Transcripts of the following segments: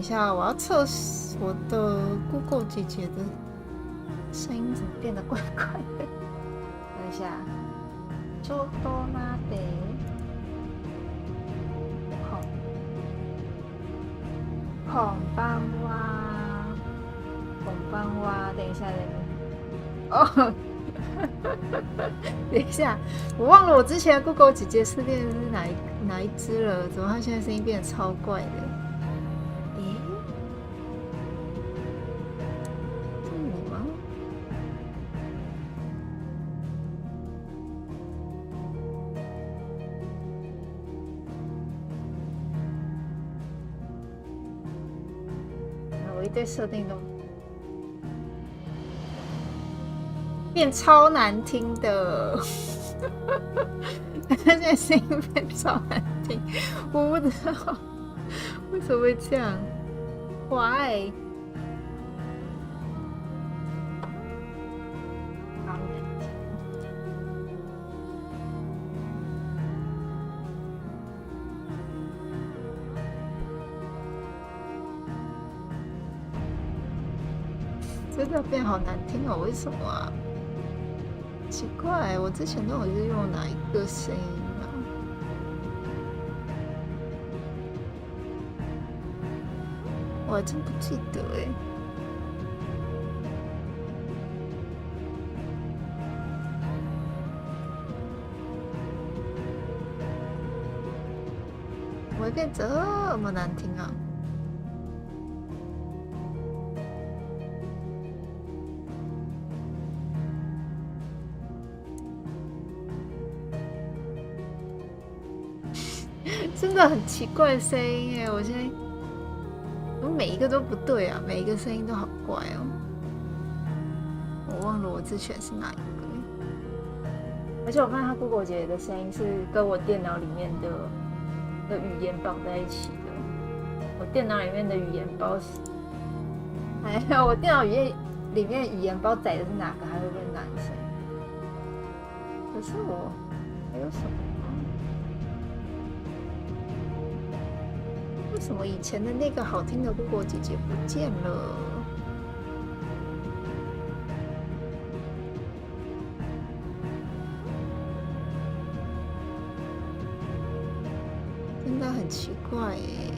下，我要测试我的 Google 姐姐的声音怎么变得怪怪的。等一下，ちょっと待って。こんばんは，こんばんは。等一下，哦，等一下，我忘了我之前的 Google 姐姐是练的是哪一只了？怎么她现在声音变得超怪的？诶，是你吗？我一堆设定都变超难听的，现在声音变超难听，我不知道为什么会这样 ，Why？ 真的变好难听哦，为什么啊？奇怪，我之前到底是用哪一个声音啊？我还真不记得哎。我会变这么难听啊？真的很奇怪的声音耶！我现在我每一个都不对啊，每一个声音都好怪哦。我忘了我之前是哪一个，而且我发现他 Google 姐的声音是跟我电脑里面的语言绑在一起的。我电脑里面的语言包是，哎呀，我电脑里面语言包载的是哪个，还会变男生。可是我还有什么？为什么以前的那个好听的 Google 姐姐不见了？真的很奇怪耶。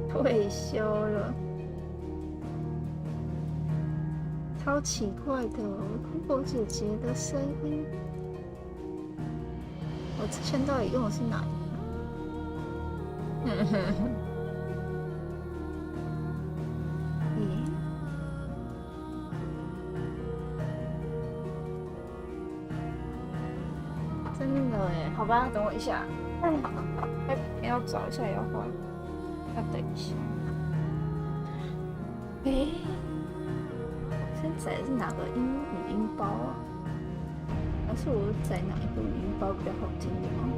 退休了。超奇怪的Kuro姐姐的声音，我之前到底用的是哪一个？真的耶，好吧，等我一下，要找一下要换，要等一下。现在载的是哪个语音包啊？还是我载哪一个语音包比较好听的吗？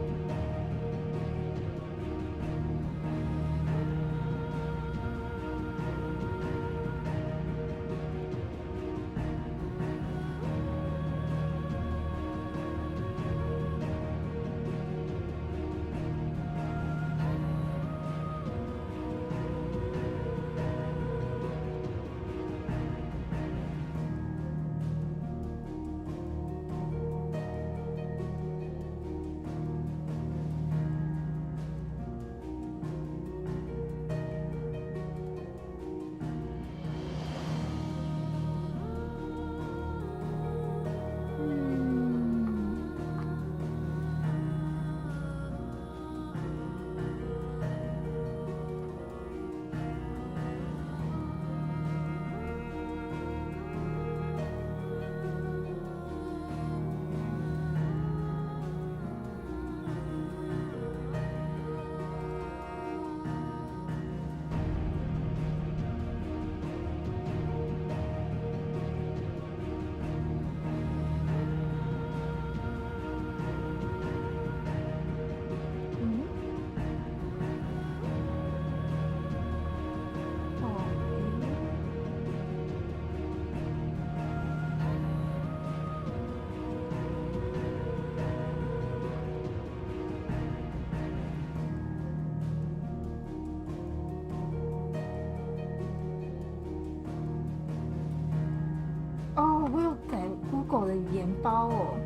的语言包哦。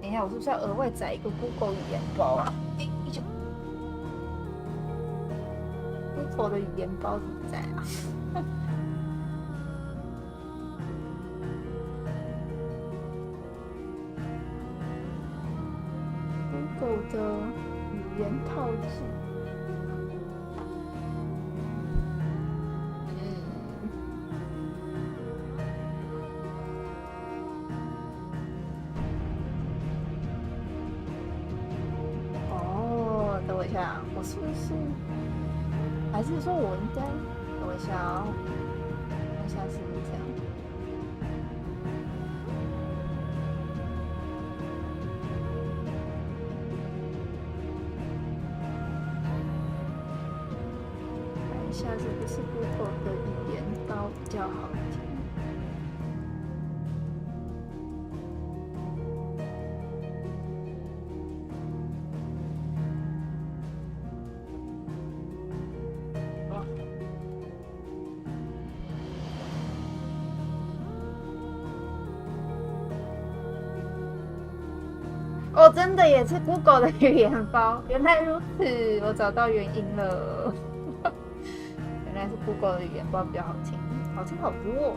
等一下，我是不是要额外载一个 Google 语言包啊？Google 的语言包怎么载啊？Google 的语言套字。我是不是？还是说我应该？等我一下哦，看一下是不是这样？看一下是不是 Google 的语言包比较好听？哦，真的也是 Google 的语言包，原来如此，我找到原因了。原来是 Google 的语言包比较好听，好听好多哦。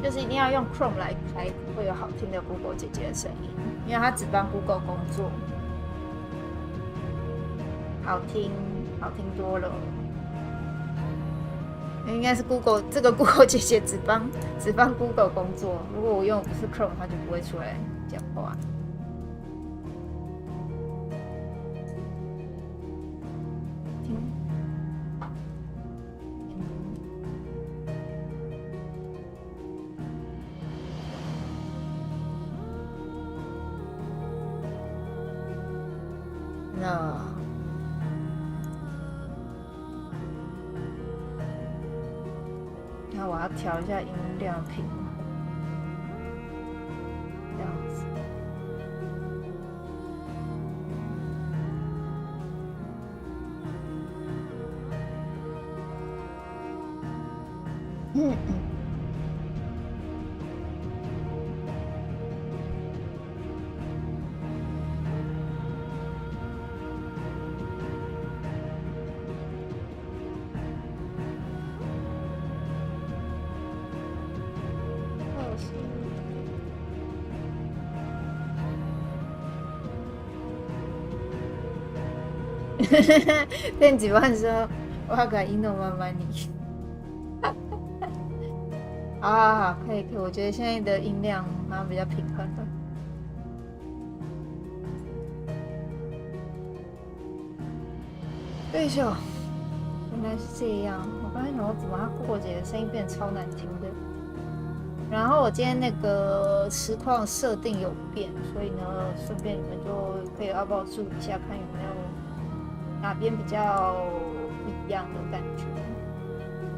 就是一定要用 Chrome 来开，会有好听的 Google 姐姐的声音，因为它只帮 Google 工作，好听多了。应该是 Google 这个 Google 姐姐只帮 Google 工作，如果我用的不是 Chrome， 它就不会出来讲话。那我要调一下音量平衡，这样子。店主问说：“我が意のままに。”好，可以，我觉得现在的音量好像比较平衡了。对秀，原来是这样。我刚才想说，怎么他Kuro姐的声音变得超难听的？然后我今天那个实况设定有变，所以呢，顺便你们就可以要不要注意一下，看有没有哪边比较不一样的感觉，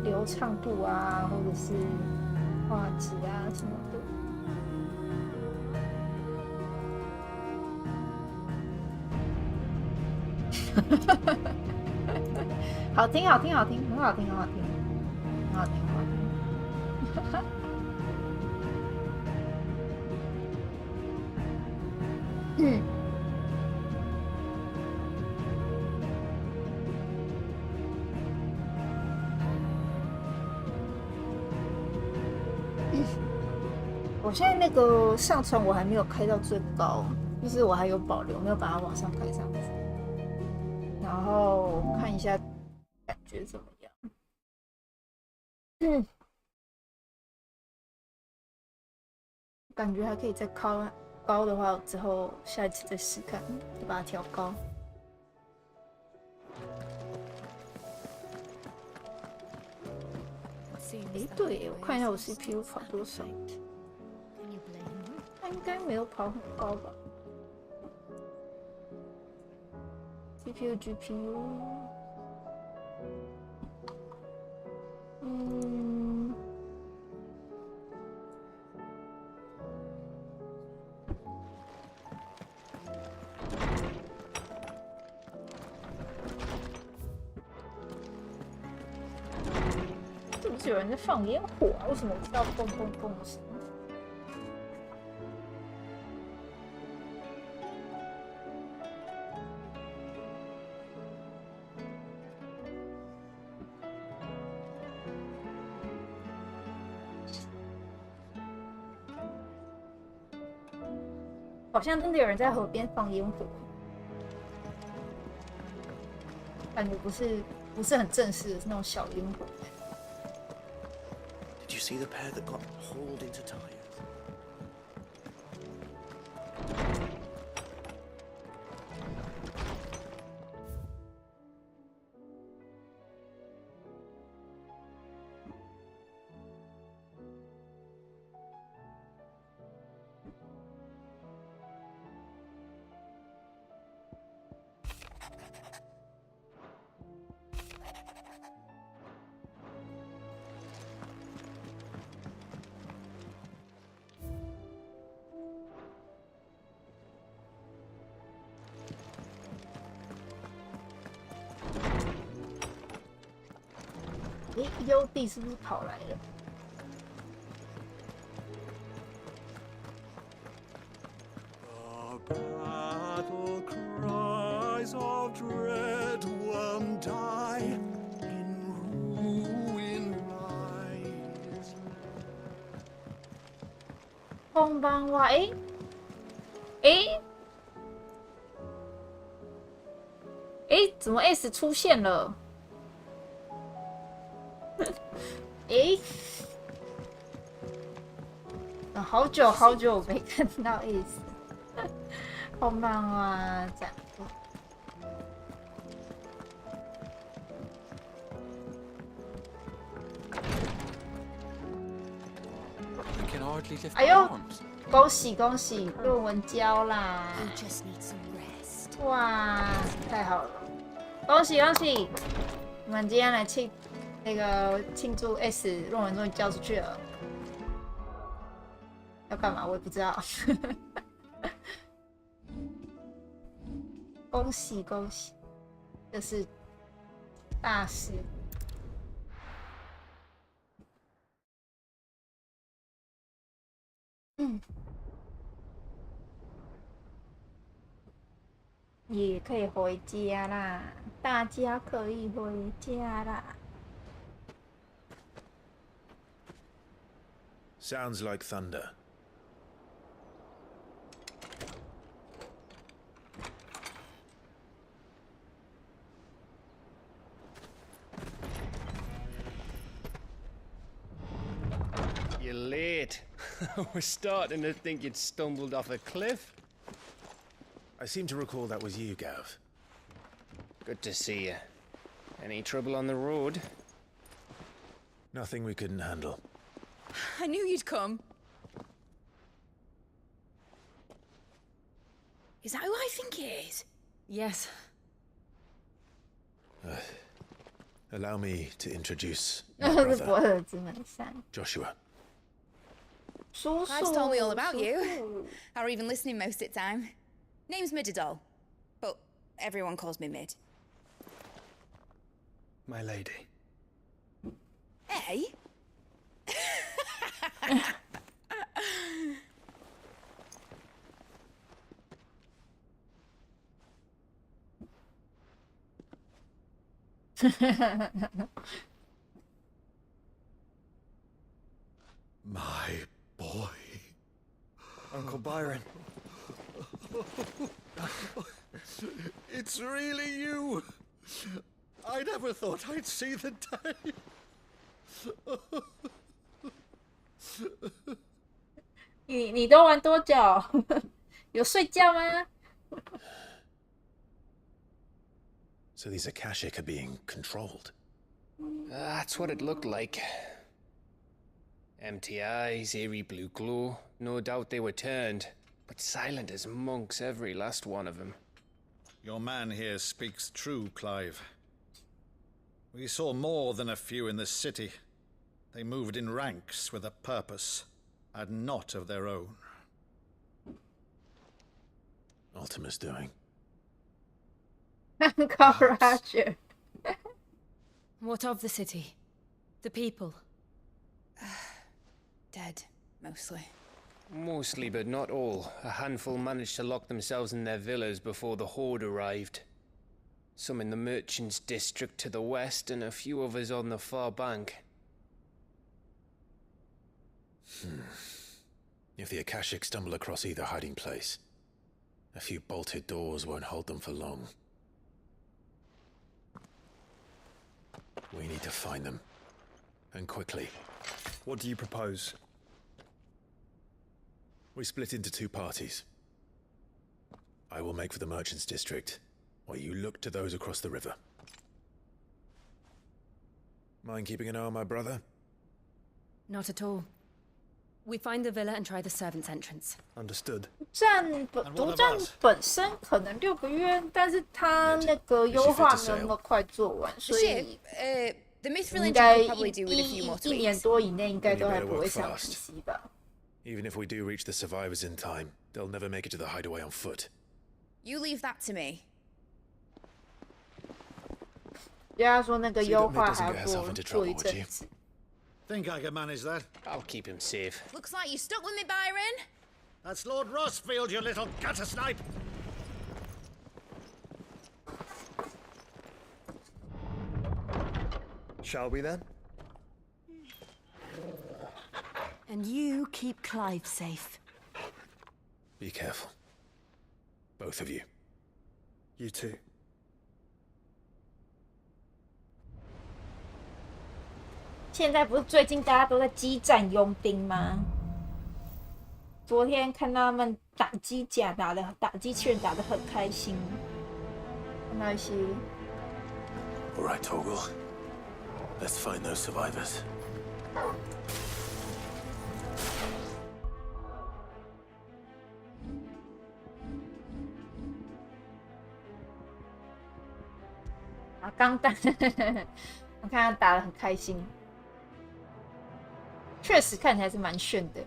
流畅度啊，或者是画质啊什么的。好听，很好听，很好听，很好听，很好听。我现在那个上传我还没有开到最高，就是我还有保留，没有把它往上开上去。然后看一下感觉怎么样。感觉还可以再高的话，之后下一次再试看，就把它调高。对，我看一下我 CPU 跑多少，它应该没有跑很高吧 ？CPU、GPU，是不是有人在放烟火啊？为什么我知道蹦蹦蹦的声音？好像真的有人在河边放烟火，感觉不是很正式的，是那种小烟火。Did you see the pair that got hauled into tires? 诶，优弟是不是跑来了？ Battle cries of dread one die in ruin lies. こんばんは。诶，怎么 S 出现了？诶，好久好久没看到 S。こんばんは。じゃあ。 哎呦，恭喜恭喜，论文交啦！哇，太好了，恭喜恭喜！我们今天来庆祝 S 论文终于交出去了。要干嘛我也不知道。恭喜恭喜，这是大事。 也可以回家啦，大家可以回家啦。Sounds like thunder. You're late. We're starting to think you'd stumbled off a cliff. I seem to recall that was you, Gav. Good to see you. Any trouble on the road? Nothing we couldn't handle. I knew you'd come. Is that who I think it is? Yes. Allow me to introduce my brother, Joshua. Clive's told me all about you. Or even listening most of the time. Name's Midadol, but everyone calls me Mid. My lady. Hey? My boy. Uncle Byron. It's really you. I never thought I'd see the day. 你都玩多久？有睡觉吗？ So these Akashic are being controlled. That's what it looked like. Empty eyes, eerie blue glow. No doubt they were turned, but silent as monks, every last one of them. Your man here speaks true, Clive. We saw more than a few in the city, They moved in ranks with a purpose, and not of their own. Ultima's doing. Call Roger. What of the city? The people? Dead, mostly. Mostly, but not all. A handful managed to lock themselves in their villas before the horde arrived. Some in the merchants' district to the west, and a few others on the far bank. If the Akashic stumble across either hiding place, a few bolted doors won't hold them for long. We need to find them. And quickly. What do you propose? We split into two parties. I will make for the merchants' district, while you look to those across the river. Mind keeping an eye on my brother? Not at all. We find the villa and try the servant's entrance. Understood. 独占本身可能6个月，但是他那个优化没有那么快做完，所以 The Mithril 应 engine 该 could probably do with a few more 一年 tweaks. 多以内应该都还不会上 PC 吧。 Even if we do reach the survivors in time, they'll never make it to the hideaway on foot. You leave that to me. 人家说那个优化 doesn't 还 get 要 herself 做 into 做 trouble, 一 would 阵 you? 子。 Think I can manage that? I'll keep him safe. Looks like you stuck with me, Byron. That's Lord Rossfield, you little gutter snipe! Shall we then? And you keep Clive safe. Be careful. Both of you. You too. 现在不是最近大家都在激战佣兵吗？昨天看他们打机甲打机器人打得很开心，那一些 All right, Torgal. Let's find those survivors. 啊刚打，我看他打得很开心，确实看起来是蛮炫的。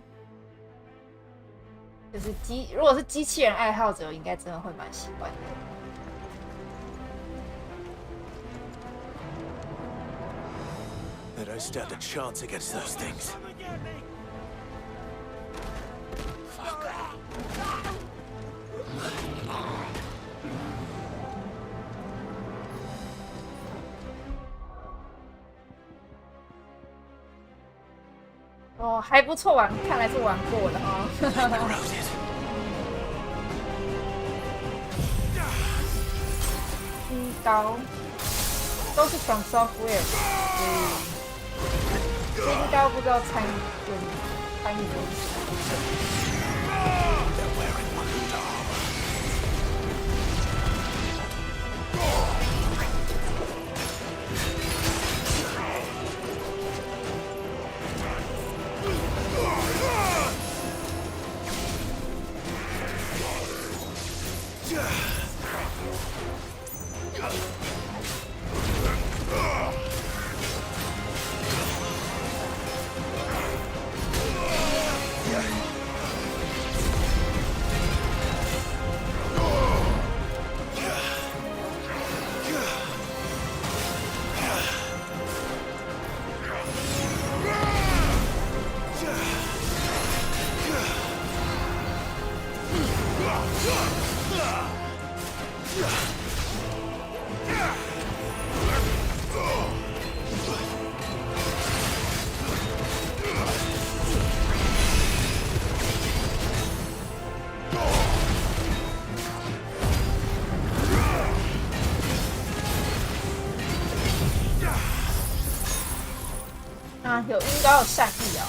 就是如果是机器人爱好者，应该真的会蛮喜欢的。 They don't stand a chance against those things. Fuck. 哦，还不错玩，看来是玩过的哦。刀都是 from software， 所以这刀不知道参与多少。 啊，应该有善意哦。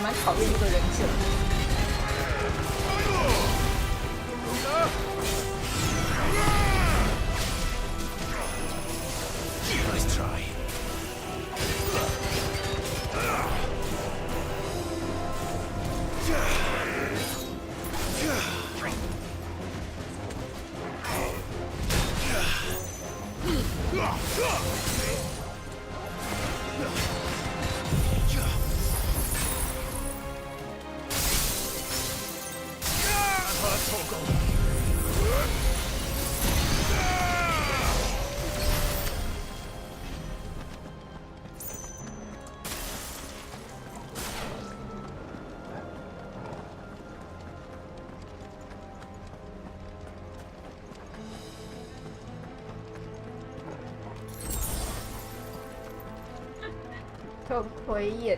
蛮讨厌这个人设。Nice try. Toggle. 就回眼，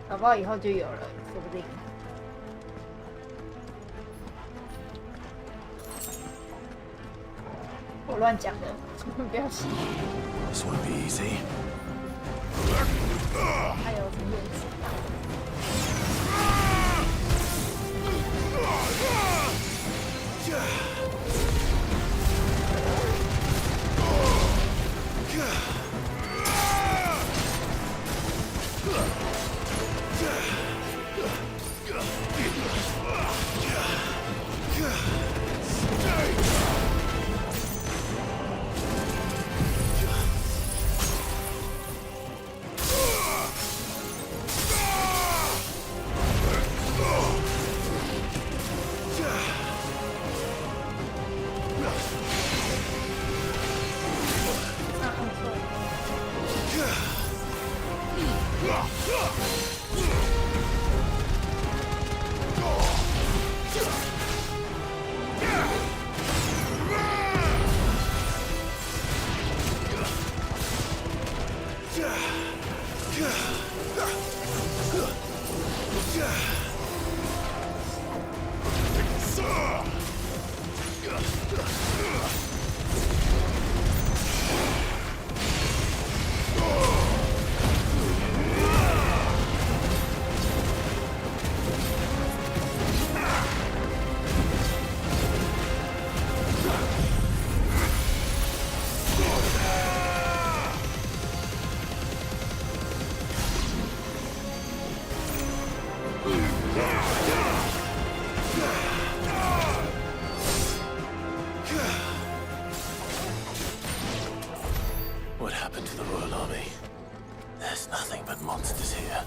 搞不好以后就有了，说不定。我乱讲的，不要信。This won't be easy. 还有什么原子弹？What happened to the Royal Army? There's nothing but monsters here.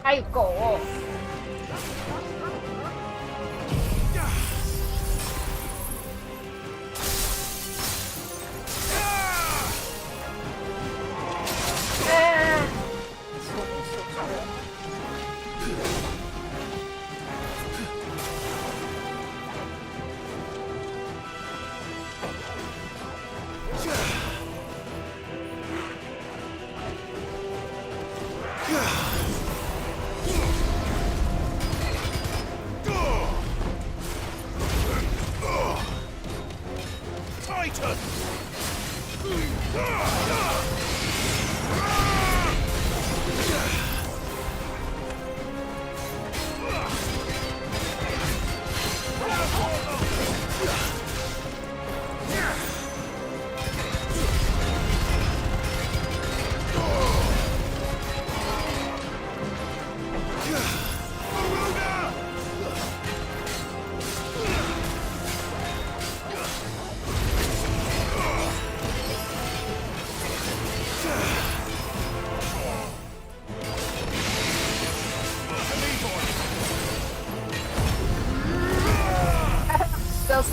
还有狗哦。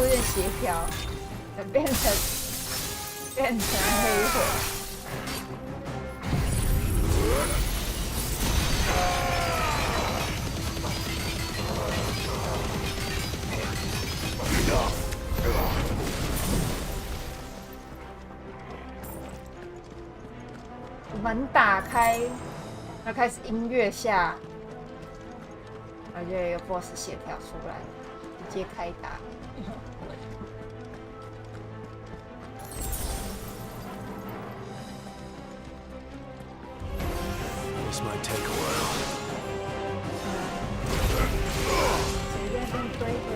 点协调，变成黑火。门打开，然后开始音乐下，然后就有一个 BOSS 协调出来，直接开打。This might take a while. 随便跟追着。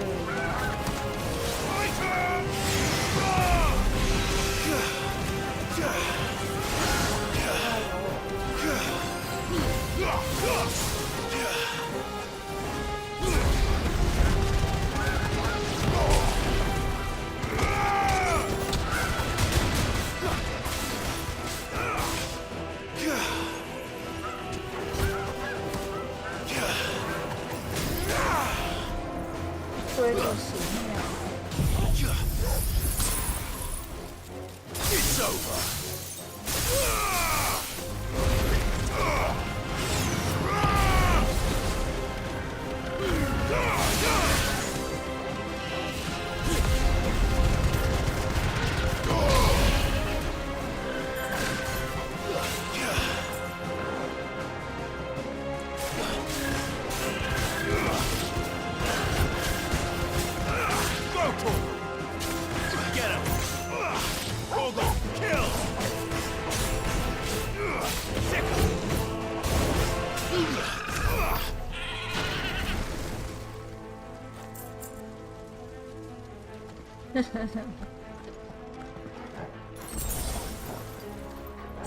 追路行秒。It's over.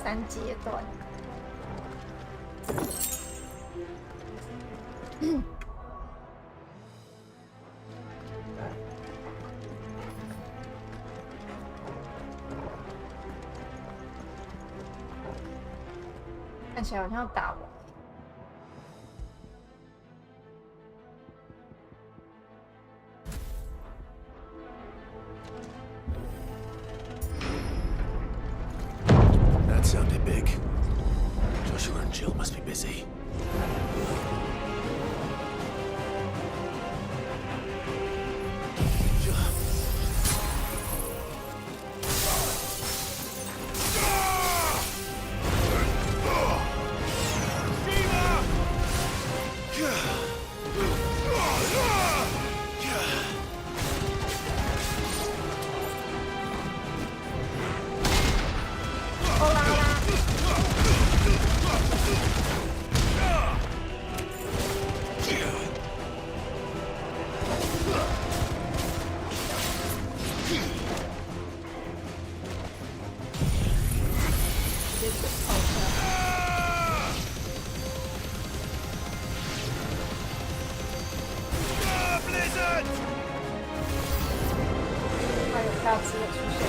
3阶段。看起来好像要打完。That sounded big. Joshua and Jill must be busy.下次的出现。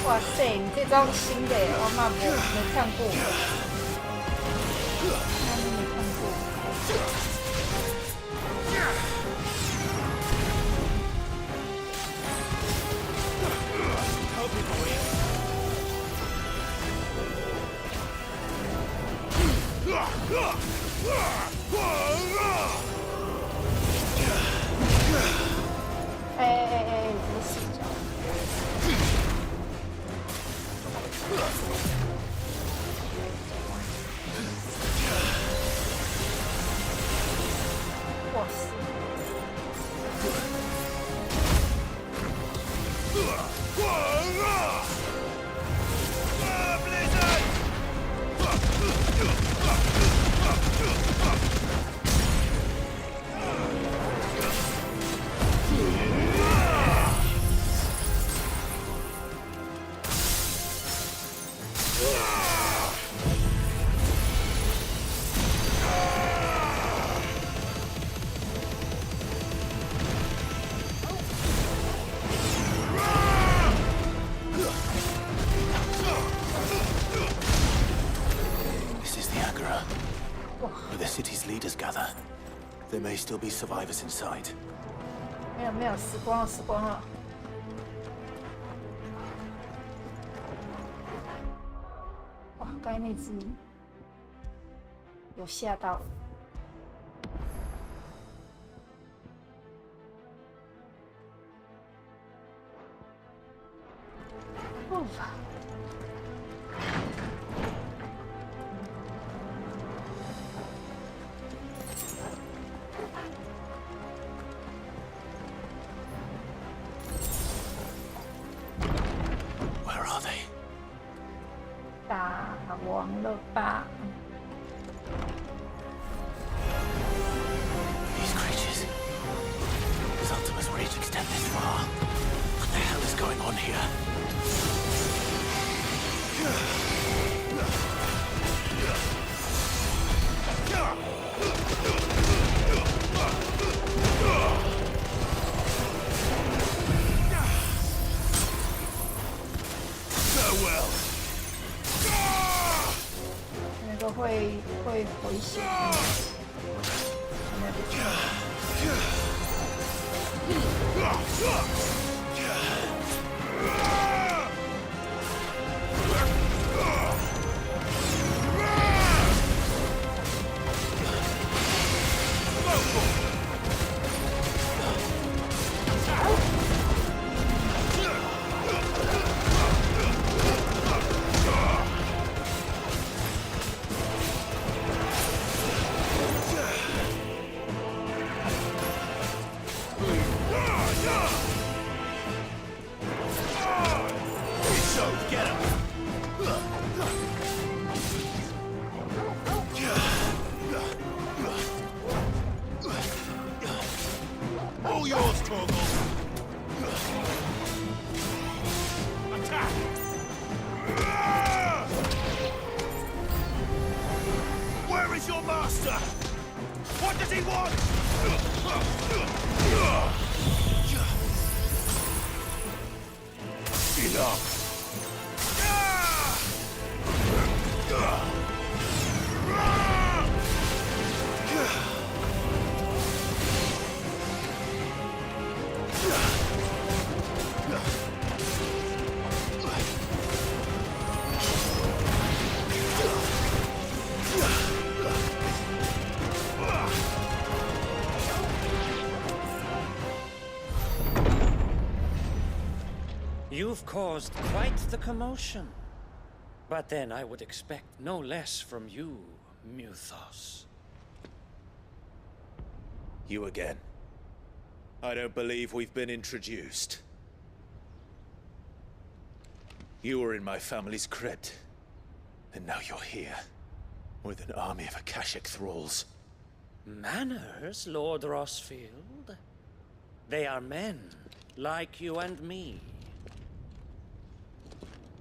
哇塞，你这招新的耶，我妈没看过，他们没看过。哇塞！Where the city's leaders gather. There may still be survivors inside. 没有，死光了，死光了！哇，刚才那只有吓到。哦。 打完了吧 These creatures. Does Ultima's reach extend this far? What the hell is going on here? Farewell. 那个会回血。All yours, Torgal. Attack! Where is your master? What does he want? Enough. You've caused quite the commotion. But then I would expect no less from you, Muthos. You again. I don't believe we've been introduced. You were in my family's crypt, and now you're here, with an army of Akashic thralls. Manners, Lord Rossfield? They are men, like you and me.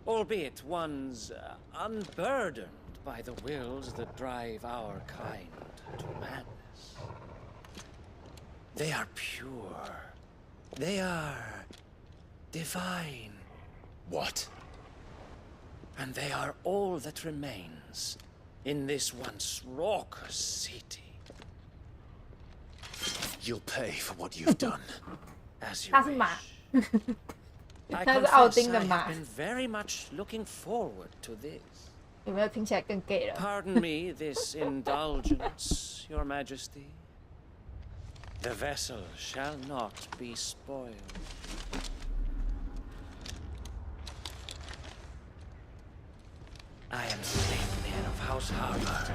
Albeit ones unburdened by the wills that drive our kind to madness. They are pure. They are divine. What? And they are all that remains in this once raucous city. You'll pay for what you've done. As you 他是马， I 他是奥 confess 丁的 I 马 have，been very much looking forward to this. 有没有听起来更 gay 了？ Pardon me this indulgence, Your Majesty. The vessel shall not be spoiled. I am Sleipnir of House Harvard.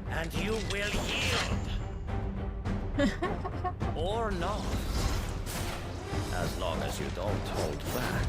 And you will yield. Or not. As long as you don't hold back.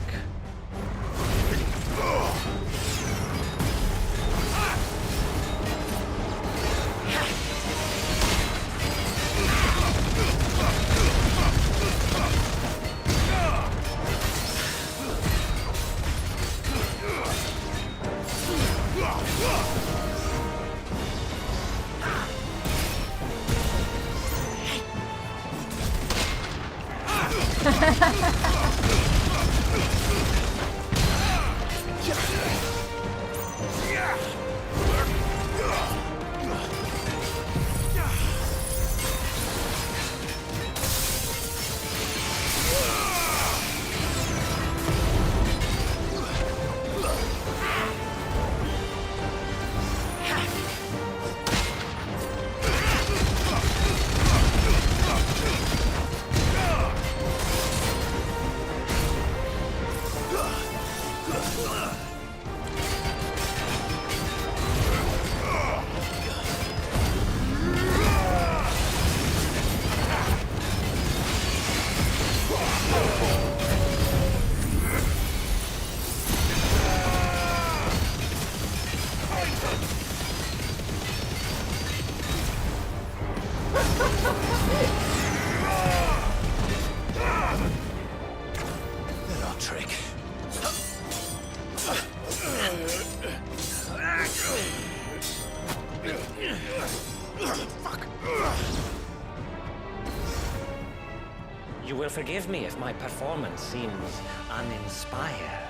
You will forgive me if my performance seems uninspired.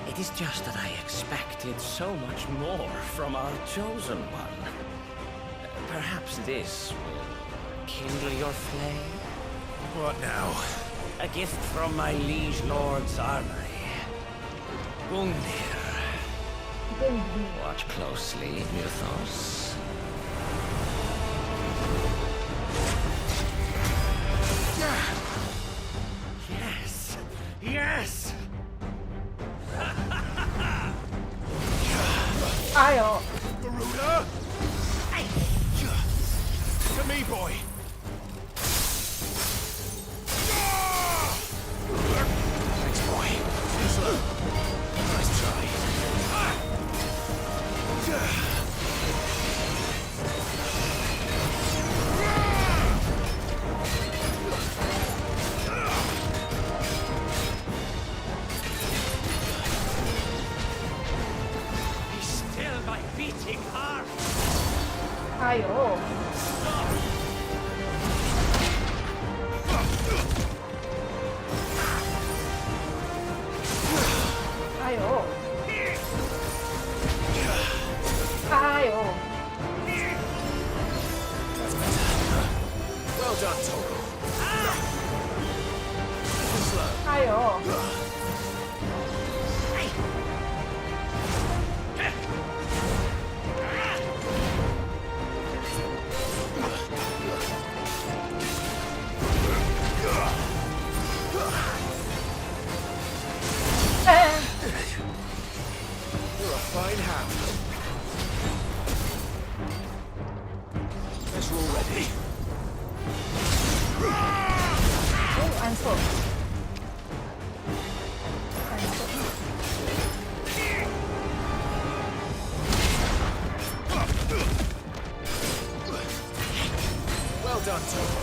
It is just that I expected so much more from our chosen one. Perhaps this will kindle your flame? What now? A gift from my liege lord's armory. Gungnir. Watch closely, Mythos. Yes! Yes! 哎呦 Garuda! To me, boy! Thanks, boy. Too slow. Nice try. Be still, my beating heart! 哎呦！ 哎呦！哎呦！ Well done, Toro. Too slow. 哎呦！ You're a fine hound. Guess we're all ready. 哦，按错了，按错了。 Well done, Toro.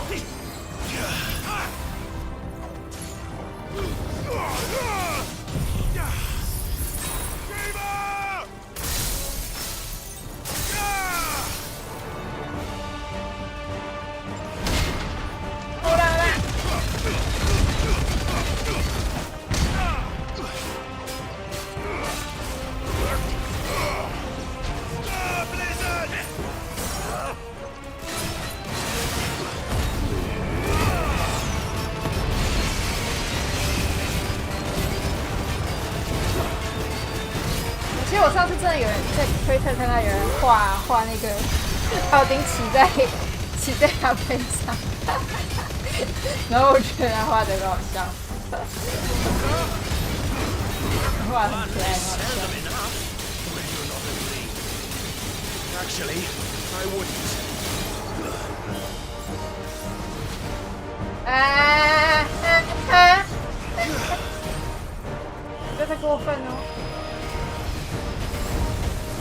其实我上次真的有人在推特看到有人画那个奥丁骑在他背上，然后我觉得他画的很好笑，画得很可爱，很好笑。Actually, I wouldn't. 不要太过分哦。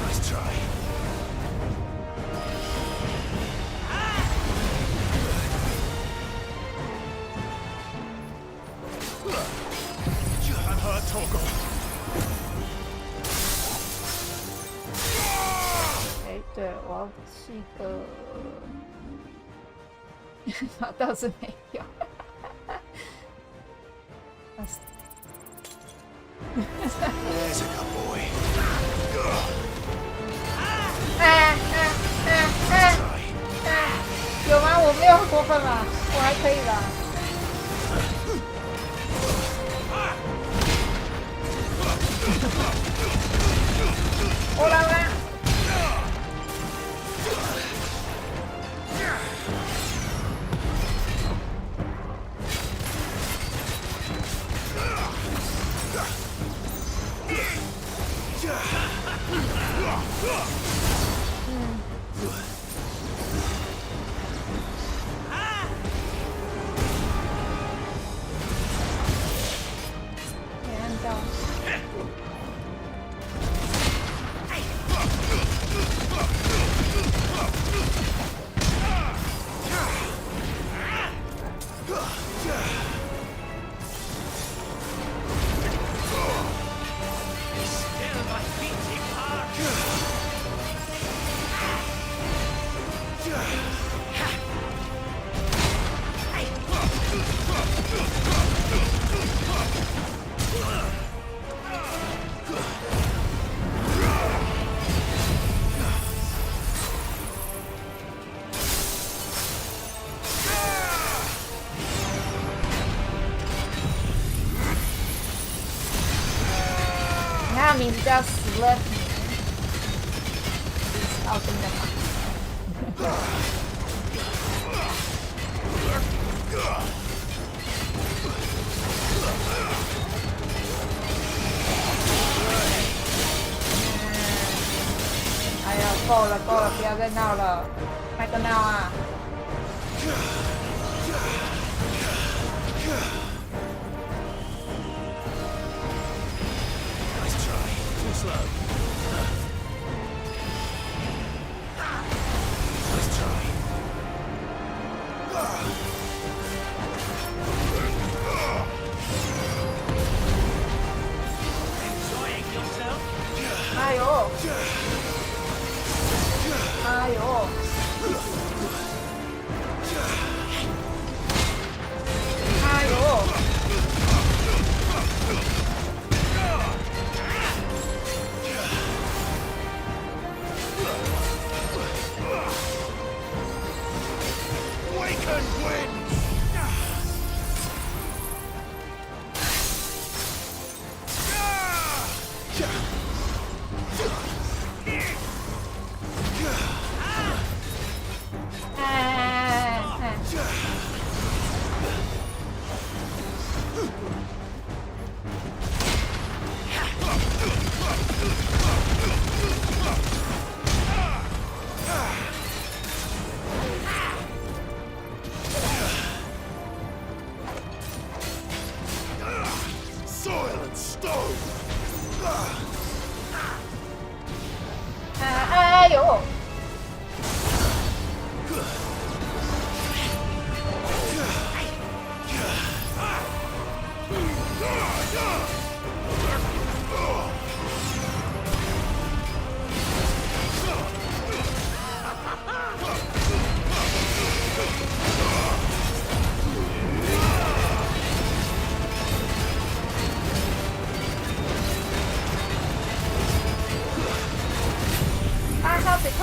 Nice try. I'm hurt, Toggle. 哎，对，我要是一个，倒是没有。There's a good boy. 有吗？我没有很过分吧？我还可以吧。我来啦！没按到。他的名字叫 Slip， 是奥丁的吗？哎呀，够了够了，不要再闹了，卖个闹啊！ Too slow. Nice try. Enjoying yourself? 哎呦！哎呦！哎呦！ Waken wind! 哎呦！ 8号水扣，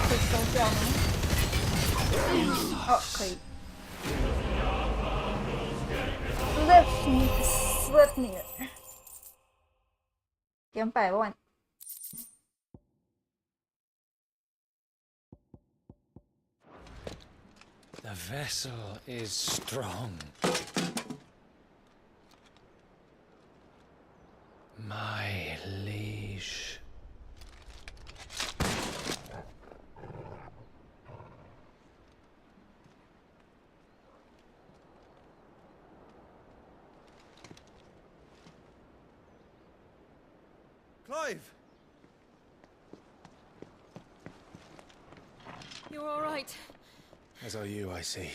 可以收掉吗？哦，可以。Slip me 200万。 The vessel is strong. My liege. Clive! You're all right. As are you, I see.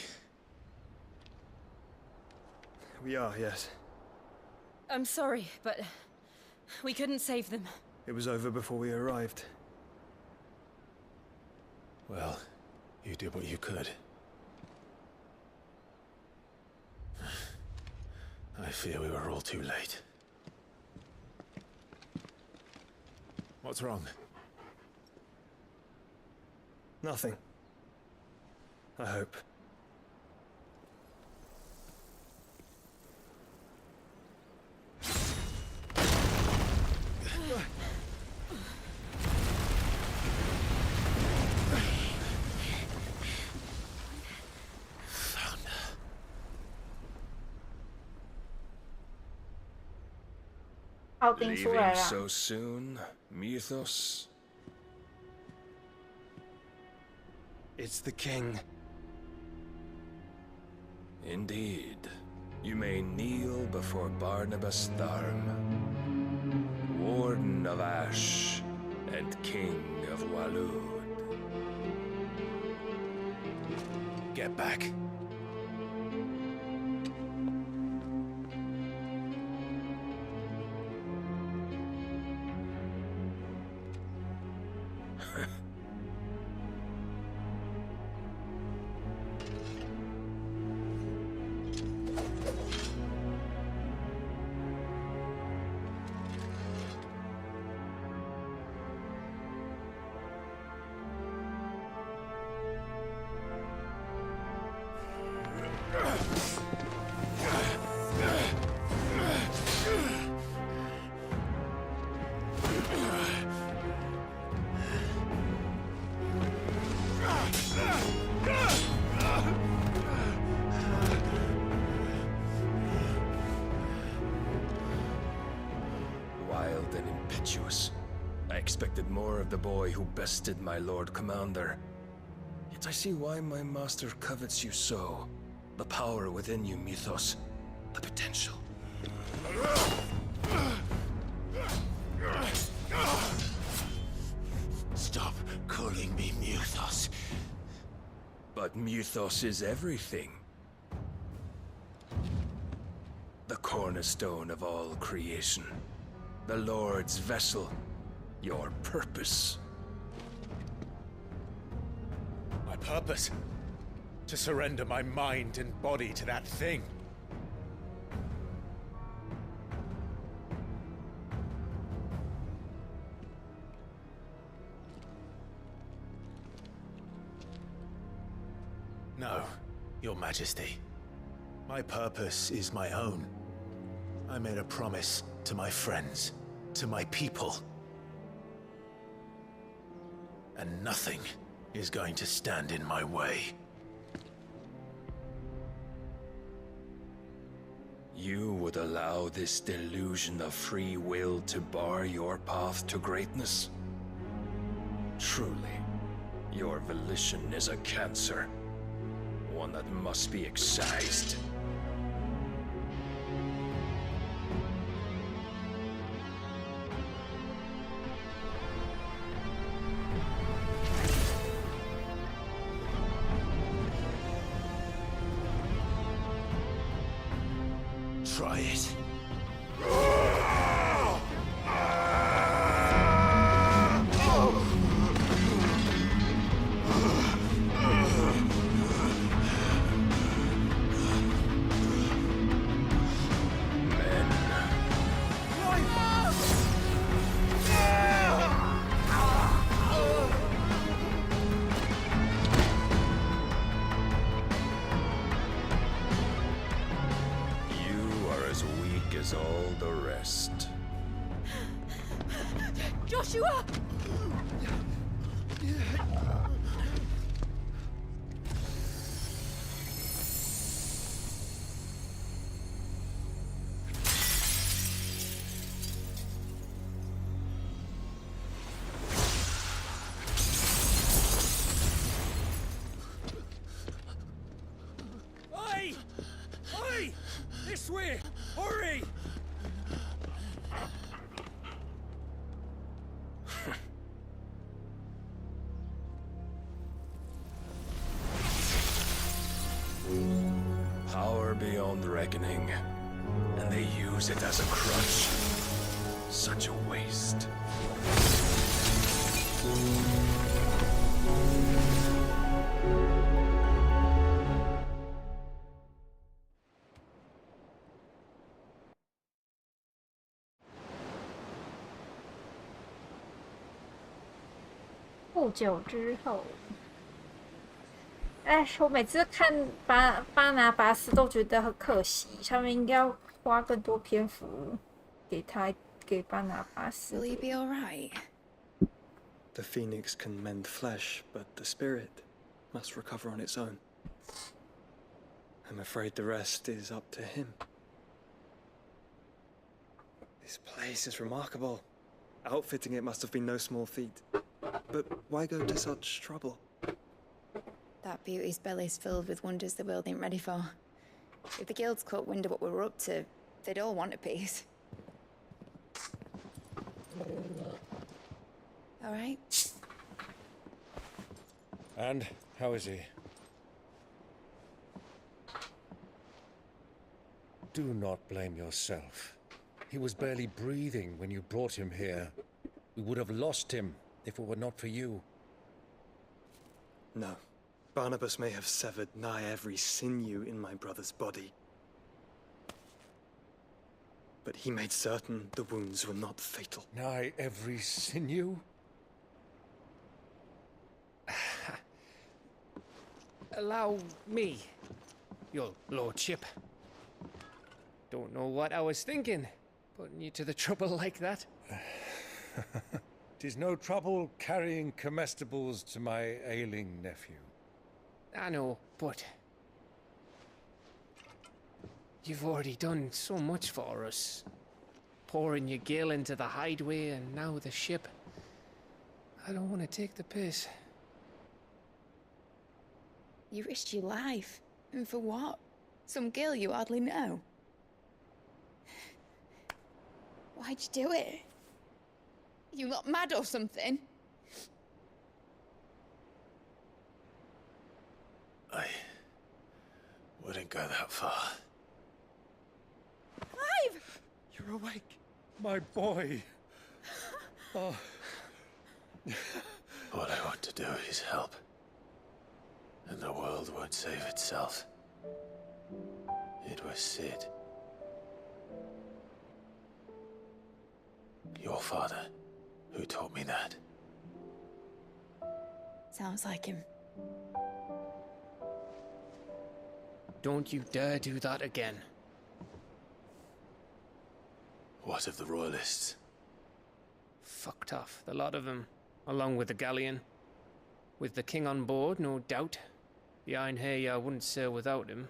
We are, yes. I'm sorry, but we couldn't save them. It was over before we arrived. Well, you did what you could. I fear we were all too late. What's wrong? Nothing. I hope. Leaving so soon, Mythos? It's the king. Indeed. You may kneel before Barnabas Tharm, Warden of Ash and King of Walud. Get back. Wild and impetuous. I expected more of the boy who bested my Lord Commander. Yet I see why my master covets you so. The power within you, Mythos. The potential. Stop calling me Mythos. But Mythos is everything. The cornerstone of all creation. The Lord's vessel. Your purpose. My purpose? To surrender my mind and body to that thing. No, Your Majesty. My purpose is my own. I made a promise to my friends, to my people. And nothing is going to stand in my way. You would allow this delusion of free will to bar your path to greatness? Truly, your volition is a cancer. One that must be excised. Try it. As all the rest. Joshua! Oi! Oi! This way! Hurry! beyond reckoning, and they use it as a crutch. Such a waste. 不久之后，哎，我每次看巴拿巴斯都觉得很可惜，他们应该要花更多篇幅给巴拿巴斯。Will he be all right? The phoenix can mend flesh, but the spirit must recover on its own. I'm afraid the rest is up to him. This place is remarkable. Outfitting it must have been no small feat. But why go to such trouble? That beauty's belly's filled with wonders the world ain't ready for. If the guilds caught wind of what we were up to, they'd all want a piece. All right. And how is he? Do not blame yourself. He was barely breathing when you brought him here. We would have lost him if it were not for you. No. Barnabas may have severed nigh every sinew in my brother's body. But he made certain the wounds were not fatal. Nigh every sinew? Allow me, your lordship. Don't know what I was thinking, putting you to the trouble like that. 'Tis no trouble carrying comestibles to my ailing nephew. I know, but you've already done so much for us. Pouring your gil into the hideaway and now the ship. I don't want to take the piss. You risked your life. And for what? Some girl you hardly know. Why'd you do it? You lot mad or something? I wouldn't go that far. Clive! You're awake, my boy. Oh. All I want to do is help. And the world won't save itself. It was Sid. Your father, who taught me that. Sounds like him. Don't you dare do that again. What of the Royalists? Fucked off, the lot of them, along with the galleon. With the king on board, no doubt. The Iron Hair wouldn't sail without him.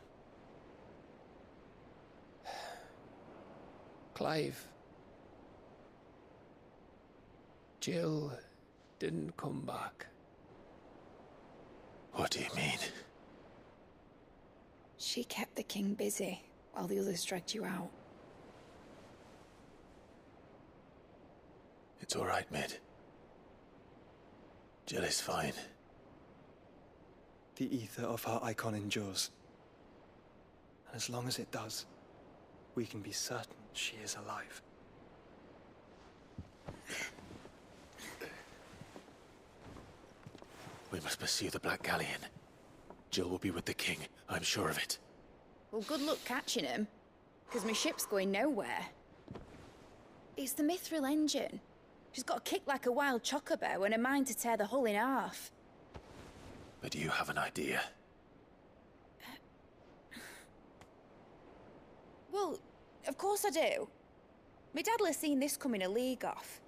Clive. Jill didn't come back. What do you mean? She kept the king busy while the others dragged you out. It's all right, Mid. Jill is fine. The ether of her icon endures. And as long as it does, we can be certain she is alive. We must pursue the Black Galleon. Jill will be with the king, I'm sure of it. Well, good luck catching him, because my ship's going nowhere. It's the Mithril engine. She's got a kick like a wild chocobo and a mind to tear the hull in half. But do you have an idea? Well, of course I do. My dad'll have seen this coming a league off.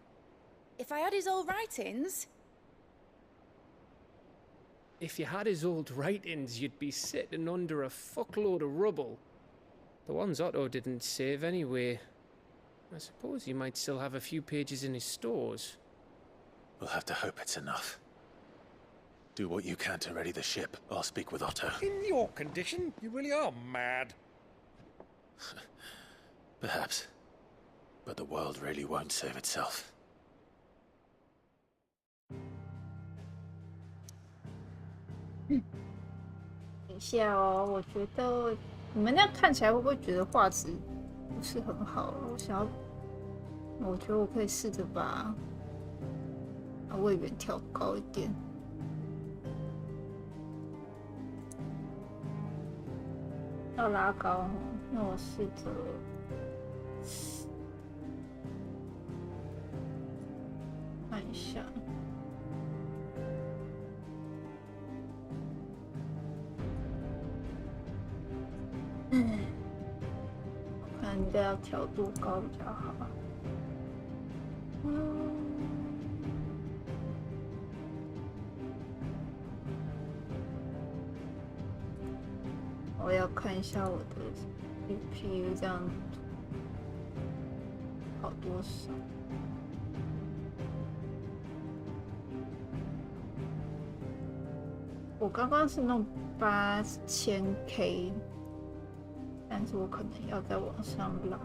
If I had his old writings... If you had his old writings, you'd be sitting under a fuckload of rubble. The ones Otto didn't save anyway. I suppose he might still have a few pages in his stores. We'll have to hope it's enough. Do what you can to ready the ship. I'll speak with Otto. In your condition, you really are mad. Perhaps. But the world really won't save itself. 等一下哦，我觉得你们那样看起来会不会觉得画质不是很好？我觉得我可以试着把位元调高一点。要拉高哦，那我试着。看一下，我看应该要调度高比较好。我要看一下我的 CPU 这样跑多少。我刚刚是弄8000K， 但是我可能要再往上拉。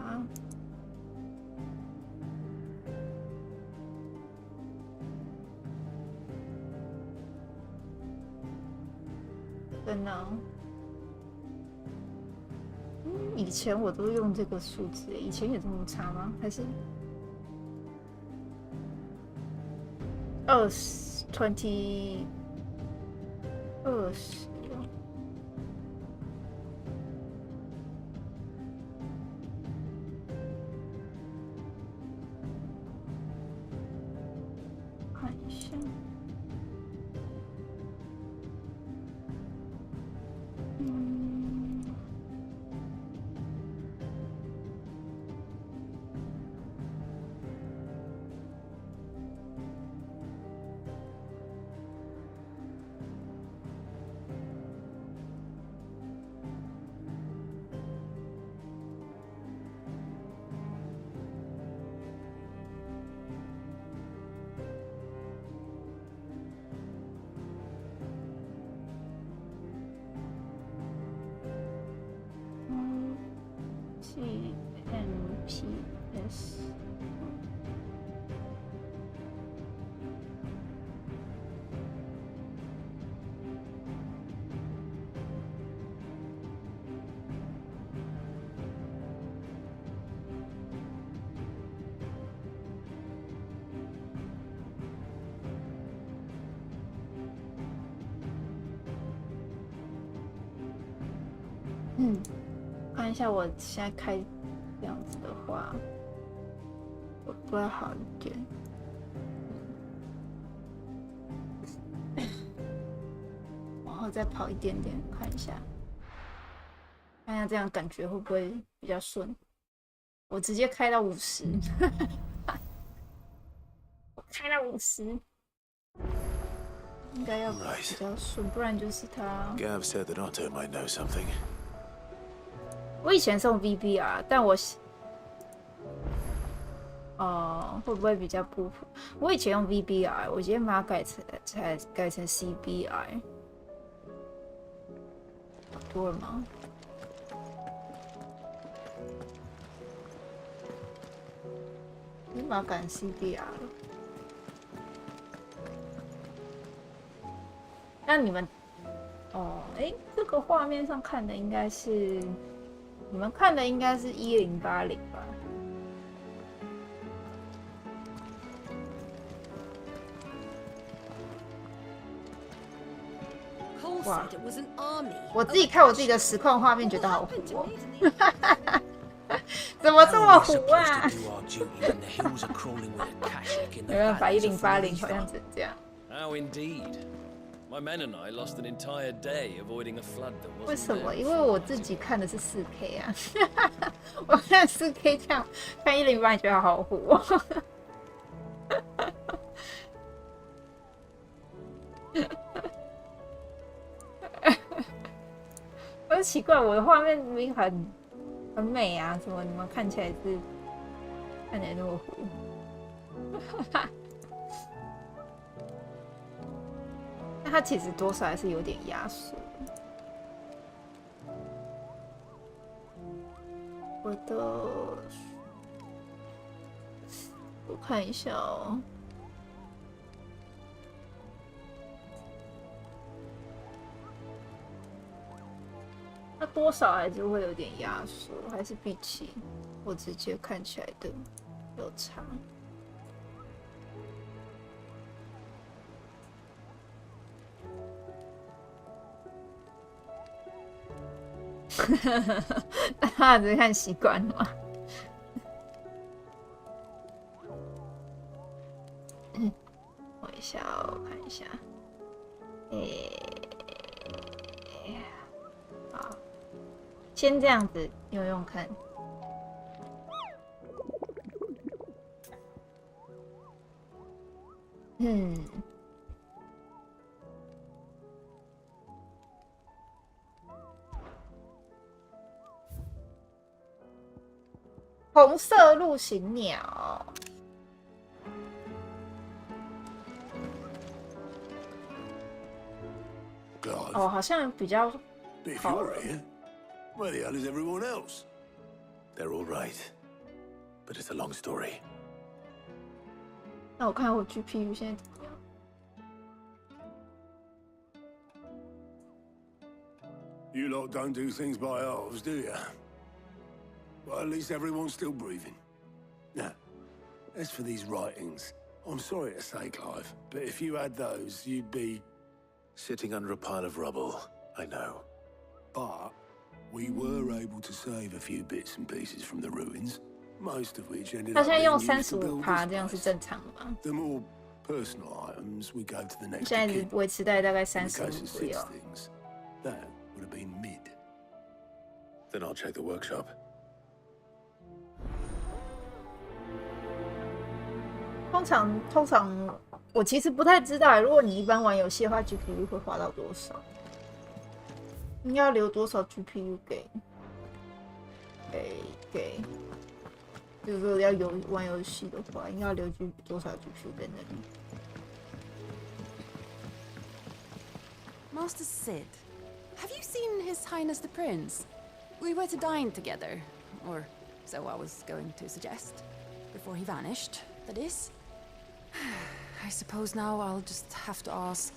真的，以前我都用这个数字，以前有这么差吗？还是20？看一下，GMPS。看一下我现在开这样子的话，会不会好一点？往后再跑一点点，看一下，看一下这样感觉会不会比较顺？我直接开到50，我开到50，应该要比较顺，不然就是它。Gav said that Otto might know something. 我以前是用 VBR， 但我会不会比较不符？我以前用 VBR， 我今天把它改成 CBR， 多了吗？我把它改成 CBR 了。那你们，这个画面上看的应该是。你们看的应该是1080吧？哇！我自己看我自己的实况画面，觉得好糊哦。怎么这么糊啊？没办法，1080好像只能这样。My men and I lost an entire day avoiding a flood that wasn't 为什么？因为我自己看的是4K 啊，我看4K 这样看1080觉得好糊哦。我很奇怪，我的画面明明很美啊，怎么你们看起来是看起来那么糊？那它其实多少还是有点压缩。我看一下哦。它多少还是会有点压缩，还是比起我直接看起来的有差。大家只是看习惯了嘛。我一下，我看一下。好，先这样子用用看。红色陆行鸟。哦，好像比较好了。Where the hell is everyone else? They're all right, but it's a long story. 那我看我 GPU 现在怎么样？You lot don't do things by halves, do you? Well, at least everyone's still breathing. Now, as for these writings, I'm sorry to say, Clive, but if you had those, you'd be sitting under a pile of rubble. I know. But we were able to save a few bits and pieces from the ruins, most of which ended 他 up 现在用 being used to build 35%， this 这样是 place. 正常的吗？ The more personal items we go to the next 现在 kit. 维持在大概 In the case 35 of 左右 six。things, that would have been mid. Then I'll check the workshop. 通常我其实不太知道，如果你一般玩游戏的话 ，GPU 会花到多少？应该要留多少 GPU 给？就是说要玩游戏的话，应该要留多少 GPU 在那里 ？Master Sid, have you seen His Highness the Prince? We were to dine together, or so I was going to suggest, before he vanished. That is. I suppose now I'll just have to ask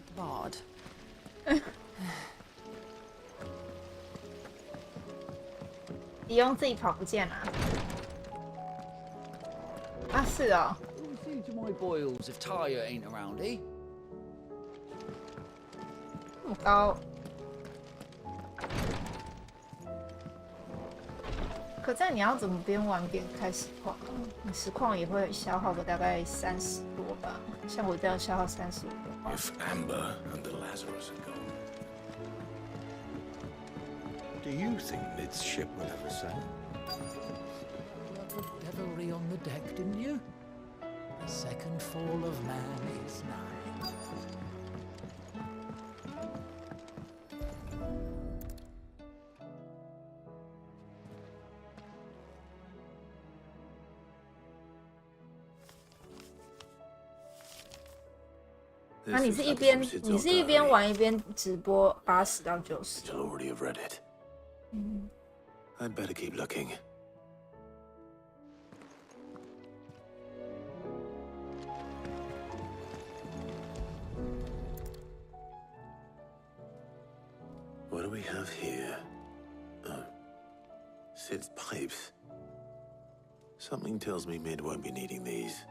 the bard. 你用自己跑不见啊？啊，是哦。 See to my boils if Tyre ain't around, eh? 这么高。可这样你要怎么边玩边开实况啊？你实况也会消耗个大概30多吧？像我这样消耗35多。If Amber and the Lazarus are gone, do you think Mid's ship will ever sail? Lot of devilry on the deck, didn't you? The second fall of man is nigh.那你是一边玩一边直播80到90。 You'll already have read it. I'd better keep looking. What do we have here? Oh, Sid's pipes. Something tells me Mid won't be needing these.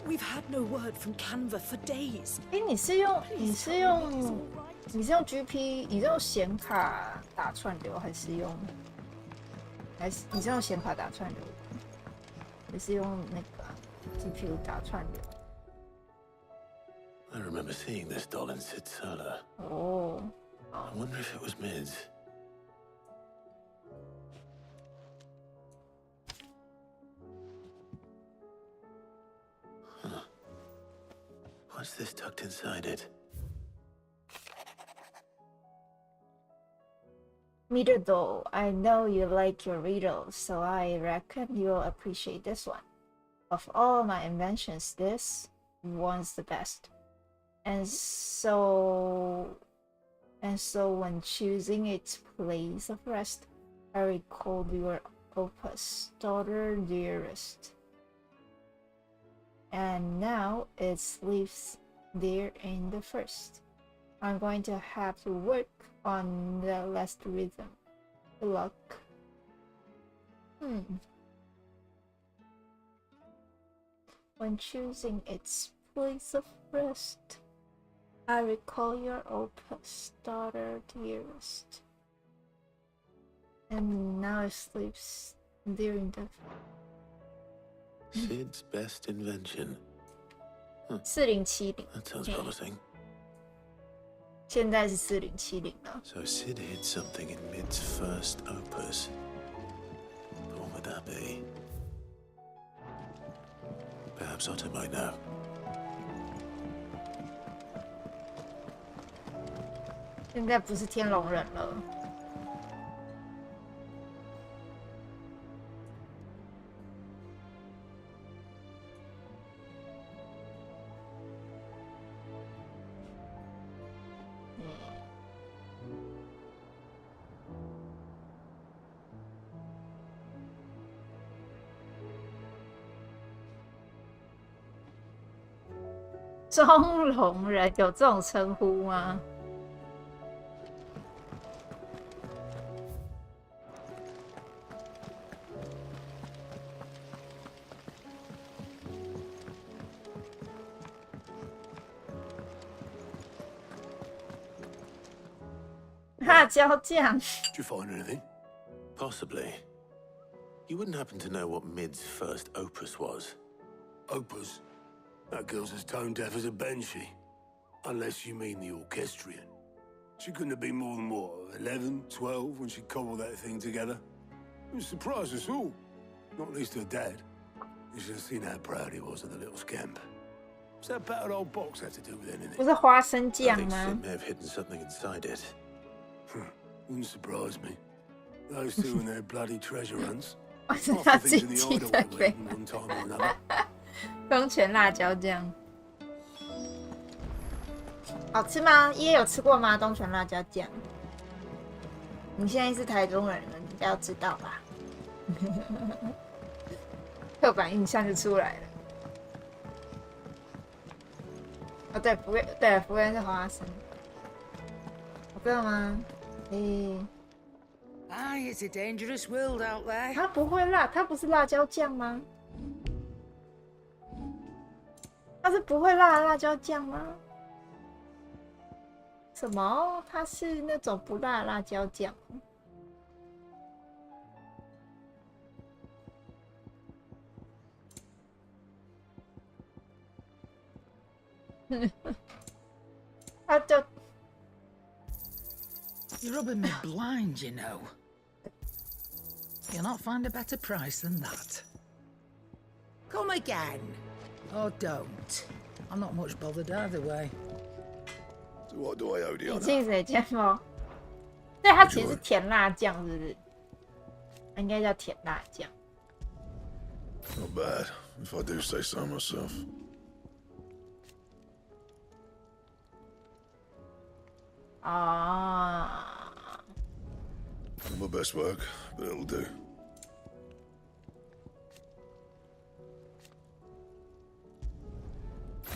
We've had no word from Canva for days. 你是用 GP， 你是用显卡打串流，还是你是用显卡打串流，还是用那个 GPU 打串流？ I remember seeing this doll in Sid's cellar. 哦。I wonder if it was Mid's. What's this tucked inside it? Middle, I know you like your riddles, so I reckon you'll appreciate this one. Of all my inventions, this one's the best. And so when choosing its place of rest, I recalled your opus, daughter dearest. and now it lives there in the first. I'm going to have to work on the last rhythm. Good luck. When choosing its place of rest, I recall your opus, daughter dearest. And now it sleeps there in the... Sid's best invention. 4070 That sounds promising. 现在是4070了。 So Sid hid something in Mid's first opus. What would that be? Perhaps Otto might know. 现在不是天龙人了。中龙人有这种称呼吗？辣椒酱。 Did you find anything? Possibly. You wouldn't happen to know what Mid's first opus was? Opus? That girl's as tone deaf as a banshee. Unless you mean the orchestrion. She couldn't have been more than, what, 11, 12 when she cobbled that thing together? It surprised us all. Not least her dad. You should have seen how proud he was of the little scamp. What's that battered old box have to do with anything? 不是花生酱 I think 吗 Sid may have hidden something inside it. Wouldn't surprise me. Those two and their bloody treasure hunts. 我是 Half 他 the 自 things in 己 the 记在 hideaway 背 were eaten one time or another. 丰泉辣椒酱，好吃吗？爷有吃过吗？东泉辣椒酱。你现在是台中人了，你应该要知道吧？刻板印象就出来了。哦，对，福源是花生。真的吗？Aye, it's a dangerous world out there. 它不会辣，它不是辣椒酱吗？它是不会辣的辣椒酱吗？什么？它是那种不辣的辣椒酱？它就 You're rubbing me blind, you know. You'll not find a better price than that. Come again. Oh, don't. I'm not much bothered either way. So what do I owe you 你 on 进 that? 水煎吗？对，它其实是甜辣酱，是不是？应该叫甜辣酱。 Not bad, if I do say so myself. 啊， Not my best work, but it'll do.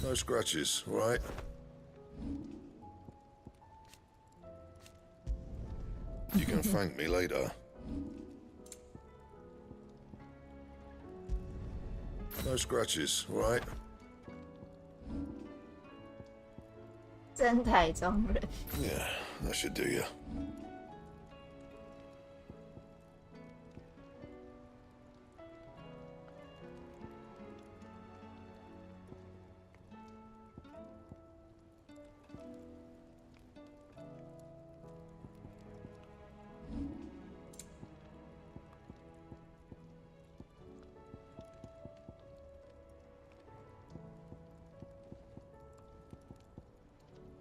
No scratches, all right? You can thank me later. No scratches, all right? 真台中人。 Yeah, that should do you.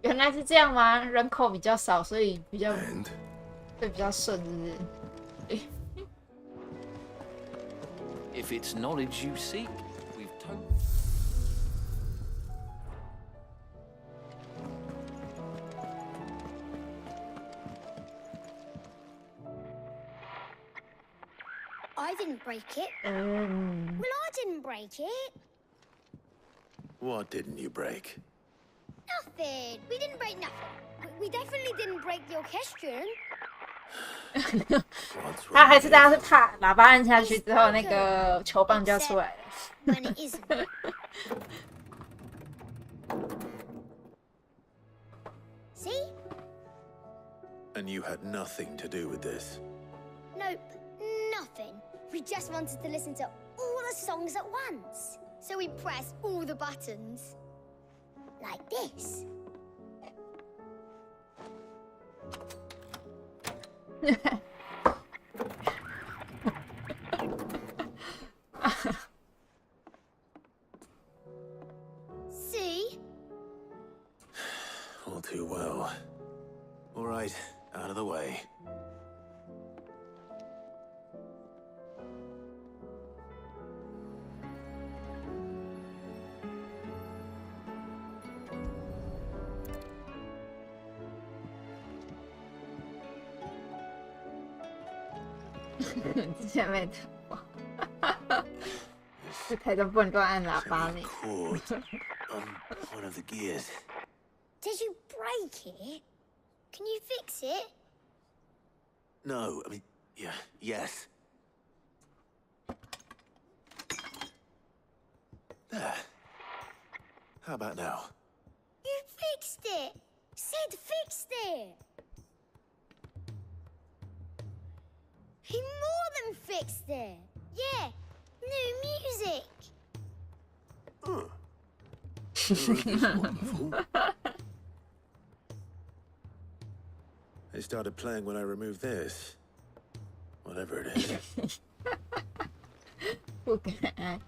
原来是这样吗？人口比较少，所以比较对比较顺，是不是？ If it's knowledge you seek, we've I didn't break it. Well, I didn't break it. What didn't you break? Nothing. We didn't break nothing. We definitely didn't break the orchestrion. 他还是大家是怕喇叭按下去之后，那个球棒就要出来了。When it isn't. See? And you had nothing to do with this? Nope, nothing. We just wanted to listen to all the songs at once. So we pressed all the buttons. Like this. See? All too well. All right, out of the way.之前没听过，这台都不能乱按喇叭呢。 One of the gears. Did you break it? Can you fix it? No, I mean, yeah, yes. There. How about now? You fixed it! Sid fixed it! He more than fixed it! Yeah, new music! Wonderful. They started playing when I removed this. Whatever it is. 不敢按。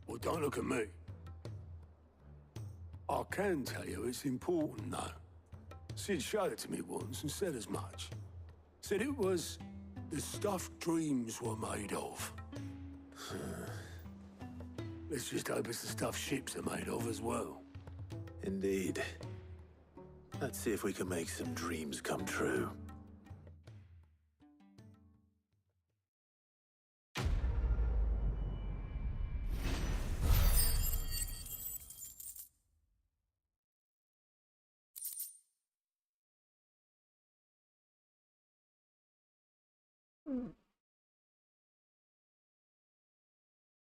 Well, don't look at me. I can tell you it's important, though. Sid showed it to me once and said as much. Said it was the stuff dreams were made of. Let's just hope it's the stuff ships are made of as well. Indeed. Let's see if we can make some dreams come true. Mm.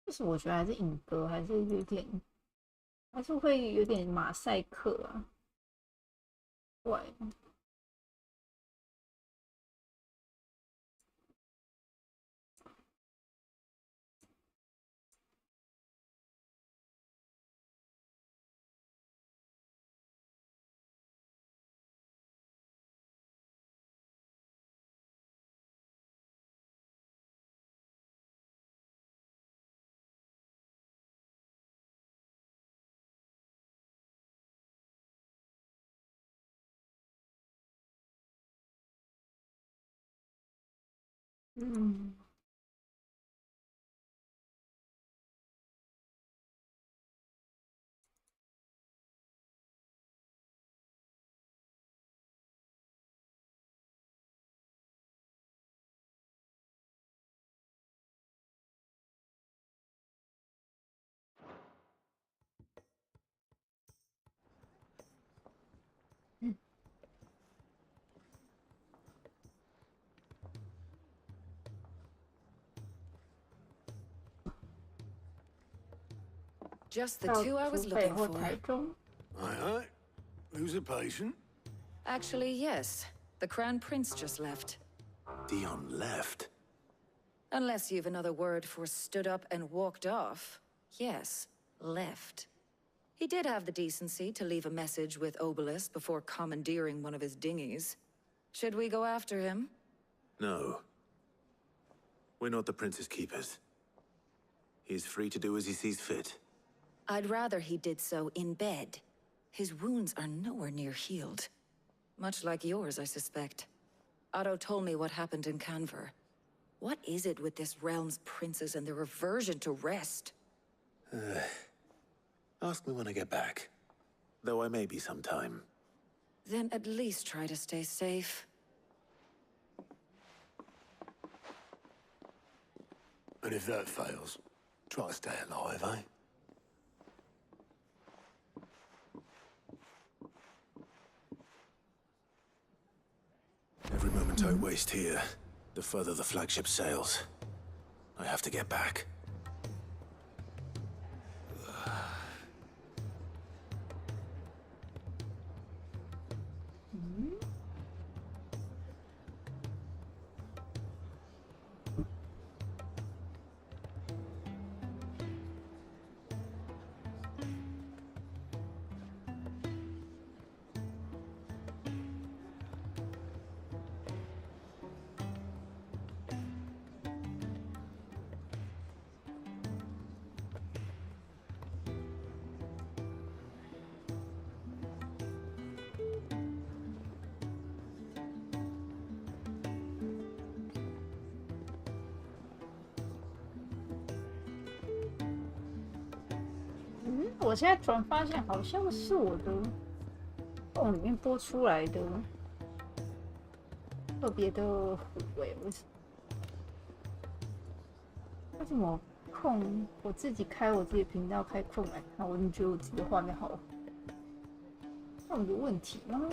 就是我觉得还是影格还是有点，还是会有点马赛克啊，怪。嗯。 Just the two I was looking for. Aye, aye. Who's a patient? Actually, yes. The Crown Prince just left. Dion left? Unless you've another word for stood up and walked off. Yes, left. He did have the decency to leave a message with Obelisk before commandeering one of his dinghies. Should we go after him? No. We're not the Prince's keepers. He's free to do as he sees fit. I'd rather he did so in bed. His wounds are nowhere near healed. Much like yours, I suspect. Otto told me what happened in Canver. What is it with this realm's princes and their aversion to rest? Ask me when I get back. Though I may be sometime. Then at least try to stay safe. And if that fails, try to stay alive, eh? Every moment I waste here, the further the flagship sails. I have to get back. 我现在突然发现，好像是我的洞里面播出来的，特别的虎欸，为什么空？我自己开我自己的频道开空来看，我就觉得我自己的画面好虎，那有问题吗？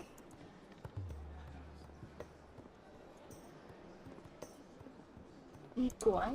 奇怪。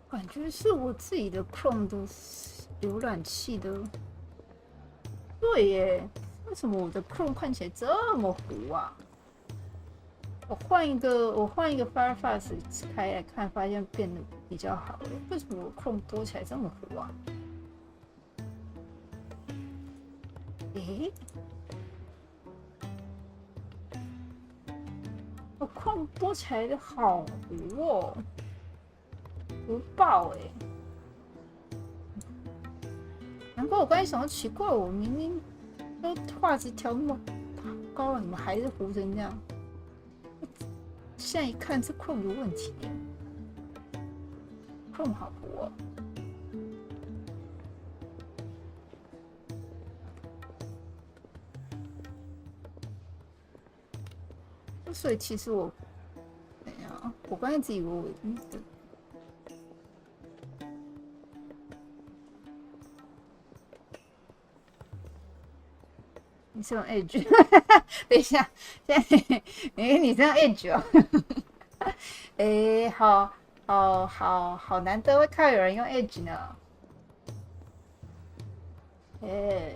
感觉是我自己的 Chrome 的浏览器的，对耶，为什么我的 Chrome 看起来这么糊啊？我换一个 Firefox 开来看，发现变得比较好了。为什么我 Chrome 播起来这么糊啊？诶，我 Chrome 播起来的好糊哦。不爆哎、难怪我刚才想到奇怪，我明明都画质调那么高了，你们还是糊成这样。现在一看，这 Chrome 有问题耶 ，Chrome 好糊哦。所以其实我，等一下，我刚才自己以为我你是用 Edge？ 等一下，现在你是用 Edge 哦？哎，好难得会看到有人用 Edge 呢。哎，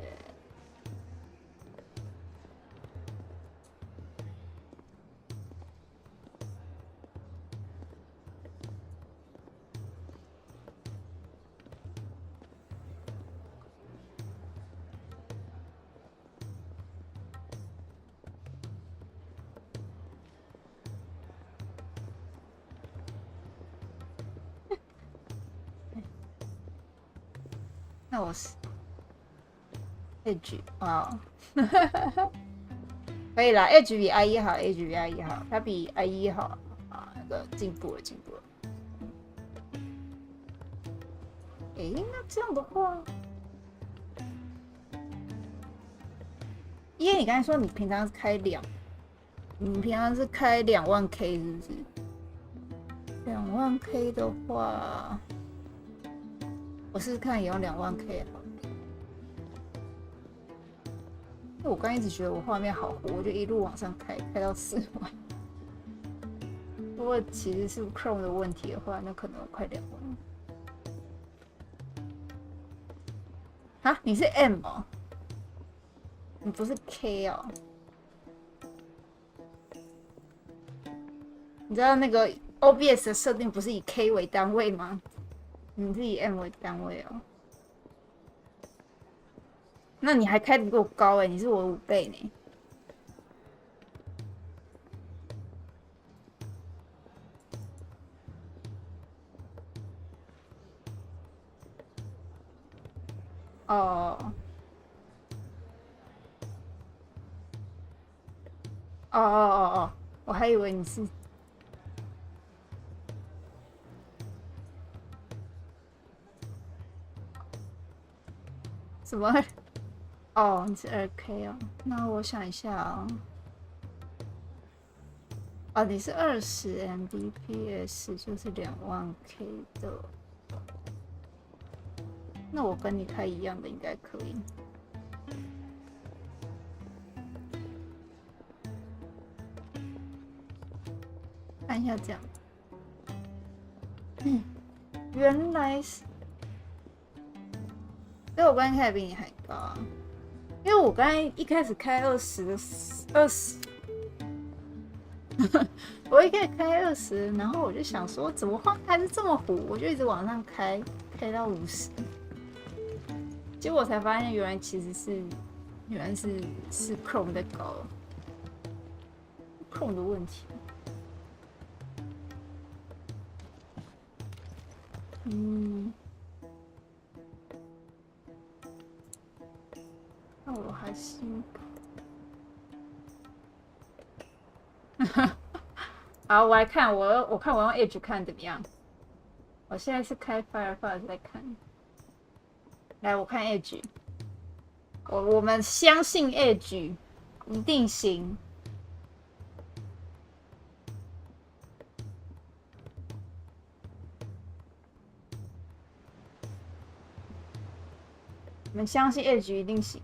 那我是 Edge 啊，可以啦 ，Edge 比 IE 好 ，Edge 比 IE 好，它比 IE 好啊，那个进步了。诶，那这样的话，因为你刚才说你平常是开2万 K 是不是？2万 K 的话。我试试看，也用2万 K 好了。我刚一直觉得我画面好糊，我就一路往上开到4万。如果其实是 Chrome 的问题的话，那可能快2万。啊，你是 M 哦？你不是 K 哦？你知道那个 OBS 的设定不是以 K 为单位吗？你是以 M 为单位哦，那你还开得比我高哎，你是我5倍呢。哦。哦，我还以为你是。什么？哦，你是2K 哦，那我想一下哦。哦，你是20 Mbps， 就是20000K 的。那我跟你开一样的应该可以。看一下这样。原来是。所以我刚才开的比你还高啊，因为我刚才一开始开20，我一开始开20，然后我就想说怎么画面还是这么糊，我就一直往上开，开到50，结果我才发现原来是 Chrome 在搞 Chrome 的问题。那我还是好，我来看我看我用 Edge 看怎么样。我现在是开 Firefox 在看。来，我看 Edge。我们相信 Edge 一定行。我们相信 Edge 一定行。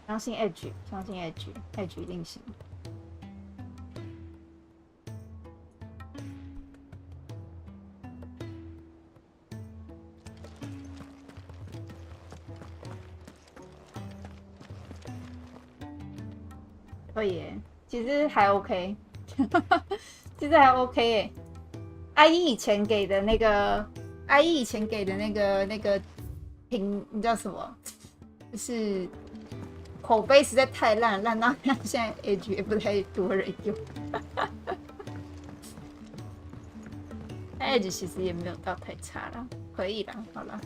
相信 Edge， 相信 Edge 一定行。可以耶，其实还 OK， 其实还 OK 耶。IE 以前给的那个评，你知道什么？就是口碑实在太烂，烂到现在 Edge 也不太多人用。Edge 其实也没有到太差啦，可以啦，好啦。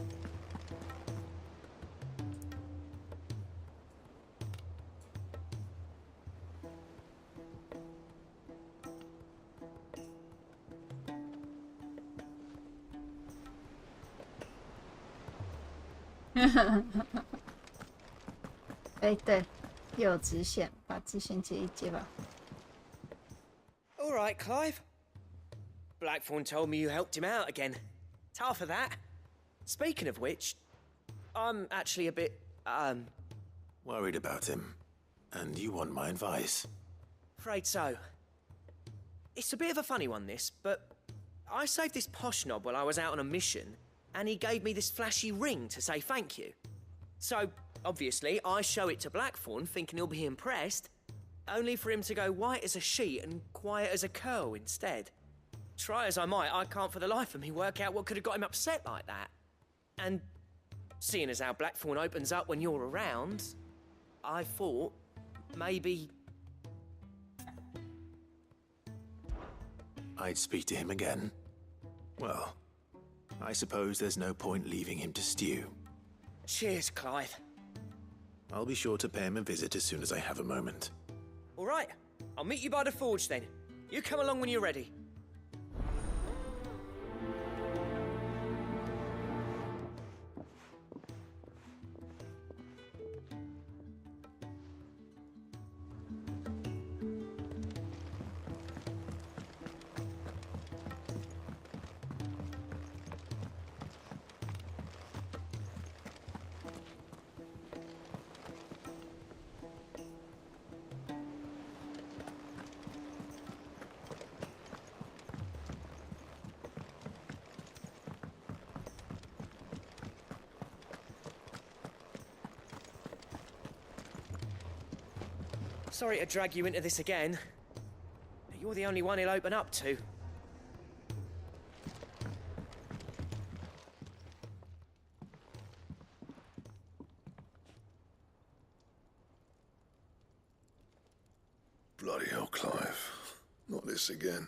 哎，对，又有支线，把支线接一接吧。All right, Clive. Blackthorn told me you helped him out again. It's half of that. Speaking of which, I'm actually a bit, worried about him. And you want my advice? Afraid so. It's a bit of a funny one, this, but I saved this posh knob while I was out on a mission, and he gave me this flashy ring to say thank you. So, obviously, I show it to Blackthorn, thinking he'll be impressed, only for him to go white as a sheet and quiet as a curl instead. Try as I might, I can't for the life of me work out what could have got him upset like that. And seeing as how Blackthorn opens up when you're around, I thought maybe I'd speak to him again. Well, I suppose there's no point leaving him to stew. Cheers, Clive. I'll be sure to pay him a visit as soon as I have a moment. All right, I'll meet you by the forge then. You come along when you're ready. Sorry to drag you into this again, but you're the only one he'll open up to. Bloody hell, Clive. Not this again.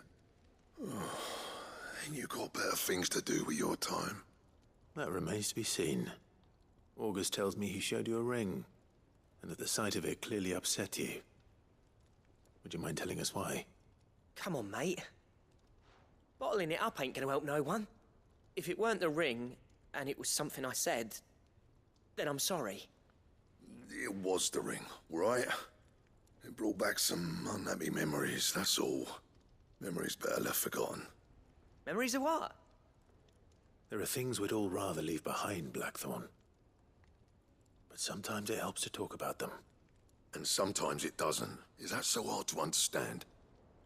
Oh, ain't you got better things to do with your time? That remains to be seen. August tells me he showed you a ring, and that the sight of it clearly upset you. Would you mind telling us why? Come on, mate. Bottling it up ain't gonna help no one. If it weren't the ring, and it was something I said, then I'm sorry. It was the ring, right? It brought back some unhappy memories, that's all. Memories better left forgotten. Memories of what? There are things we'd all rather leave behind, Blackthorn. But sometimes it helps to talk about them. And sometimes it doesn't. Is that so hard to understand?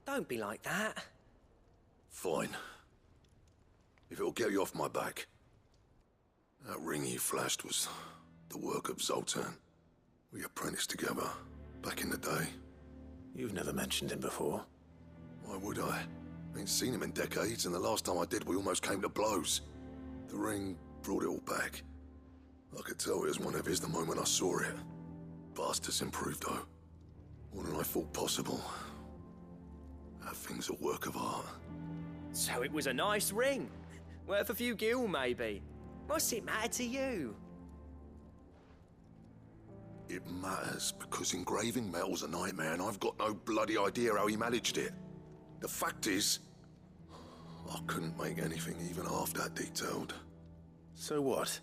Don't be like that. Fine. If it'll get you off my back. That ring you flashed was the work of Zoltan. We apprenticed together, back in the day. You've never mentioned him before. Why would I? Ain't seen him in decades, and the last time I did, we almost came to blows. The ring brought it all back. I could tell it was one of his the moment I saw it. Bastard's improved, though. More than I thought possible. That thing's a work of art. So it was a nice ring. Worth a few gil, maybe. What's it matter to you? It matters because engraving metal's a nightmare, and I've got no bloody idea how he managed it. The fact is, I couldn't make anything even half that detailed. So what?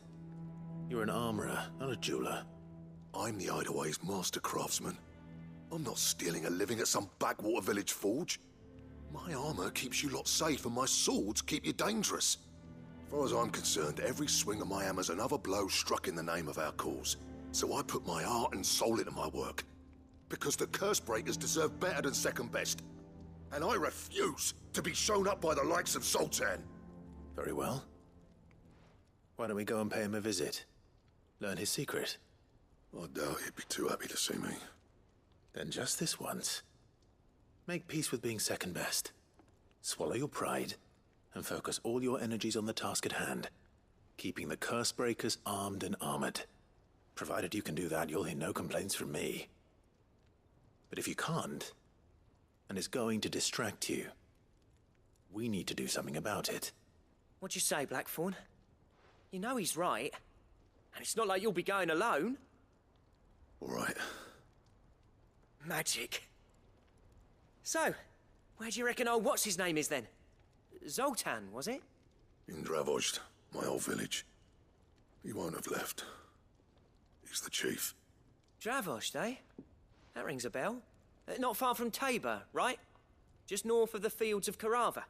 You're an armorer, not a jeweler. I'm the Hideaway's master craftsman. I'm not stealing a living at some backwater village forge. My armor keeps you lot safe, and my swords keep you dangerous. As far as I'm concerned, every swing of my hammer's another blow struck in the name of our cause. So I put my heart and soul into my work. Because the curse breakers deserve better than second best. And I refuse to be shown up by the likes of Zoltan. Very well. Why don't we go and pay him a visit? Learn his secret. I doubt he'd be too happy to see me. Then just this once. Make peace with being second best. Swallow your pride, and focus all your energies on the task at hand. Keeping the curse breakers armed and armored. Provided you can do that, you'll hear no complaints from me. But if you can't, and it's going to distract you, we need to do something about it. What'd you say, Blackthorn? You know he's right. And it's not like you'll be going alone. All right. Magic. So, where do you reckon old what's-his-name is then? Zoltan, was it? In Dravozd, my old village. He won't have left. He's the chief. Dravozd, eh? That rings a bell. Not far from Tabor, right? Just north of the fields of Karava.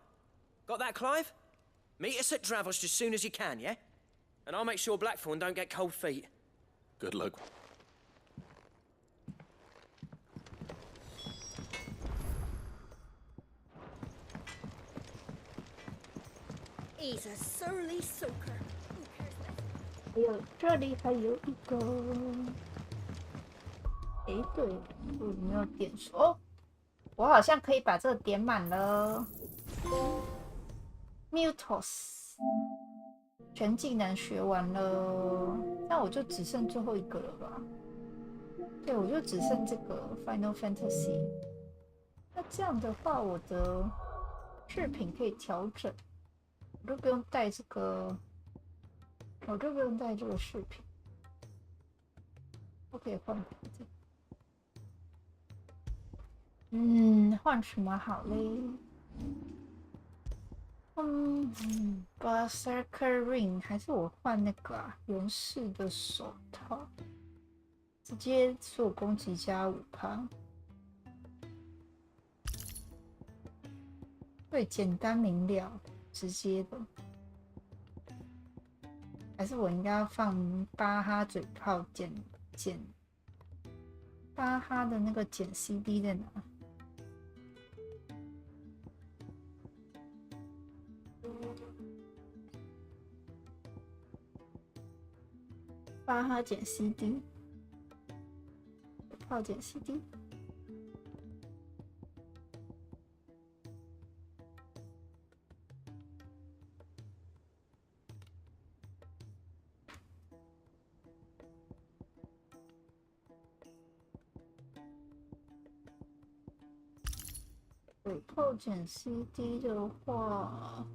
Got that, Clive? Meet us at Dravozd as soon as you can, yeah? And I'll make sure Blackthorn don't get cold feet. Good luck. He's a surly soaker. 还有这里还有一个，哎，对，我没有点数哦，我好像可以把这个点满了。Mutos 全技能学完了，那我就只剩最后一个了吧？对，我就只剩这个 Final Fantasy。那这样的话，我的饰品可以调整，我就不用带这个。我就不用带这个饰品，我可以换别的。换什么好嘞？Berserker Ring 还是我换那个啊？勇士的手套，直接所有攻击加5%。对，简单明了，直接的。还是我应该要放巴哈嘴炮剪巴哈的那个剪 CD 在哪？巴哈剪 CD， 嘴炮剪 CD。水泡卷 CD 的话，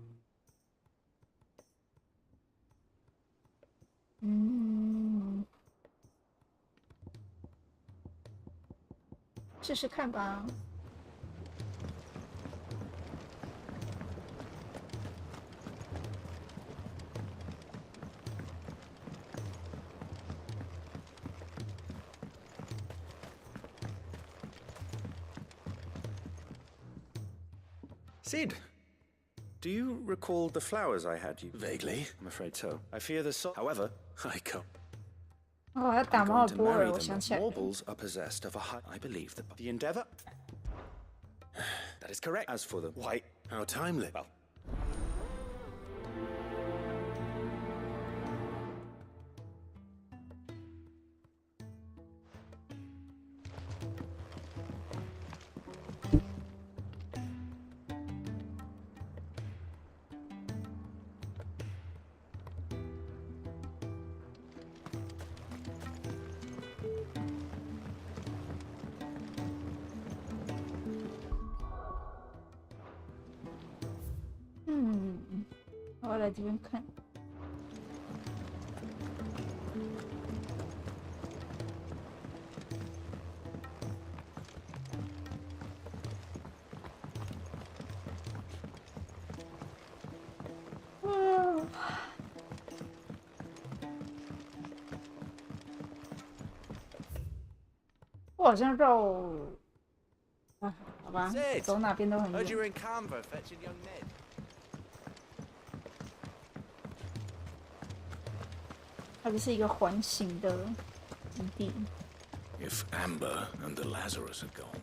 试试看吧。Sid, do you recall the flowers I had you? Vaguely. I'm afraid so. I fear the however, I come. 哦，要打猫耳波尔，我想起来了。 Marbles are possessed of a high. I believe that the endeavor. That is correct. As for the white, how timely. Well.嗯，我来这边看。我好像绕，啊，好吧，走哪边都很远。它就是一个环形的基地。If Amber and the Lazarus are gone.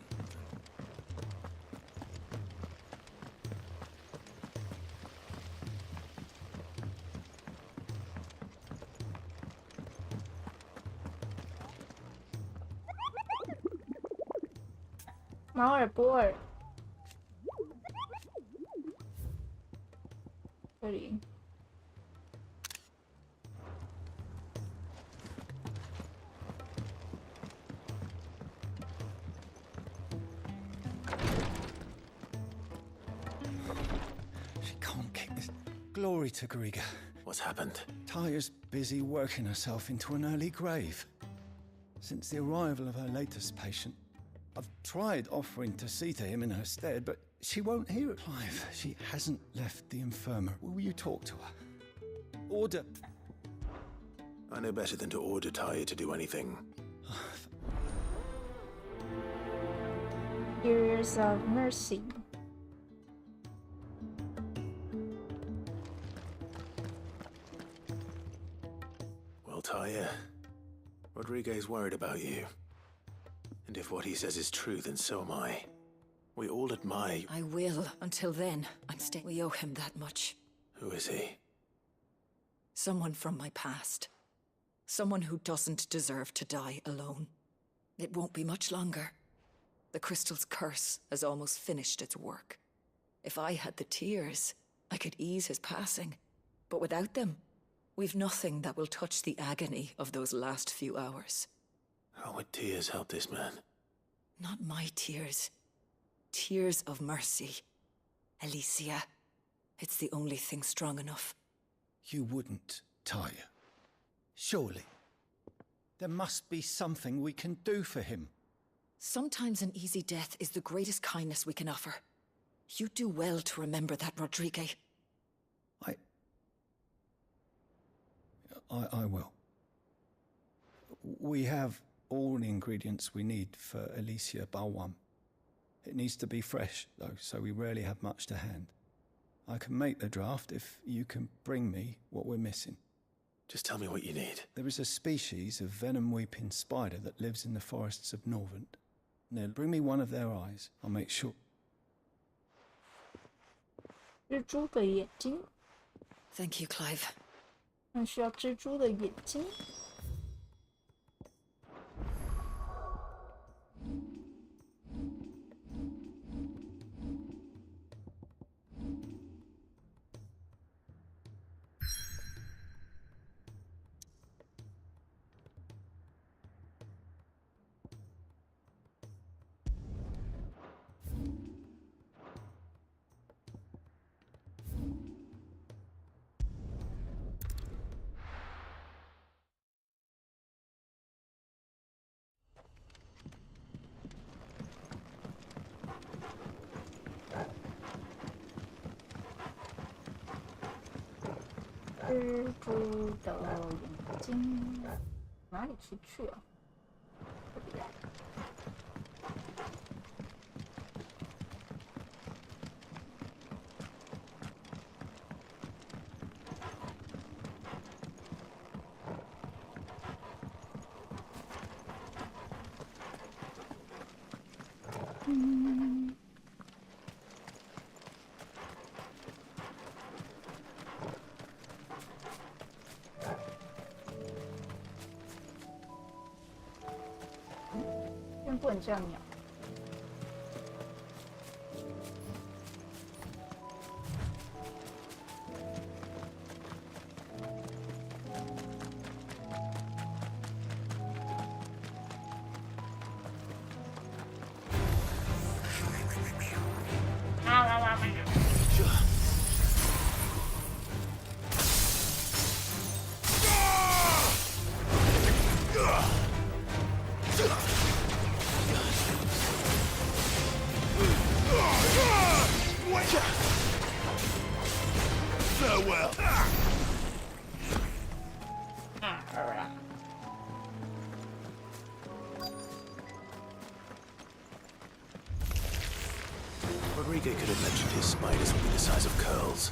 毛尔波尔，这里。 Glory to Griga. What's happened? Taya's busy working herself into an early grave. Since the arrival of her latest patient, I've tried offering to see to him in her stead, but she won't hear it. Clive, she hasn't left the infirmary. Will you talk to her? Order. I know better than to order Taya to do anything. Years of mercy. Taya, Rodriguez worried about you. And if what he says is true, then so am I. We all admire you. I will. Until then, I'm staying. We owe him that much. Who is he? Someone from my past. Someone who doesn't deserve to die alone. It won't be much longer. The crystal's curse has almost finished its work. If I had the tears, I could ease his passing. But without them, we've nothing that will touch the agony of those last few hours. How would tears help this man? Not my tears. Tears of mercy. Alicia, it's the only thing strong enough. You wouldn't, Taya. Surely. There must be something we can do for him. Sometimes an easy death is the greatest kindness we can offer. You do well to remember that, Rodriguez. I will. We have all the ingredients we need for Alicia Balwam. It needs to be fresh, though, so we rarely have much to hand. I can make the draft if you can bring me what we're missing. Just tell me what you need. There is a species of venom-weeping spider that lives in the forests of Norvent. Now, bring me one of their eyes. I'll make sure. 蜘蛛的眼睛。 Thank you, Clive. 那需要蜘蛛的眼睛。蜘蛛的眼睛哪里出去啊？这里来。不能这样鸟。Rodrigo could have mentioned his spiders would be the size of curls.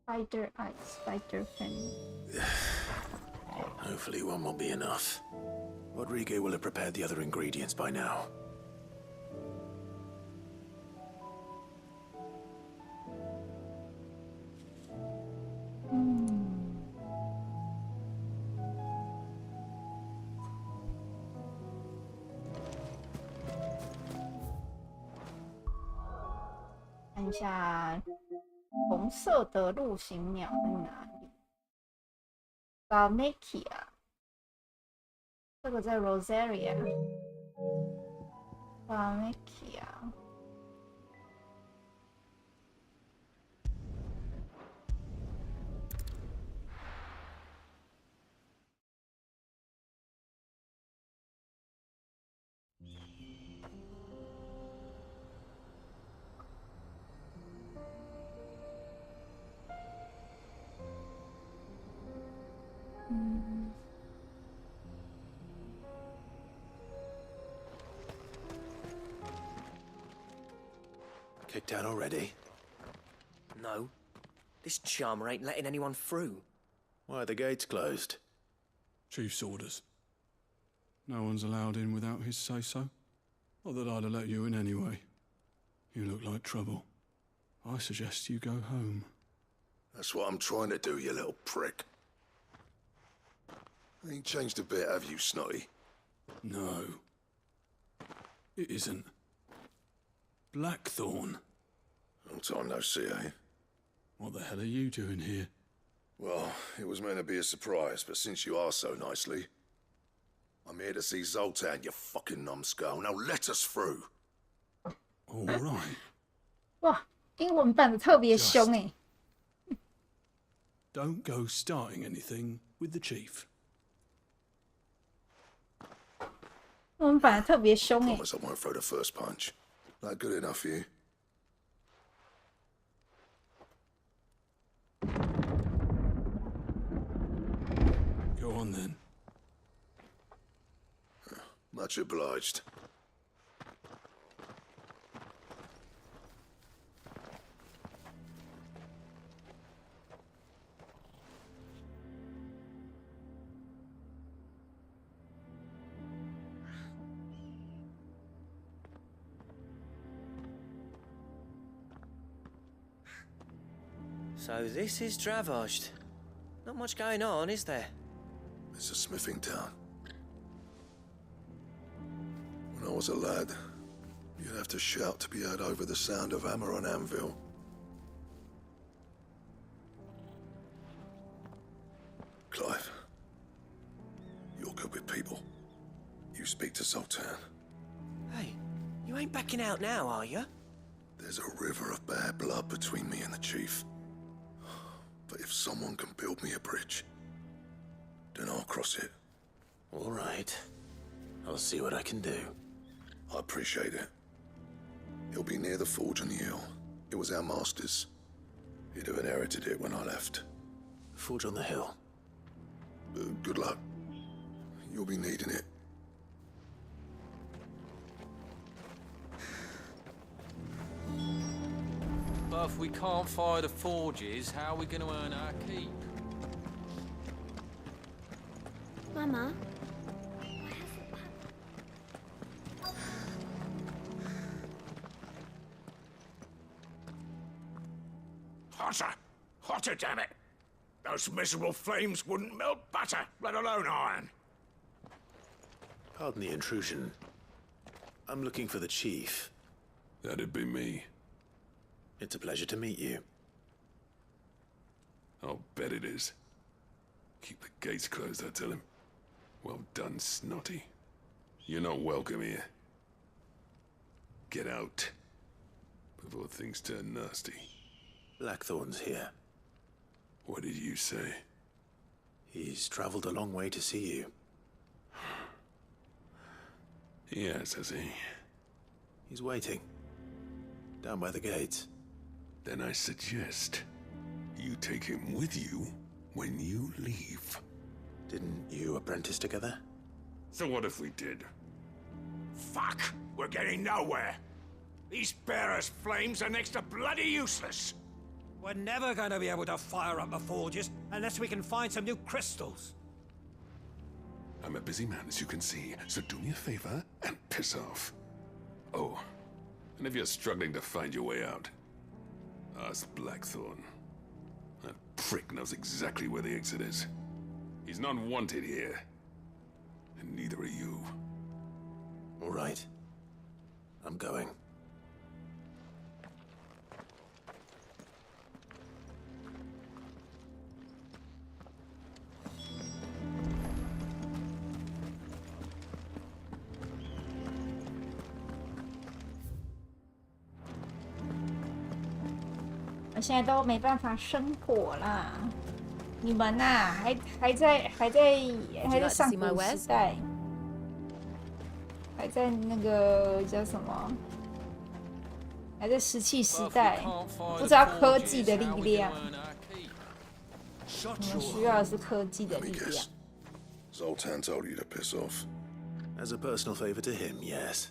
Spider eyes, spider fin. Hopefully one won't be enough. Rodrigo will have prepared the other ingredients by now.看一下红色的陆行鸟在哪里 ？Valmekia， 这个在 Rosaria。Valmekia。Kicked out already? No. This charmer ain't letting anyone through. Why are the gates closed? Chief's orders. No one's allowed in without his say-so. Not that I'd have let you in anyway. You look like trouble. I suggest you go home. That's what I'm trying to do, you little prick. Ain't changed a bit, have you, Snotty? No. It isn't. Blackthorn. Long time no see, eh? What the hell are you doing here? Well, it was meant to be a surprise, but since you are so nicely, I'm here to see Zoltan, you fucking numbskull. Now let us through. All right. 哇，英文版的特别凶哎。Don't go starting anything with the chief. 英文版的特别凶哎。 Promise I won't throw the first punch. That good enough for you? Go on then. Much obliged. So this is Dravozd. Not much going on, is there? It's a smithing town. When I was a lad, you'd have to shout to be heard over the sound of hammer on anvil. Clive, you're good with people. You speak to Sultan. Hey, you ain't backing out now, are you? There's a river of bad blood between me and the chief. But if someone can build me a bridge, then I'll cross it. All right. I'll see what I can do. I appreciate it. It'll be near the forge on the hill. It was our master's. He'd have inherited it when I left. Forge on the hill. Good luck. You'll be needing it. But if we can't fire the forges, how are we going to earn our keep? Mama? Hotter! Hotter, damn it! Those miserable flames wouldn't melt butter, let alone iron. Pardon the intrusion. I'm looking for the chief. That'd be me. It's a pleasure to meet you. I'll bet it is. Keep the gates closed, I tell him. Well done, Snotty. You're not welcome here. Get out before things turn nasty. Blackthorn's here. What did you say? He's traveled a long way to see you. Yes, has he? He's waiting. Down by the gates. Then I suggest you take him with you when you leave. Didn't you apprentice together? So what if we did? Fuck! We're getting nowhere. These bearers' flames are next to bloody useless. We're never going to be able to fire up the forges unless we can find some new crystals. I'm a busy man, as you can see, so do me a favor and piss off. Oh, and if you're struggling to find your way out, ask Blackthorn. That prick knows exactly where the exit is. He's not wanted here. And neither are you. All right. I'm going. 我现在都没办法生火啦！你们呐、还在上古时代，还在那个叫什么？还在石器时代，不知道科技的力量。我们需要的是科技的力量。Zoltan told you to piss off. As a personal favor to him, yes.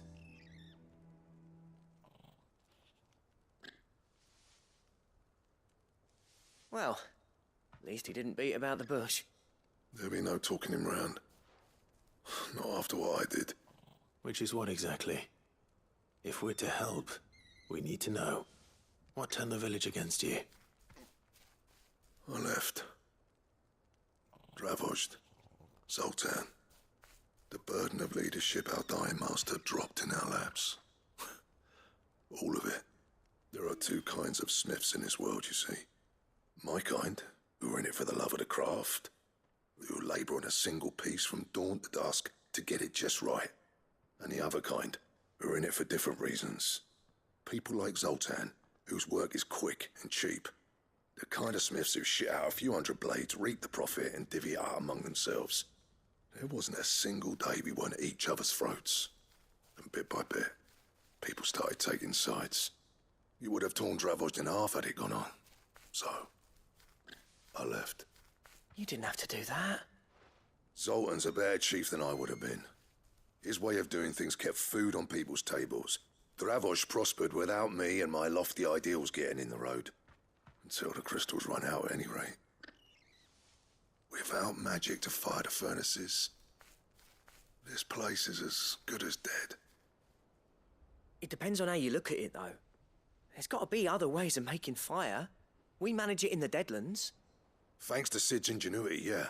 Well, at least he didn't beat about the bush. There'll be no talking him round. Not after what I did. Which is what exactly? If we're to help, we need to know. What turned the village against you? I left. Dravozd. Zoltan. The burden of leadership our dying master dropped in our laps. All of it. There are two kinds of smiths in this world, you see. My kind, who are in it for the love of the craft, who labour on a single piece from dawn to dusk to get it just right. And the other kind, who are in it for different reasons. People like Zoltan, whose work is quick and cheap. The kind of smiths who shit out a few hundred blades, reap the profit, and divvy it out among themselves. There wasn't a single day we weren't at each other's throats. And bit by bit, people started taking sides. You would have torn Dravozd in half had it gone on. So, I left. You didn't have to do that. Zoltan's a better chief than I would have been. His way of doing things kept food on people's tables. Dravozd prospered without me and my lofty ideals getting in the road. Until the crystals run out at any rate. Without magic to fire the furnaces, this place is as good as dead. It depends on how you look at it, though. There's got to be other ways of making fire. We manage it in the Deadlands. Thanks to Sid's ingenuity, yeah.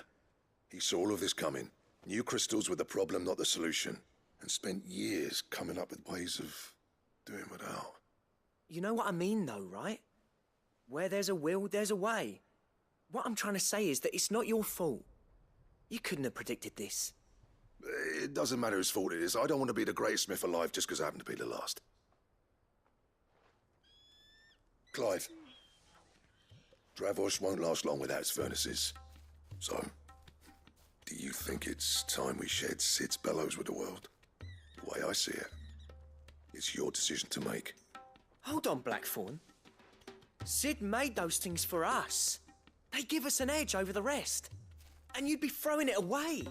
He saw all of this coming, knew crystals were the problem, not the solution, and spent years coming up with ways of doing without. You know what I mean, though, right? Where there's a will, there's a way. What I'm trying to say is that it's not your fault. You couldn't have predicted this. It doesn't matter whose fault it is. I don't want to be the greatest smith alive just because I happen to be the last. Clive. Dravozd won't last long without its furnaces. So, do you think it's time we shared Sid's bellows with the world? The way I see it, it's your decision to make. Hold on, Blackthorn. Sid made those things for us. They give us an edge over the rest. And you'd be throwing it away.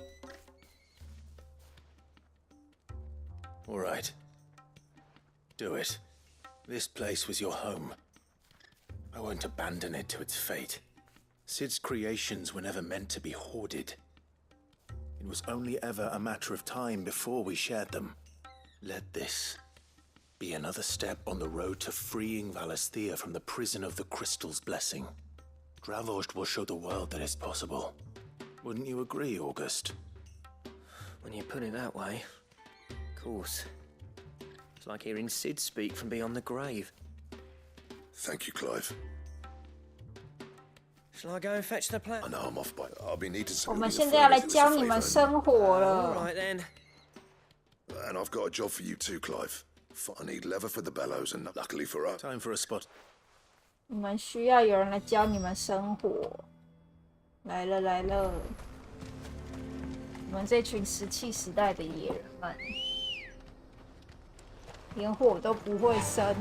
All right. Do it. This place was your home. I won't abandon it to its fate. Sid's creations were never meant to be hoarded. It was only ever a matter of time before we shared them. Let this be another step on the road to freeing Valisthea from the prison of the Crystal's blessing. Dravozd will show the world that it's possible. Wouldn't you agree, August? When you put it that way, of course. It's like hearing Sid speak from beyond the grave. Thank you, Clive. Shall I go and fetch the plant? I know I'm off, but I'll be needing some. 我们现在要来教你们生活了。 All right then. And I've got a job for you too, Clive. I need leather for the bellows, and luckily for us, time for a spot. 你们需要有人来教你们生活。来了来了，你们这群石器时代的野人们，连火都不会生。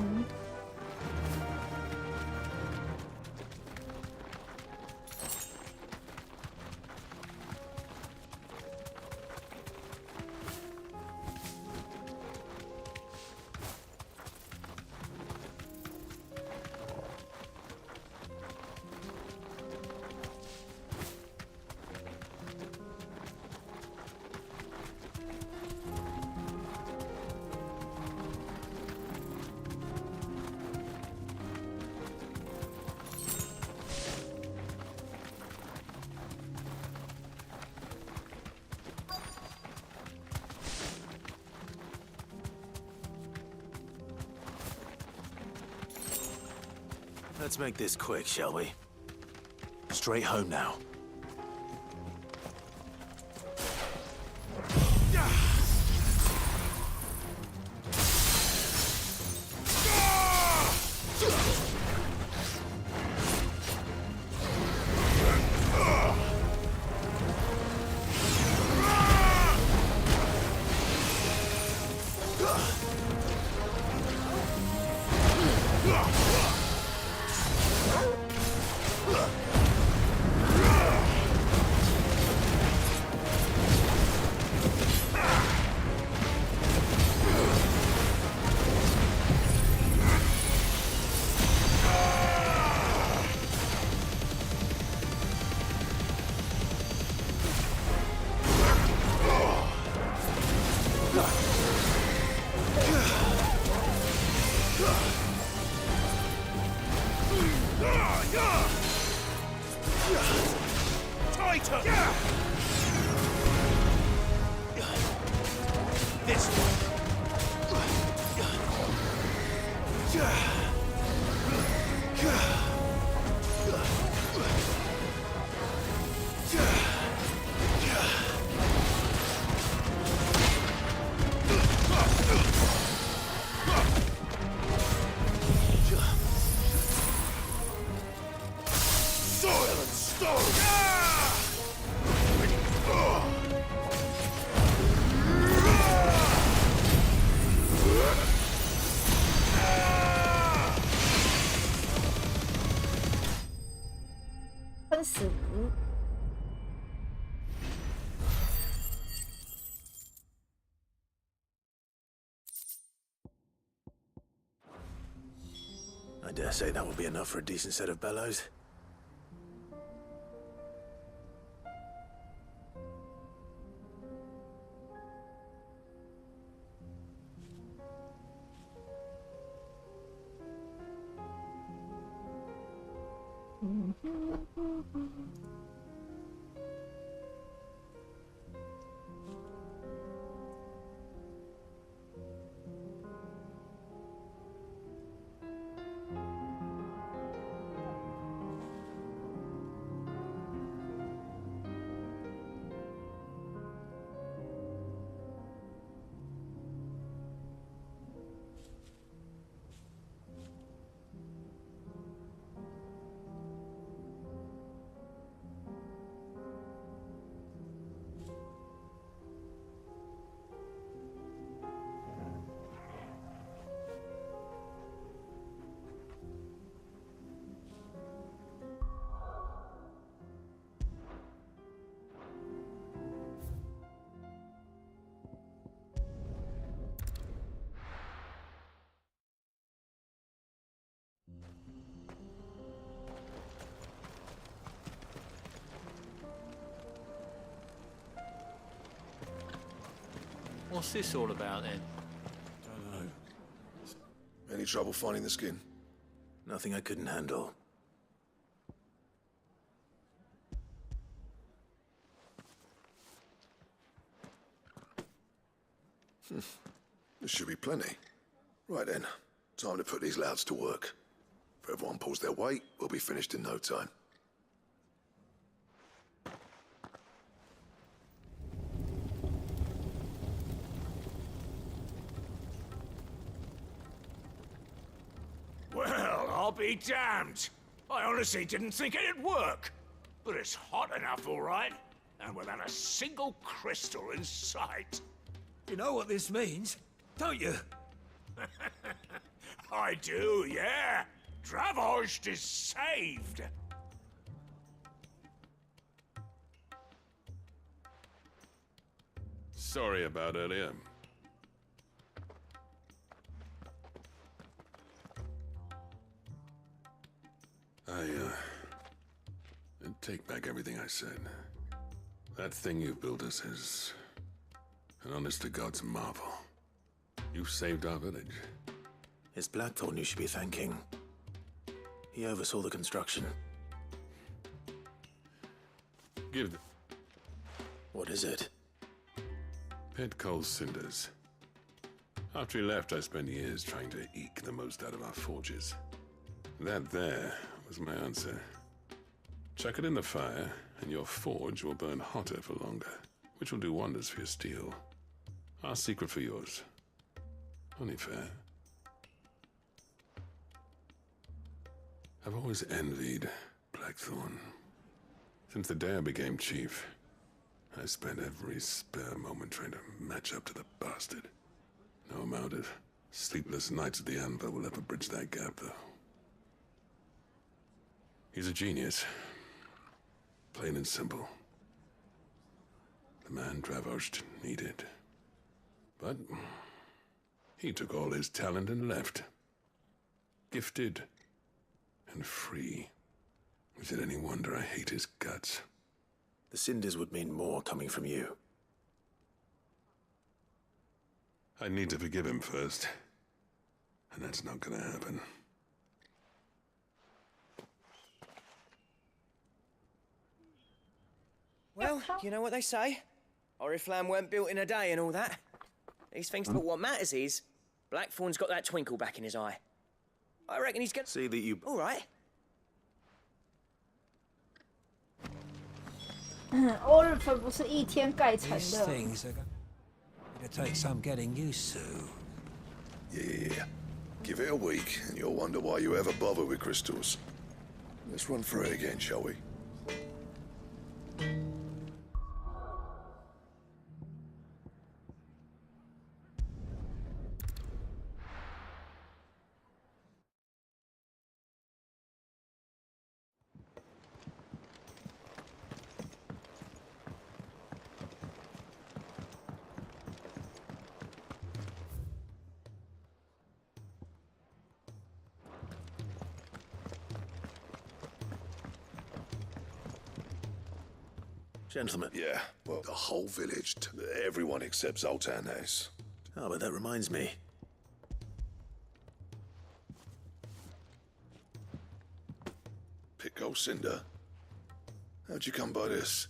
Let's make this quick, shall we? Straight home now. 喷死！ I dare say that will be enough for a decent set of bellows. What's this all about then? Don't know. Any trouble finding the skin? Nothing I couldn't handle. There should be plenty. Right then, time to put these louds to work. If everyone pulls their weight, we'll be finished in no time. Well, I'll be damned. I honestly didn't think it'd work. But it's hot enough, all right. And without a single crystal in sight. You know what this means, don't you? I do, yeah. Dravost is saved. Sorry about earlier. I take back everything I said. That thing you built us is an honest-to-God's marvel. You saved our village. It's Blackthorn you should be thanking. He oversaw the construction. Give the... What is it? Pet coal cinders. After he left, I spent years trying to eke the most out of our forges. That there was my answer. Chuck it in the fire, and your forge will burn hotter for longer, which will do wonders for your steel. Our secret for yours. Only fair. I've always envied Blackthorn. Since the day I became chief, I spent every spare moment trying to match up to the bastard. No amount of sleepless nights at the anvil will ever bridge that gap, though. He's a genius. Plain and simple. The man Dravost needed. But he took all his talent and left. Gifted and free. Is it any wonder I hate his guts? The cinders would mean more coming from you. I need to forgive him first. And that's not gonna happen. Well, you know what they say. Oriflamme weren't built in a day and all that. These things, but what matters is, Blackthorn's got that twinkle back in his eye. I reckon he's gonna... See that you... All right. Oriflamme 不是一天盖成 These 的。 things are gonna take some getting used to. Yeah. Give it a week, and you'll wonder why you ever bother with crystals. Let's run through it again, shall we? Gentlemen. Yeah, well, the whole village, everyone except Zoltan has. Oh, but that reminds me. Pico Cinder? How'd you come by this?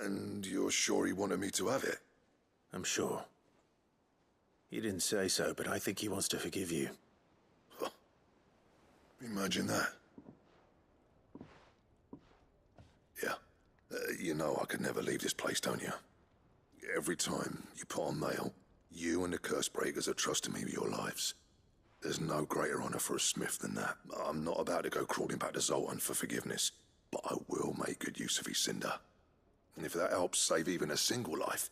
And you're sure he wanted me to have it? I'm sure. He didn't say so, but I think he wants to forgive you. Huh. Imagine that. Yeah. You know I could never leave this place, don't you? Every time you put on mail, you and the curse breakers are trusting me with your lives. There's no greater honor for a smith than that. I'm not about to go crawling back to Zoltan for forgiveness, but I will make good use of his cinder. And if that helps save even a single life,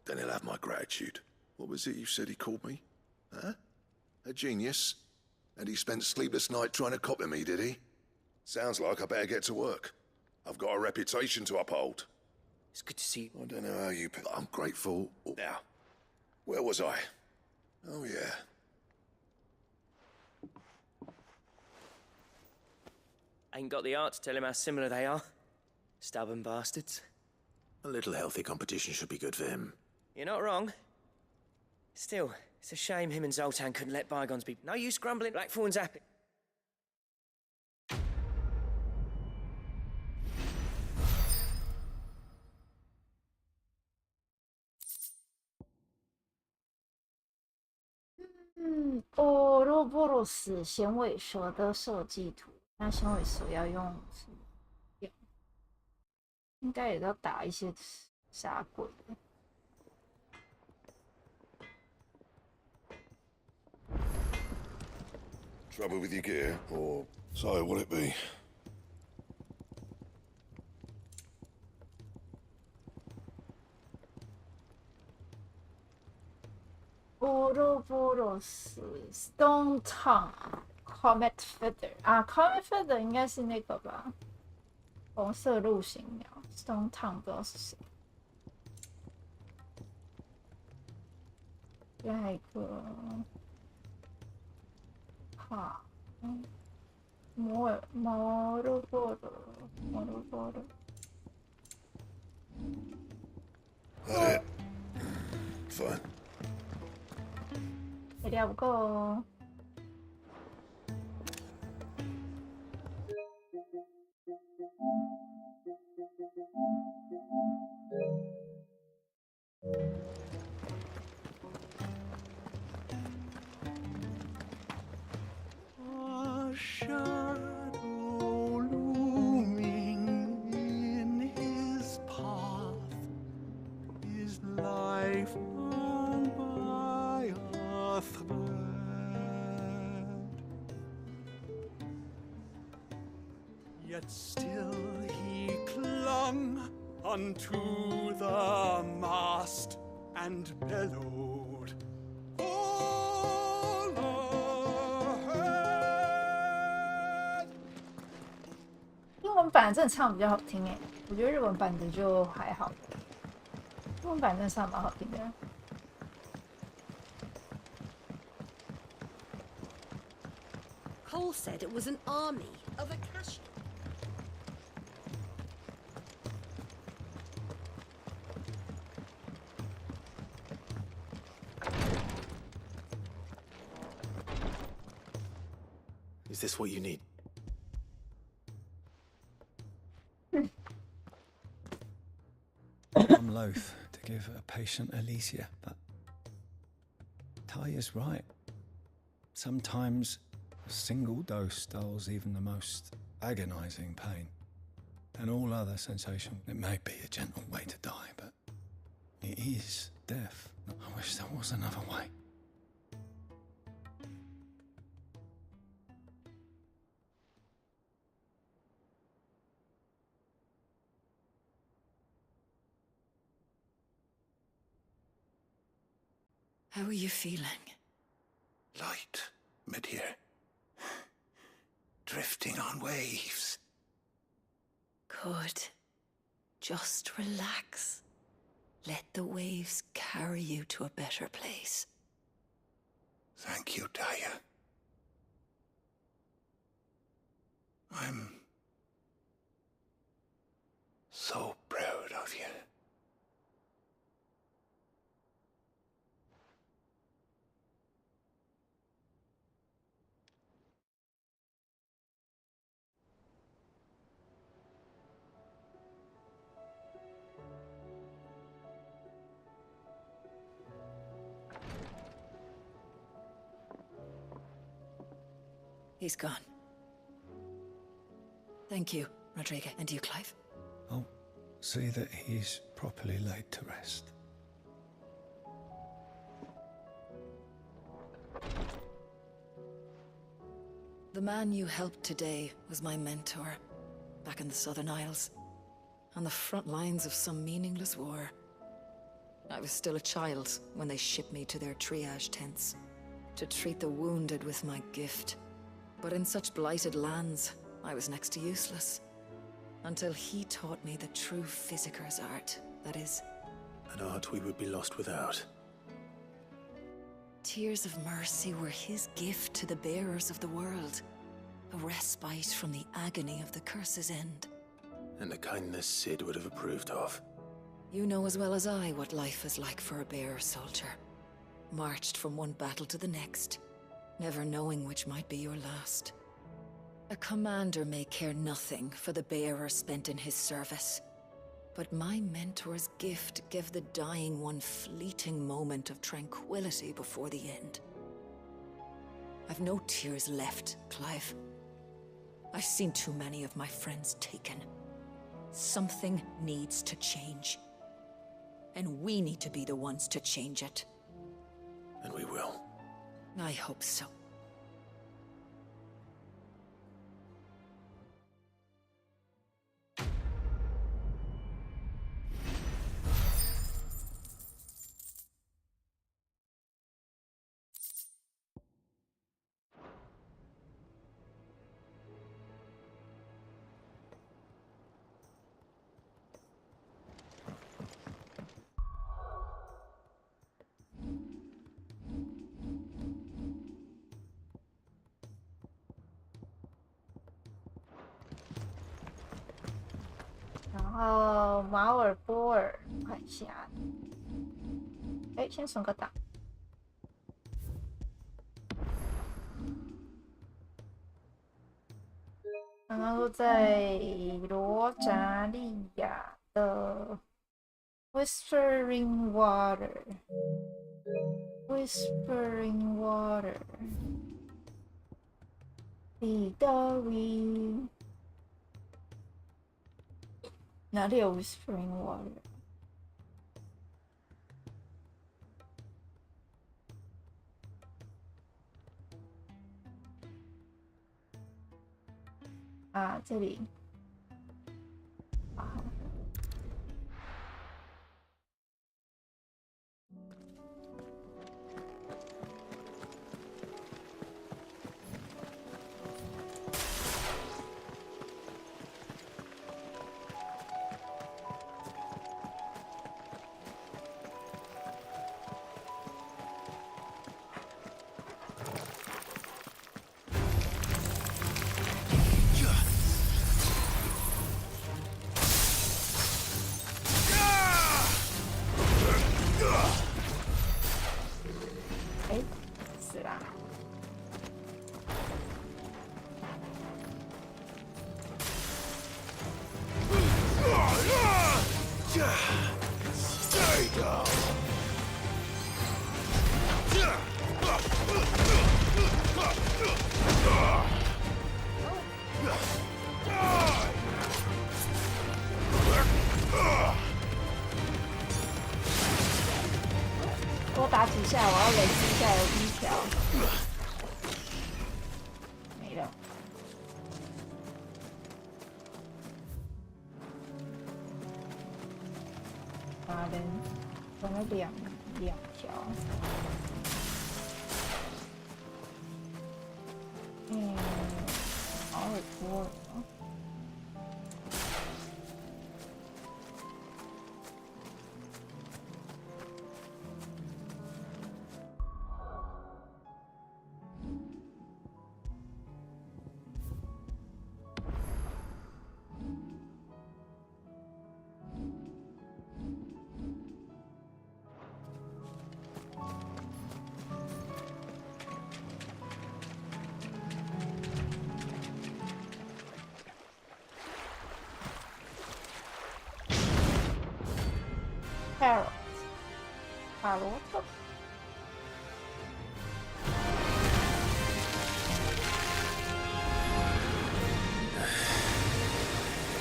then he'll have my gratitude. What was it you said he called me? Huh? A genius? And he spent sleepless night trying to copy me, did he? Sounds like I better get to work. I've got a reputation to uphold. It's good to see you. I don't know how you... I'm grateful. Now, where was I? Oh, yeah. Ain't got the heart to tell him how similar they are. Stubborn bastards. A little healthy competition should be good for him. You're not wrong. Still, it's a shame him and Zoltan couldn't let bygones be. No use grumbling. Blackthorn's happy.欧罗波罗斯响尾蛇的设计图，那响尾蛇要用什么？应该也要打一些杀鬼的。Trouble with your gear, or so will it be? Ouroboros Stone Tongue Comet Feather 啊 ，Comet Feather 应该是那个吧？红色陆行鸟 Stone Tongue 不知道是谁。下一个，哈，摩罗波罗。That it? Fine. 材料不够哦。A shadow looming in his path, his life hung by a thread. Yet still he clung unto the mast and bellowed, all ahead. 英文版真的唱比较好听哎，我觉得日文版的就还好。英文版真的唱蛮好听的。Cole said it was an army of Akashi. Is this what you need? I'm loath to give a patient Alicia, but Taya's right. Sometimes a single dose dulls even the most agonizing pain. And all other sensation, it may be a gentle way to die, but it is death. I wish there was another way. How are you feeling? Light, mid-here. Drifting on waves. Good. Just relax. Let the waves carry you to a better place. Thank you, Daya. I'm so proud of you. He's gone. Thank you, Rodrigo. And you, Clive? I'll see that he's properly laid to rest. The man you helped today was my mentor, back in the Southern Isles, on the front lines of some meaningless war. I was still a child when they shipped me to their triage tents, to treat the wounded with my gift. But in such blighted lands, I was next to useless. Until he taught me the true physicker's art, that is... An art we would be lost without. Tears of mercy were his gift to the bearers of the world. A respite from the agony of the curse's end. And a kindness Sid would have approved of. You know as well as I what life is like for a bearer soldier. Marched from one battle to the next, never knowing which might be your last. A commander may care nothing for the bearer spent in his service. But my mentor's gift gave the dying one fleeting moment of tranquility before the end. I've no tears left, Clive. I've seen too many of my friends taken. Something needs to change. And we need to be the ones to change it. And we will. I hope so.马尔波尔，看一下。哎，先存个档。刚刚说在罗扎利亚的 Whispering Water，Whispering Water， 里的 we。 哪里有 Whispering Water？ 啊，这里。啊。多打几下，我要累积一下有1条，没了。啊，人总有两条。好像也多了。Carrot. Carrot.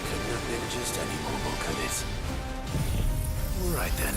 Couldn't have been just any more, could it? All right then.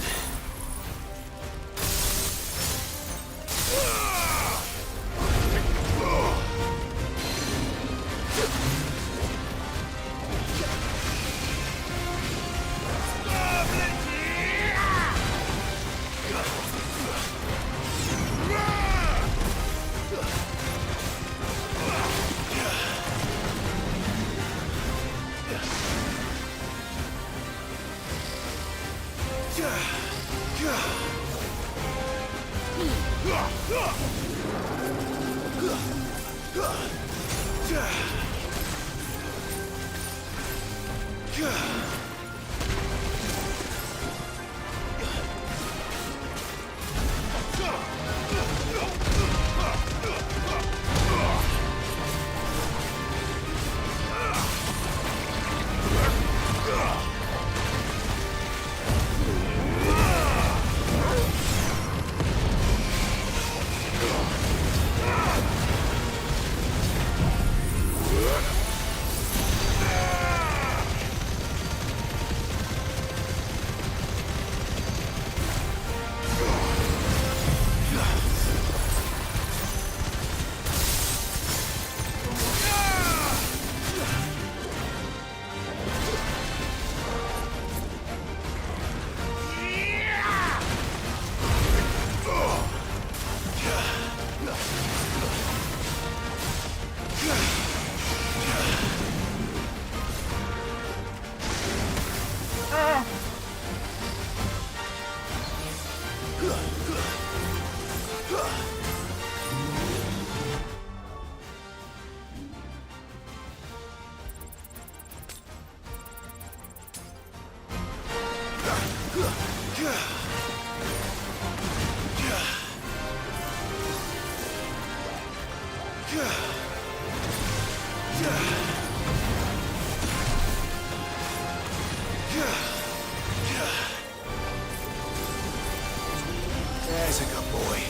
There's a good boy.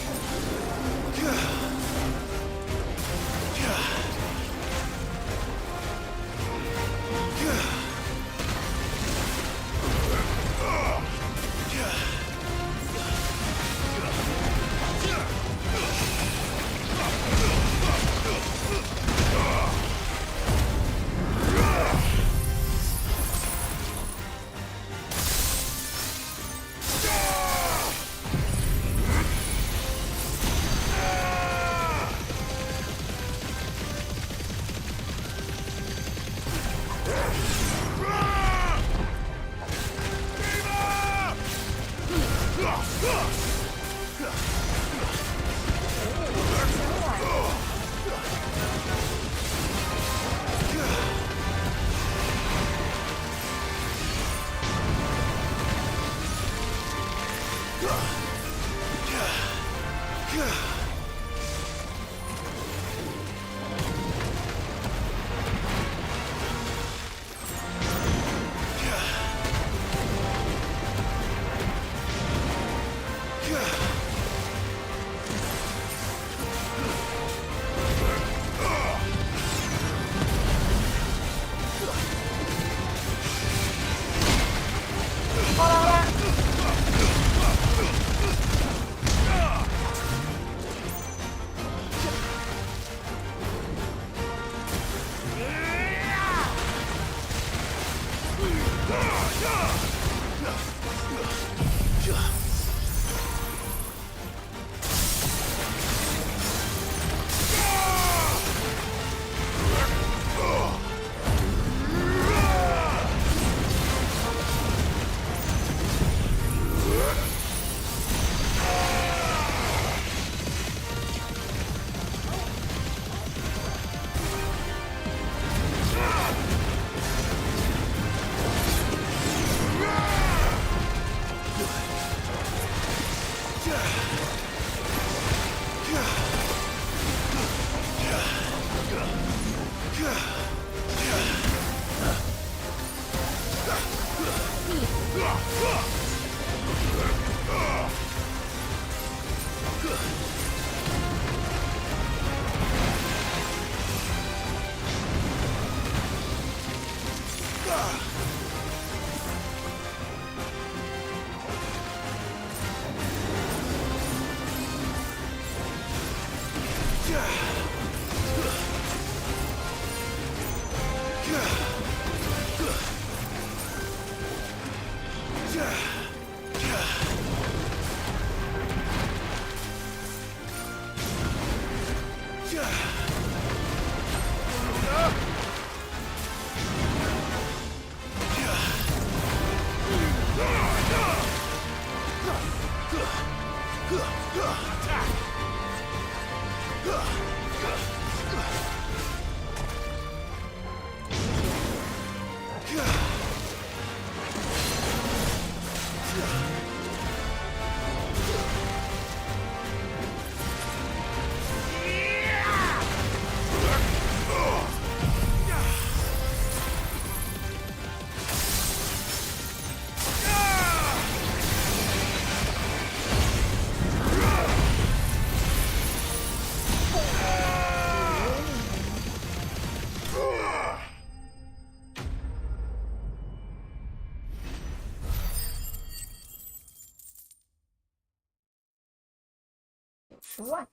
10万，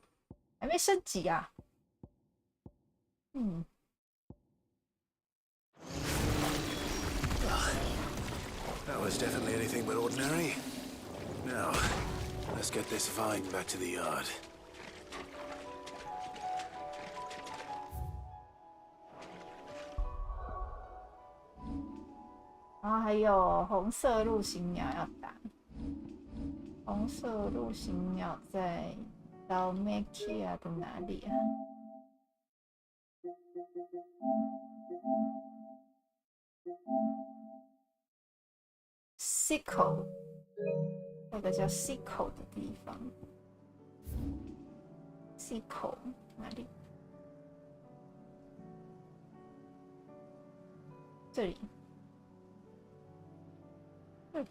还没升级啊。嗯。That was definitely anything but ordinary. Now, let's get this vine back to the yard. 然后还有红色陆行鸟要打。红色陆行鸟在到 Mekia 的哪里啊？Sickle， 那个叫 Sickle 的地方 ，Sickle 哪里？这里，这里。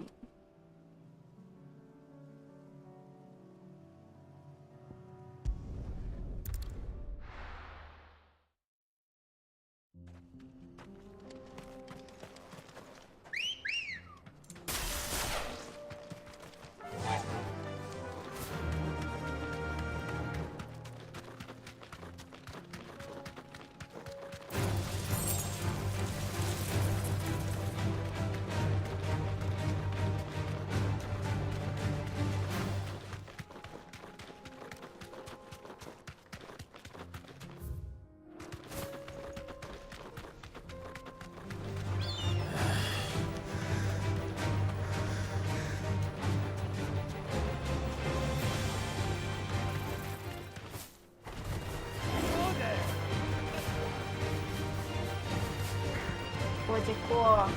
结果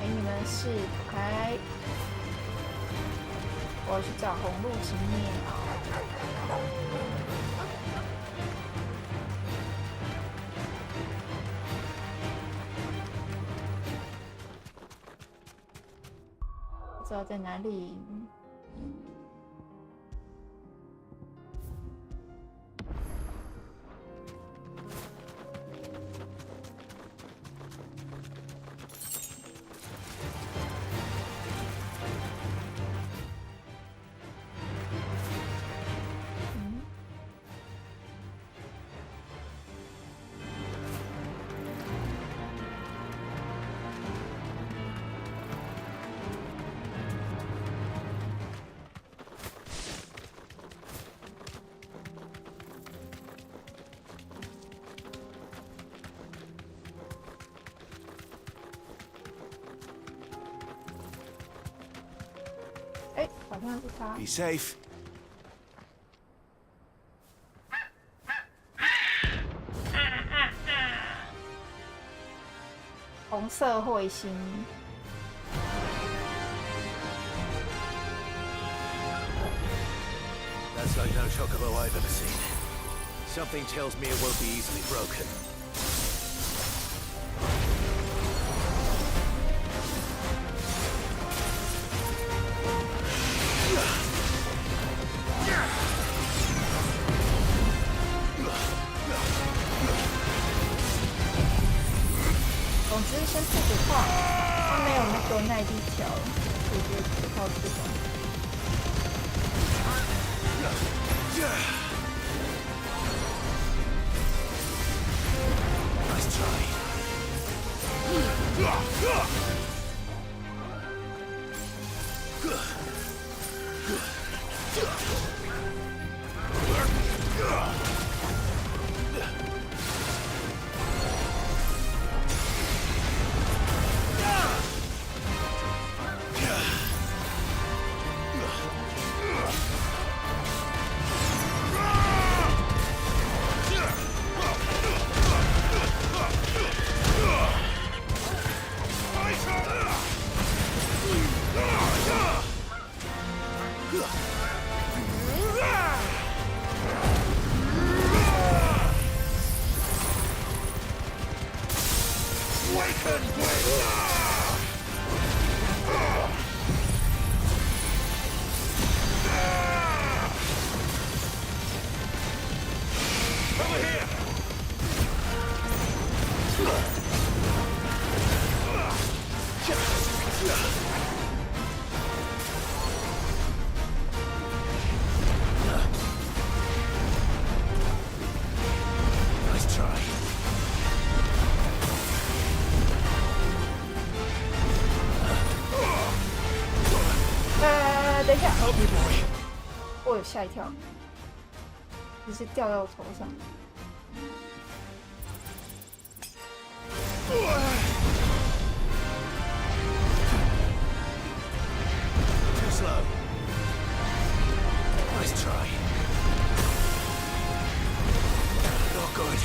给你们试开，我要去找红陆行鸟。不知道在哪里。Be safe. 红色彗星。That's like no chocobo I've ever seen. Something tells me it won't be easily broken.总之先不止画，它没有那个耐力条，所以就只靠这种。Nice try.等一下，我有吓一跳，直接掉到我头上。Too slow. Nice try. Not good.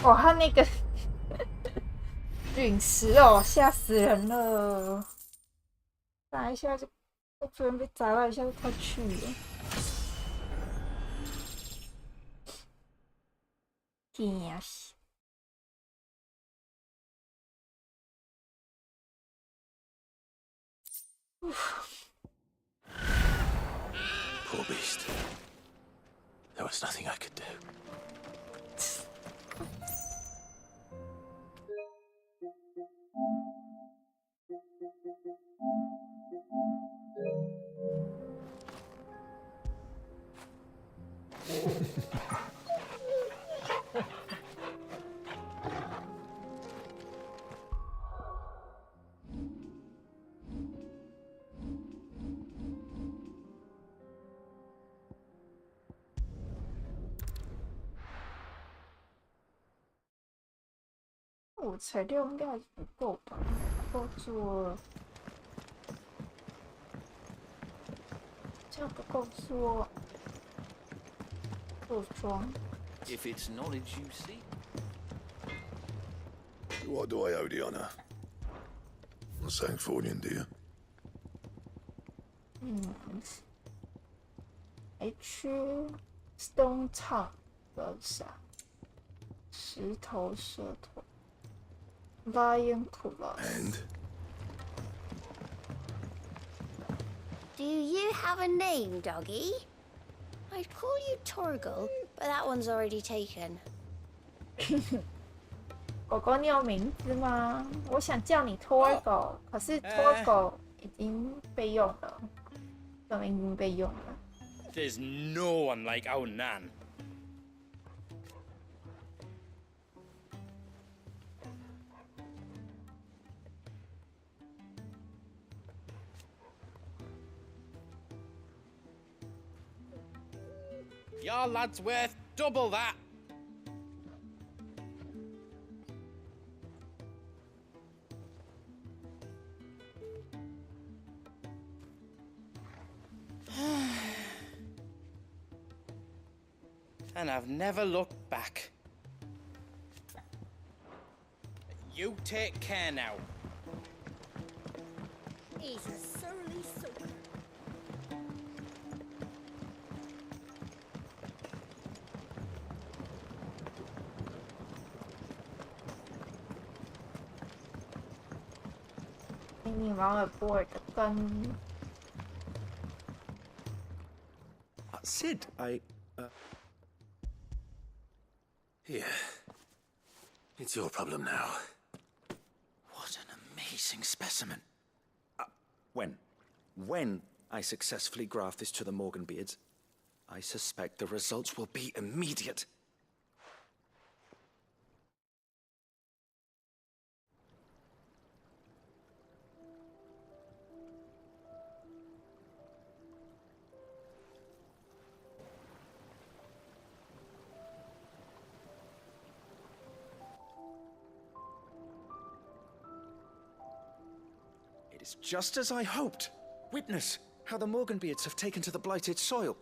哦，他那个陨石哦，吓死人了！打一下就，突然被砸到一下就跳去了。天呀！ Poor beast. There was nothing I could do.我材料应该还是不够吧，不够做，这样不够做服装。if it's knowledge you seek. What do I owe the honor? Not saying fortune, do you? H Stone 唱的啥？石头社团 Lion Kuro. And? Do you have a name, doggy? I'd call you Torgal, but that one's already taken. 狗狗，你有名字吗？我想叫你托狗，可是托狗已经被用了，这名已经被用了。There's no one like our Nan. Your lad's worth double that. And I've never looked back. You take care now. He's a surly soul. Sid, Here. It's your problem now. What an amazing specimen. When I successfully graft this to the Morganbeards, I suspect the results will be immediate. It's just as I hoped. Witness how the Morganbeards have taken to the blighted soil.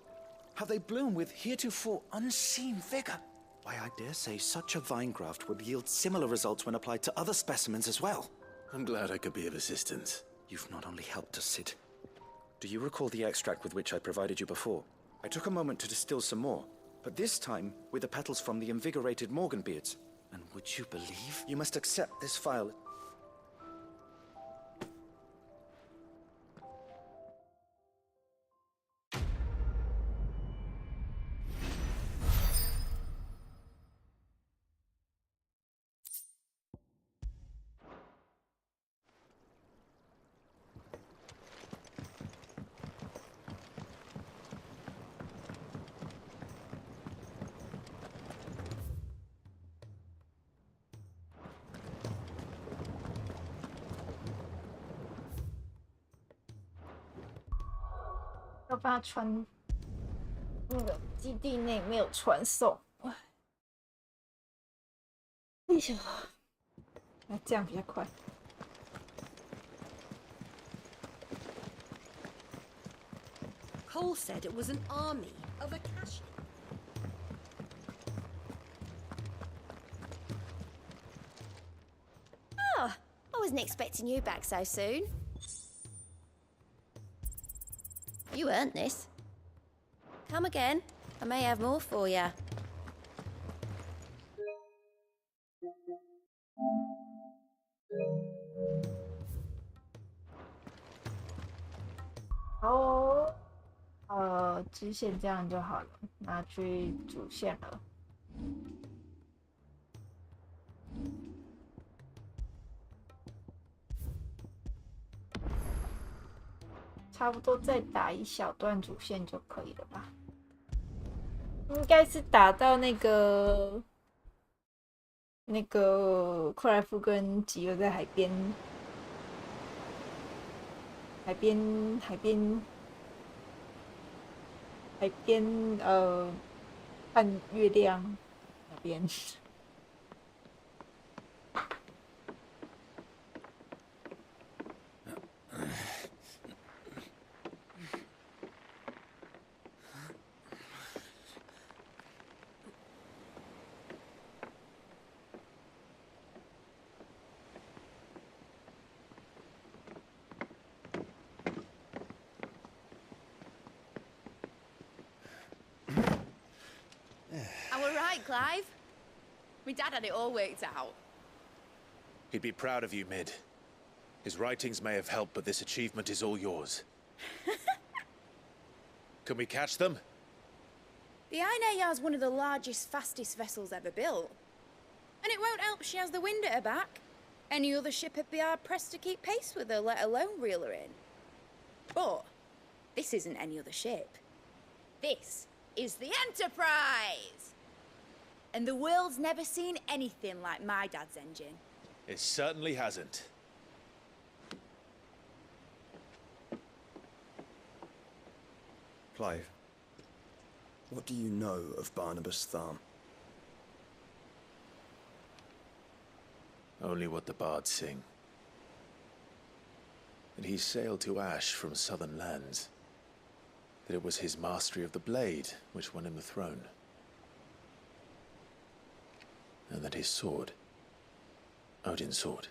How they bloom with heretofore unseen vigor. Why, I dare say such a vine graft would yield similar results when applied to other specimens as well. I'm glad I could be of assistance. You've not only helped us, Sid. Do you recall the extract with which I provided you before? I took a moment to distill some more, but this time with the petals from the invigorated Morganbeards. And would you believe? You must accept this file.要帮他传那个基地内没有传送。哎呦，那这样比较快。Cole said it was an army of Akashi. Oh, I wasn't expecting you back so soon. You earned this. Come again. I may have more for you. Oh. 支线这样就好了，拿去主线了。差不多再打一小段主线就可以了吧？应该是打到那个克莱夫跟吉尔在海边看月亮那边。it, Clive? My dad had it all worked out. He'd be proud of you, Mid. His writings may have helped, but this achievement is all yours. Can we catch them? The Ainayar's one of the largest, fastest vessels ever built. And it won't help she has the wind at her back. Any other ship would be hard-pressed to keep pace with her, let alone reel her in. But this isn't any other ship. This is the Enterprise! And the world's never seen anything like my dad's engine. It certainly hasn't. Clive, what do you know of Barnabas Tharm? Only what the bards sing. That he sailed to Ash from southern lands. That it was his mastery of the blade which won him the throne. And that his sword, Odin's sword,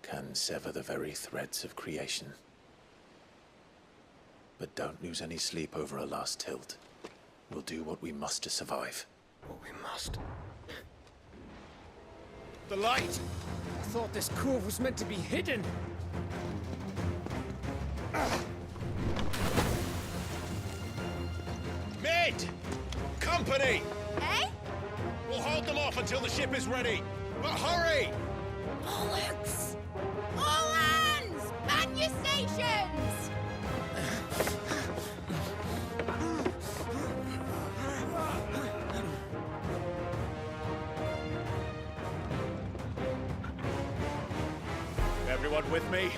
can sever the very threads of creation. But don't lose any sleep over a last tilt. We'll do what we must to survive. What we must? The light! I thought this cove was meant to be hidden. Mid! Company! Eh? We'll hold them off until the ship is ready. But hurry! Bollocks! All hands! Man your stations! Everyone with me?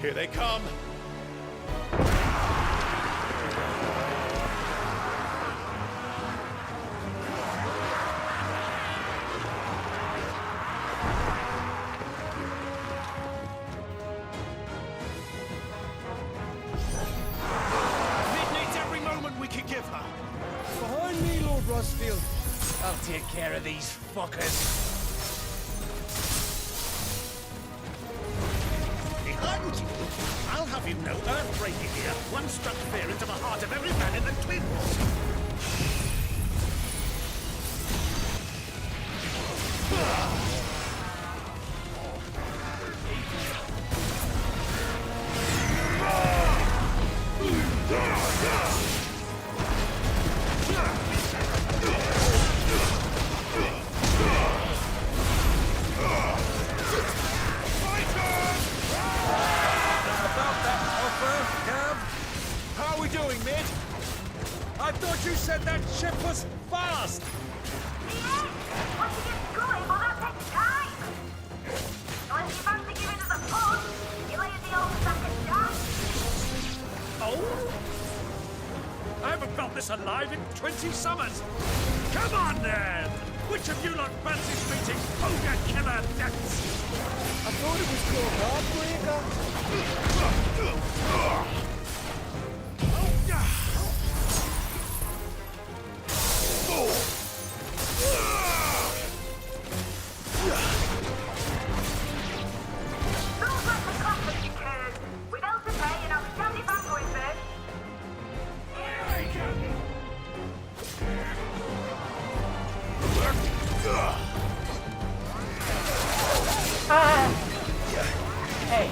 Here they come. Behind me, Lord Rosfield. I'll take care of these fuckers. Behind you? I'll have you know earthbreaking here. One struck fear into the heart of every man in the Twins. How are we doing, Mid? I thought you said that ship was fast! Yeah? Once you get going, well, that takes time! Unless you fancy giving us a push, you lay the old second chance. Oh? I haven't felt this alive in 20 summers! Come on, then! Which of you lot fancies meeting Ogre Killer Depths? I thought it was called Heartbreaker. Sounds like the classic you cared. With Elsa Pay and outstanding fanboy first. Hey.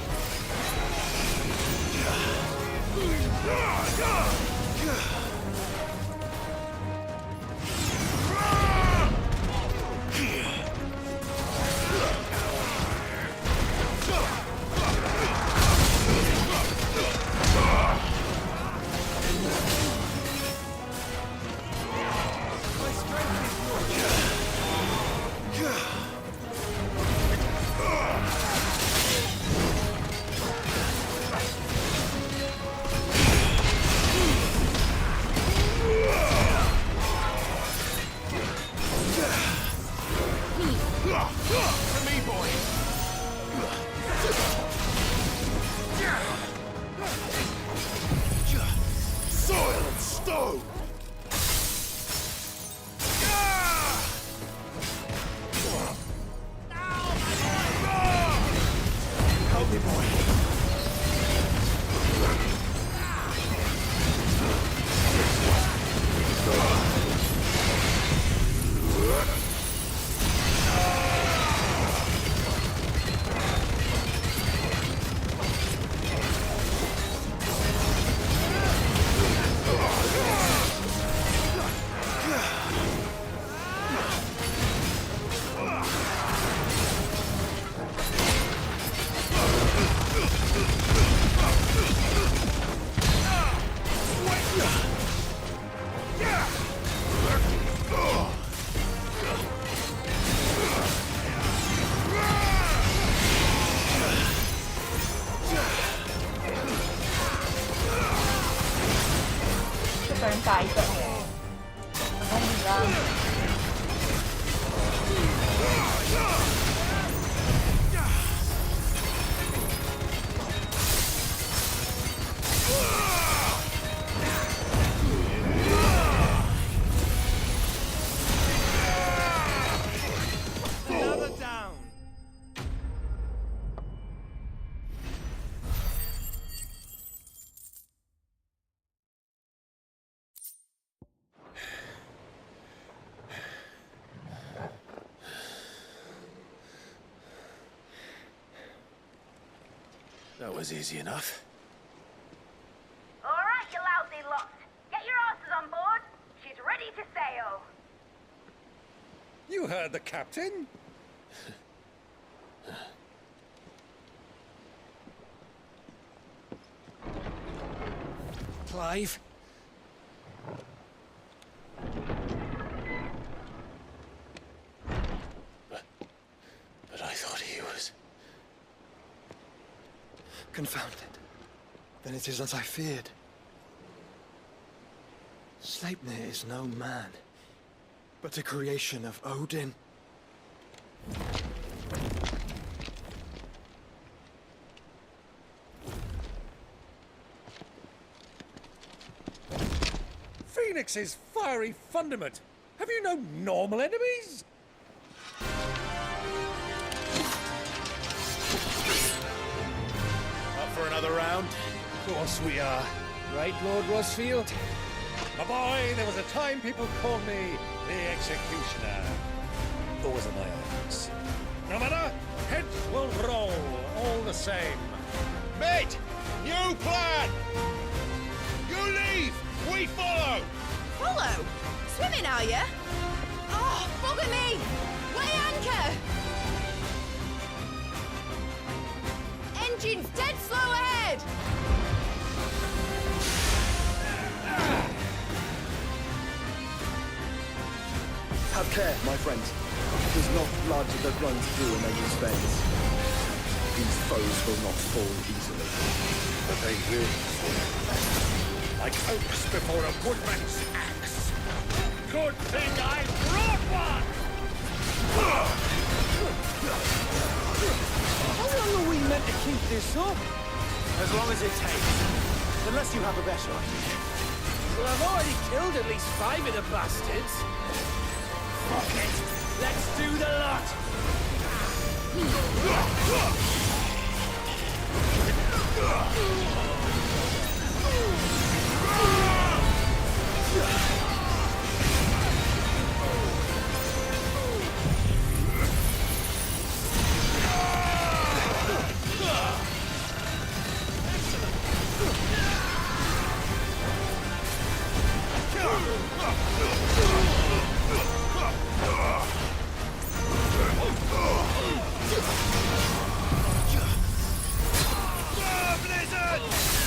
打一个，很紧张。That was easy enough. All right, you lousy lot. Get your asses on board. She's ready to sail. You heard the captain. Clive? But I thought he was... Confounded. Then it is as I feared. Sleipnir is no man, but a creation of Odin. Phoenix's fiery fundament. Have you no normal enemies? Up for another round? Of course we are. Right, Lord Rosfield? My boy, there was a time people called me the Executioner. Those are my eyes. No matter, heads will roll all the same. Mate! New plan! You leave! We follow! Follow? Swimming, are you? Oh, bugger me! Weigh anchor! Engine's dead slow ahead! Have care, my friends. It is not blood that runs through an enemy's veins. These foes will not fall easily. But they will fall. Like oaks before a woodman's axe. Good thing I brought one! How long are we meant to keep this up? As long as it takes. Unless you have a better idea. Well, I've already killed at least 5 of the bastards. Fuck it! Let's do the lot!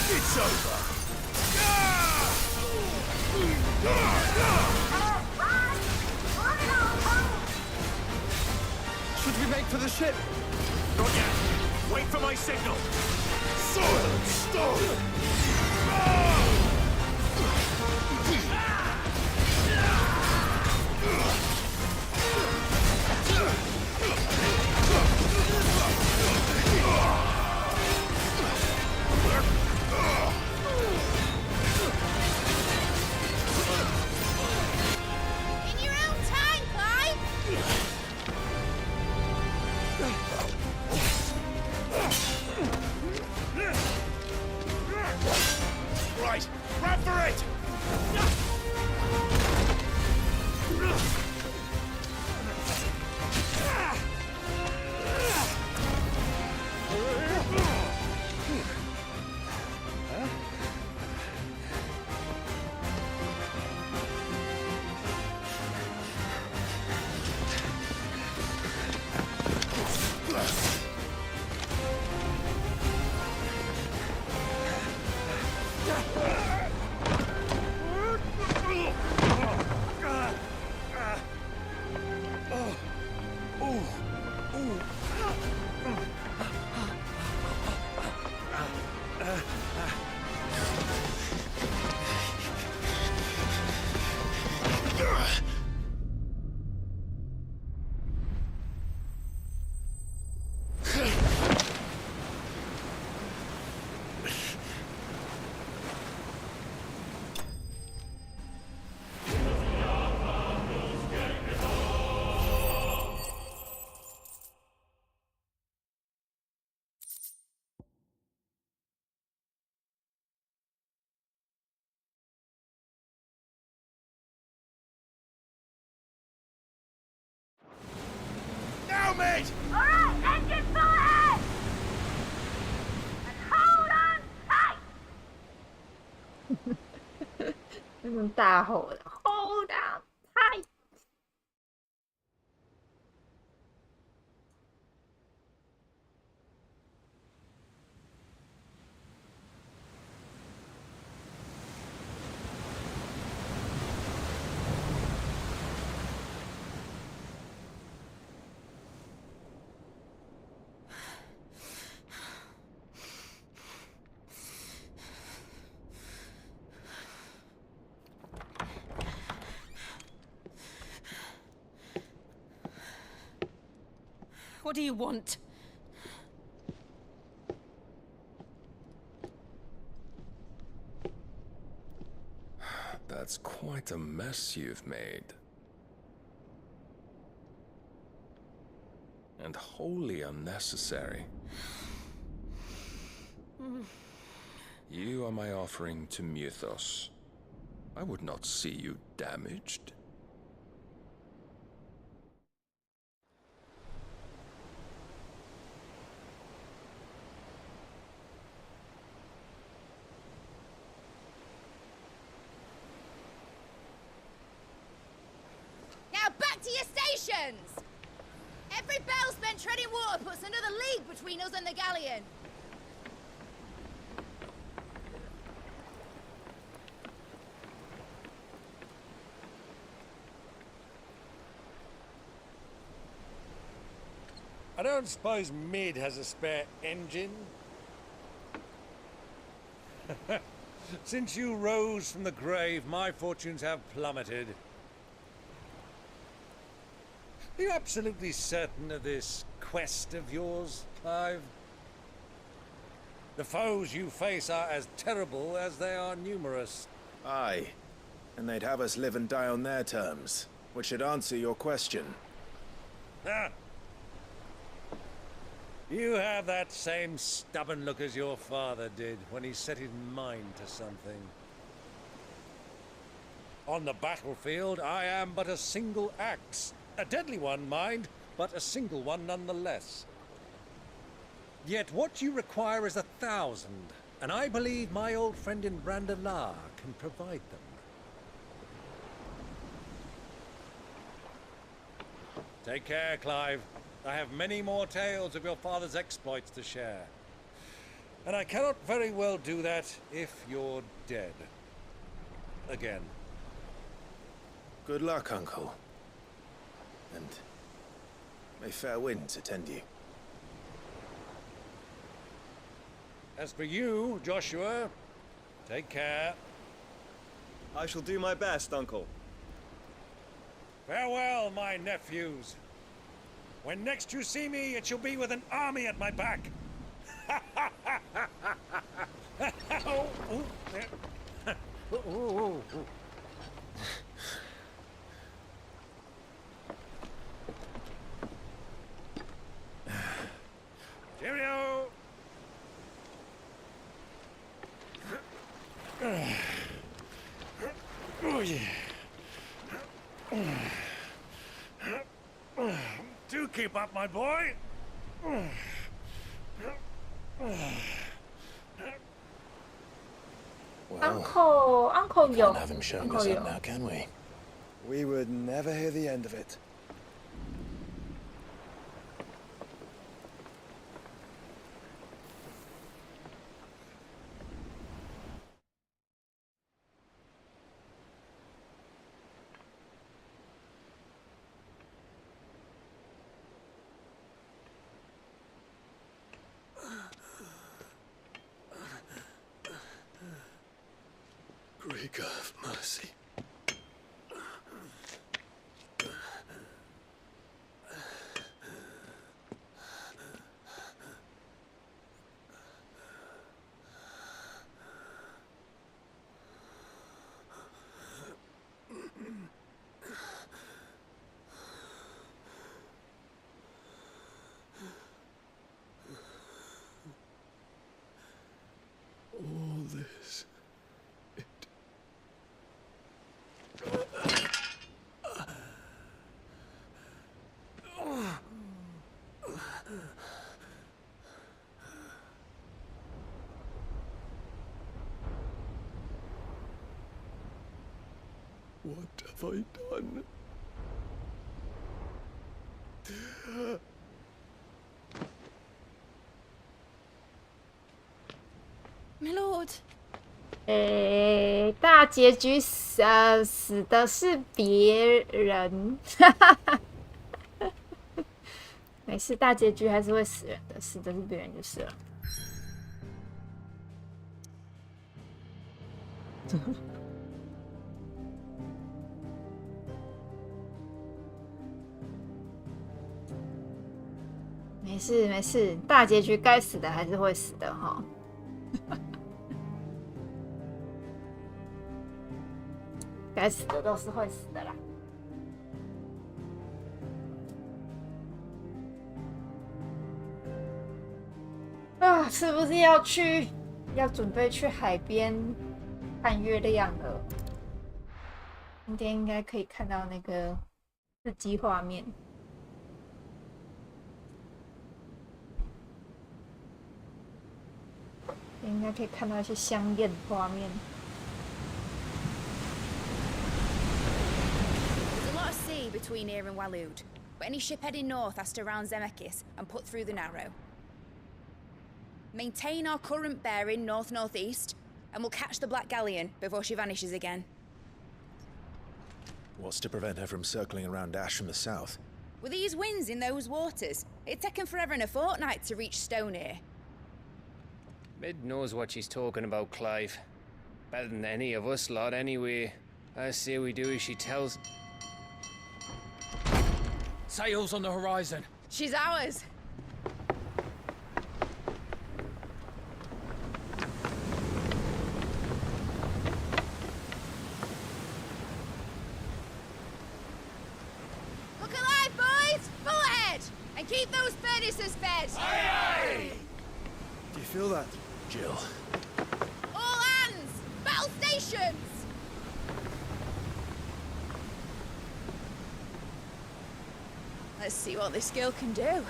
It's over. Should we make for the ship? Not yet. Wait for my signal. Silence! Stop! In your own time, Clive! Right, grab for it! 那种大吼的 Hold on tight。What do you want? That's quite a mess you've made. And wholly unnecessary. You are my offering to Mythos. I would not see you damaged. Now back to your stations! Every bell spent treading water puts another league between us and the galleon. I don't suppose Mid has a spare engine? Since you rose from the grave, my fortunes have plummeted. Are you absolutely certain of this quest of yours, Clive? The foes you face are as terrible as they are numerous. Aye. And they'd have us live and die on their terms, which should answer your question. Ah. You have that same stubborn look as your father did when he set his mind to something. On the battlefield, I am but a single axe. A deadly one, mind, but a single one nonetheless. Yet what you require is 1,000, and I believe my old friend in Brandalar can provide them. Take care, Clive. I have many more tales of your father's exploits to share. And I cannot very well do that if you're dead. Again. Good luck, Uncle. And may fair winds attend you. As for you, Joshua, take care. I shall do my best, Uncle. Farewell, my nephews. When next you see me, it shall be with an army at my back. Oh, oh, there. Oh, oh, oh. Cheerio! Oh, yeah. Do keep up, my boy. Uncle Can't 有 have him showing Uncle us 有 up now, can we? We would never hear the end of it. Greek of mercy. All this. What have I done? My lord. 大结局死的是别人，没事，大结局还是会死人的，死的是别人就是了。没事没事，大结局该死的还是会死的哈。该死的都是会死的啦。啊，是不是要准备去海边看月亮了？今天应该可以看到那个刺激画面。应该可以看到一些香艳的画面。There's a lot of sea between here and Waloed, but any ship heading north has to round Zemeckis and put through the Narrow. Maintain our current bearing north-northeast, and we'll catch the Black Galleon before she vanishes again. What's to prevent her from circling around Ash from the south? With these winds in those waters, it'd taken forever and a fortnight to reach Stonehenge. Mid knows what she's talking about, Clive. Better than any of us lot, anyway. I say we do as she tells. Sails on the horizon. She's ours. Look alive, boys! Full ahead! And keep those furnaces fed! Aye, aye! Do you feel that? Jill. All hands! Battle stations! Let's see what this girl can do.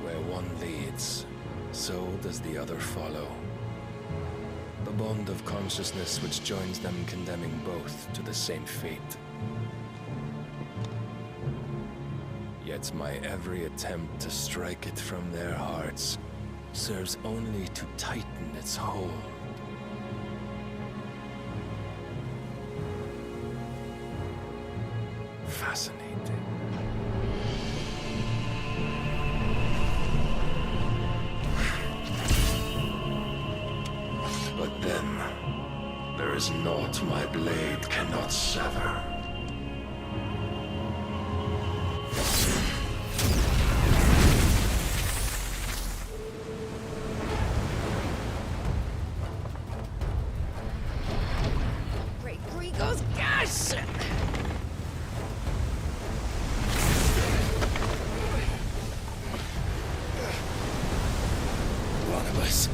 Where one leads, so does the other follow. The bond of consciousness which joins them condemning both to the same fate. Yet my every attempt to strike it from their hearts serves only to tighten its hold. Fascinating. But then, there is naught my blade cannot sever. Great Grigos, gosh! One of us.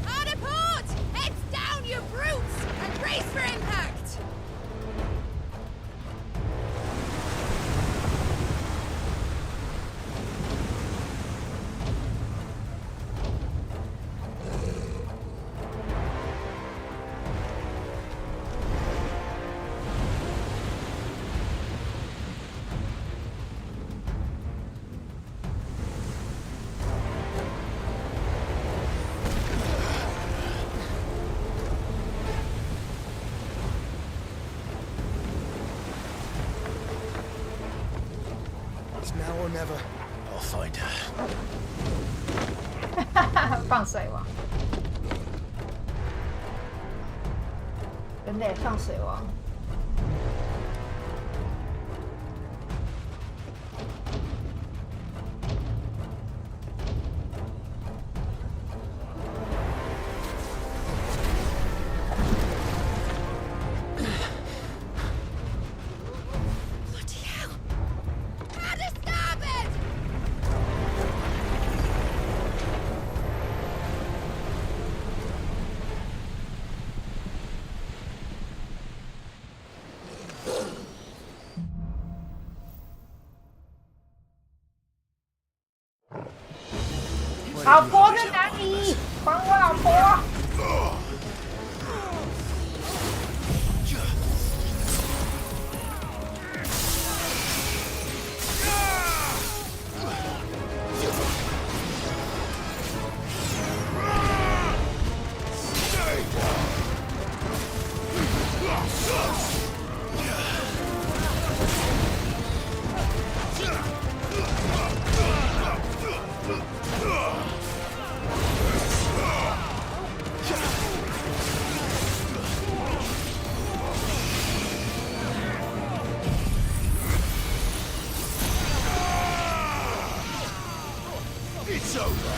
Hard a port! Heads down, you brutes! And brace for impact! It's now or never. I'll find her. 放水王，真的放水王。Bloody hell! Hard a starboard! 老婆在哪里？还我老婆！It's over.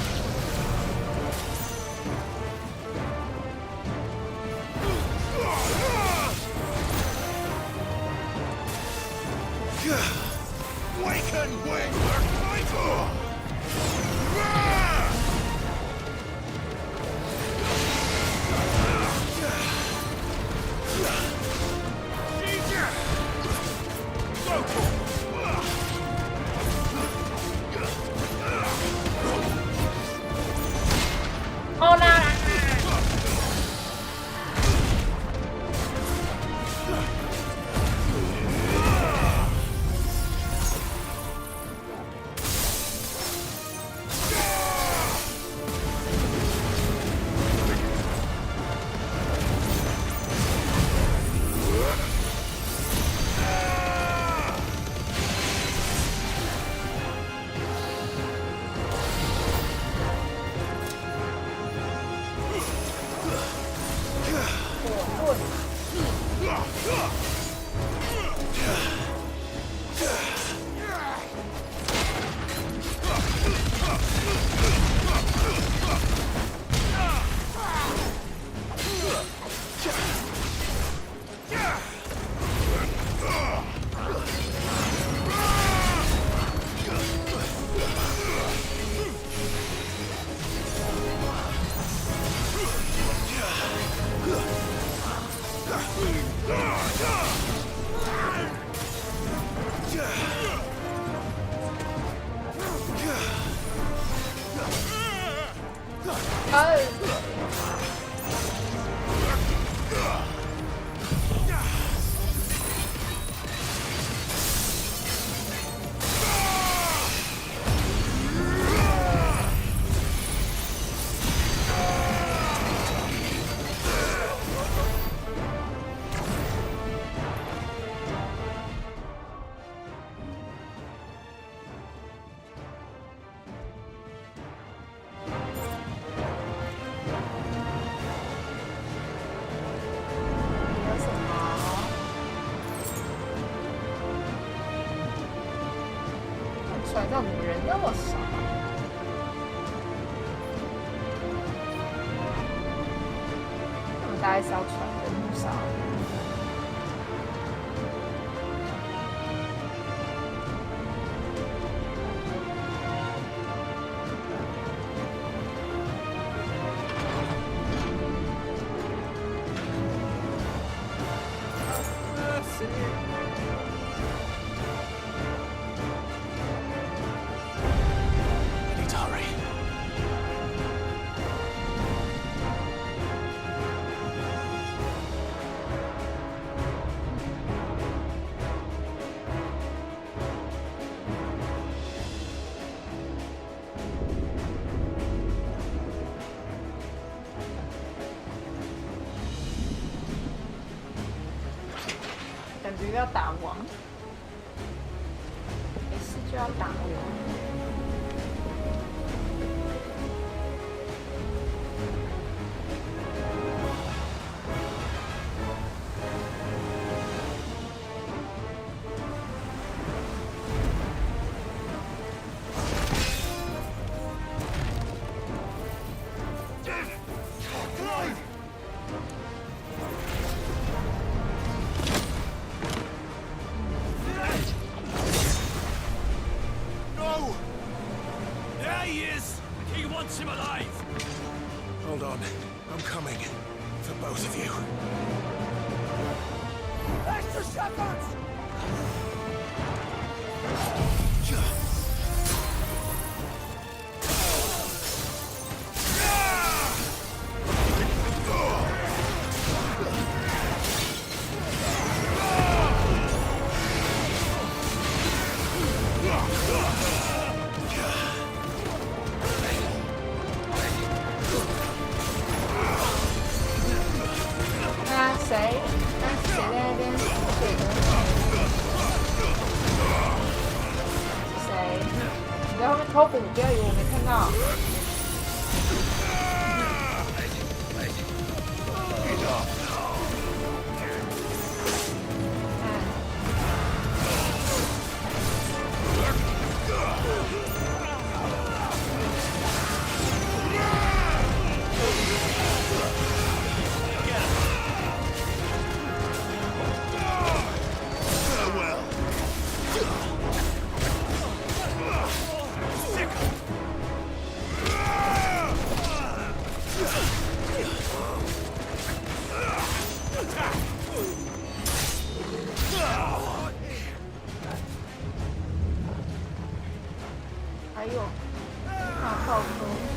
Waken wing the fighter! Oh no!船上怎么人那么少？那么大一艘船人不少。感觉要打王，没事就要打王。Hold on. I'm coming. For both of you. Extra shepherds! 没看到。还有大炮车。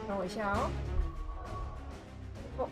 等我一下哦。哦，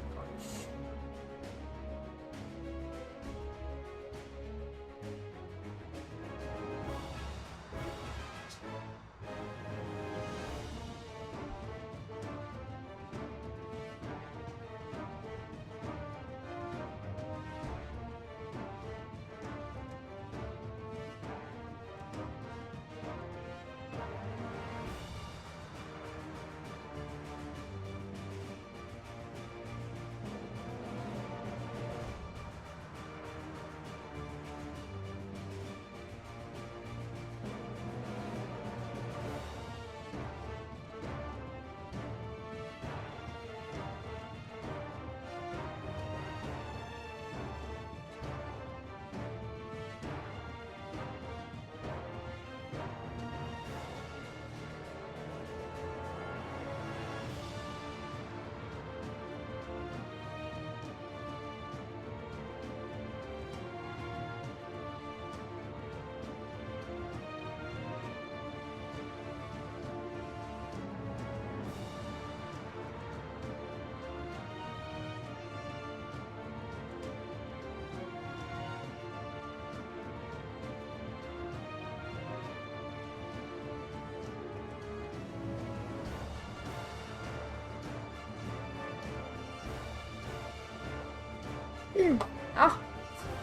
好，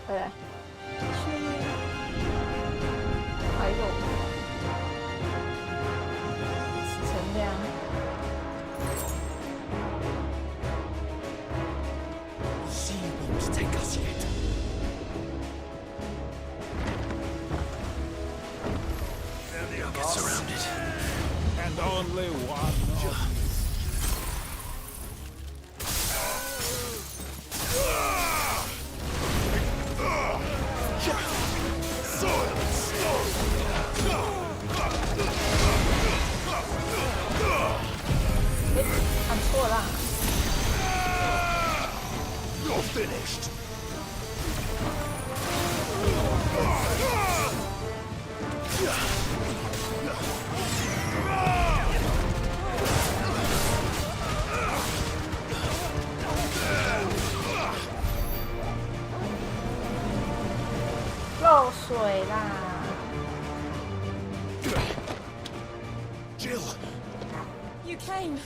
回来。还有陈亮。She won't take us yet. Get surrounded. And only one. You're finished. 漏水啦！ Jill, You came.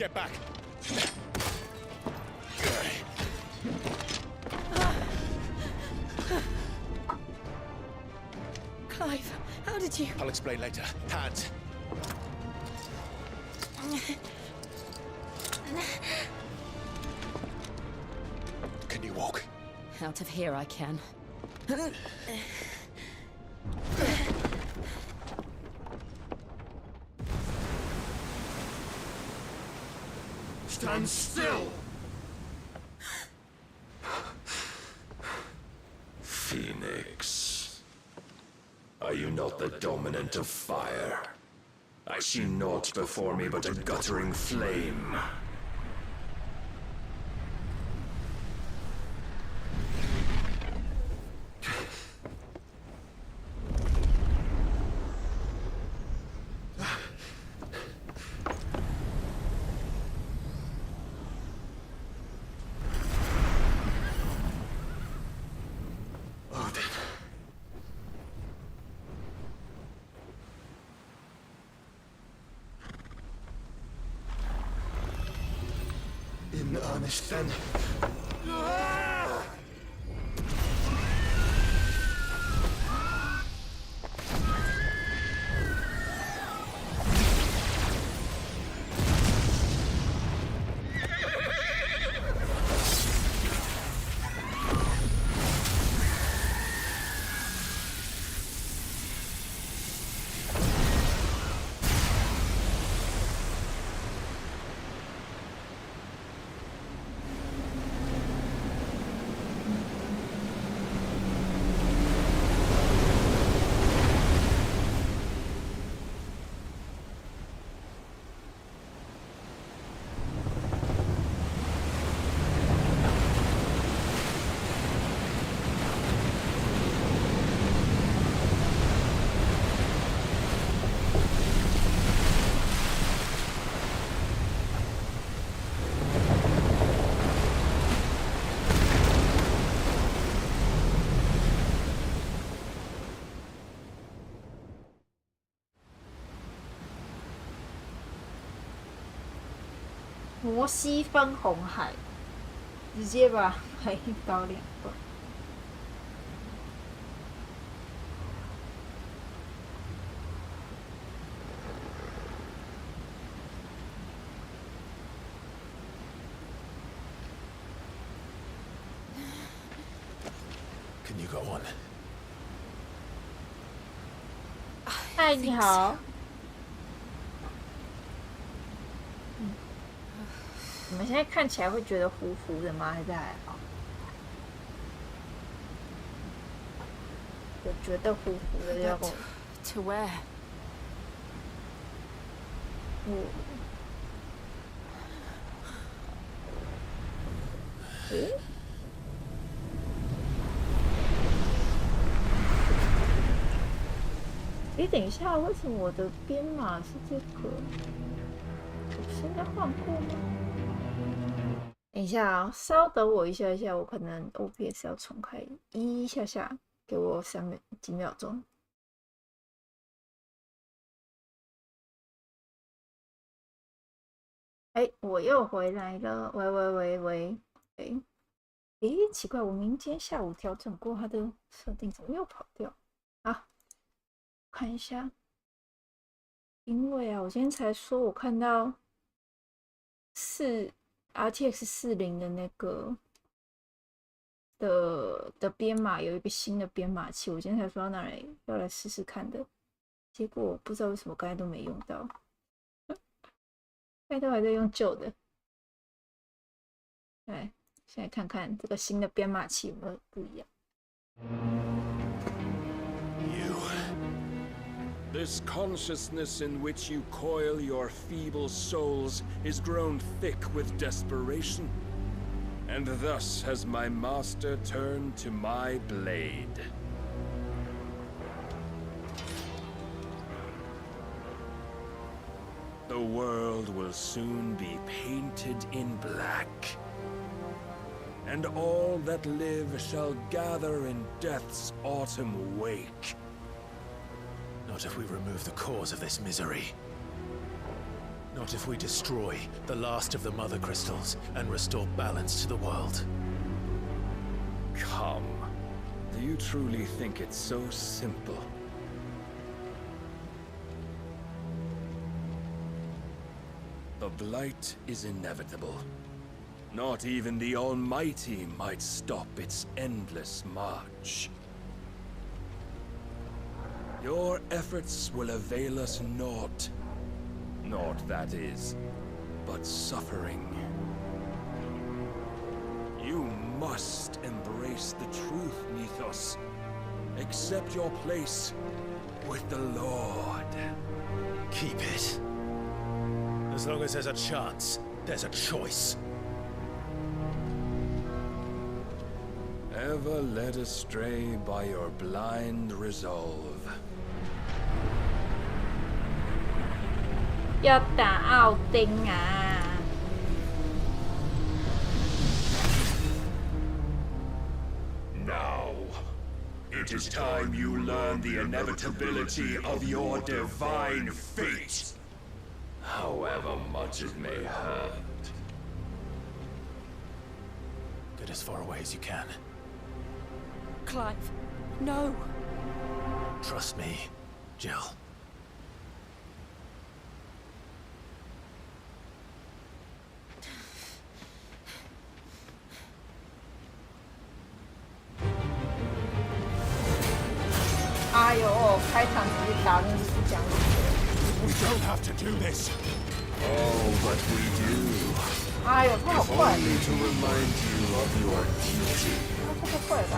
get back. Clive, how did you? I'll explain later. Hands. Can you walk? Out of here I can. Stand still! Phoenix. Are you not the dominant of fire? I see naught before me but a guttering flame. In earnest, then.摩西分红海，直接把海搞两段。Can you go on? 嗨，你好。你们现在看起来会觉得糊糊的吗？还是还好？我觉得糊糊的要够。To where? 等一下，为什么我的编码是这个？我现在换过吗？等一下啊，稍等我一下，我可能 OBS 要重开一下，给我几秒钟。哎，我又回来了，喂，诶，奇怪，我明天下午调整过它的设定，怎么又跑掉？啊，看一下，因为啊，我今天才说我看到RTX 40的那个的编码有一个新的编码器，我今天才说要来试试看的，结果不知道为什么刚才都没用到，刚才都还在用旧的。来，现在看看这个新的编码器有没有不一样。This consciousness in which you coil your feeble souls is grown thick with desperation, and thus has my master turned to my blade. The world will soon be painted in black, and all that live shall gather in death's autumn wake. Not if we remove the cause of this misery. Not if we destroy the last of the mother crystals and restore balance to the world. Come. Do you truly think it's so simple? The blight is inevitable. Not even the Almighty might stop its endless march. Your efforts will avail us naught. Naught, that is, but suffering. You must embrace the truth, Mythos. Accept your place with the Lord. Keep it. As long as there's a chance, there's a choice. Ever led astray by your blind resolve. 要打奥丁啊！ Now, it is time you learn the inevitability of your divine fate, however much it may hurt. Get as far away as you can. Clive, no! Trust me, Jill. We don't have to do this. Oh, but we do. 哎呦，他好快 Only to remind you of your duty. 他太快了吧！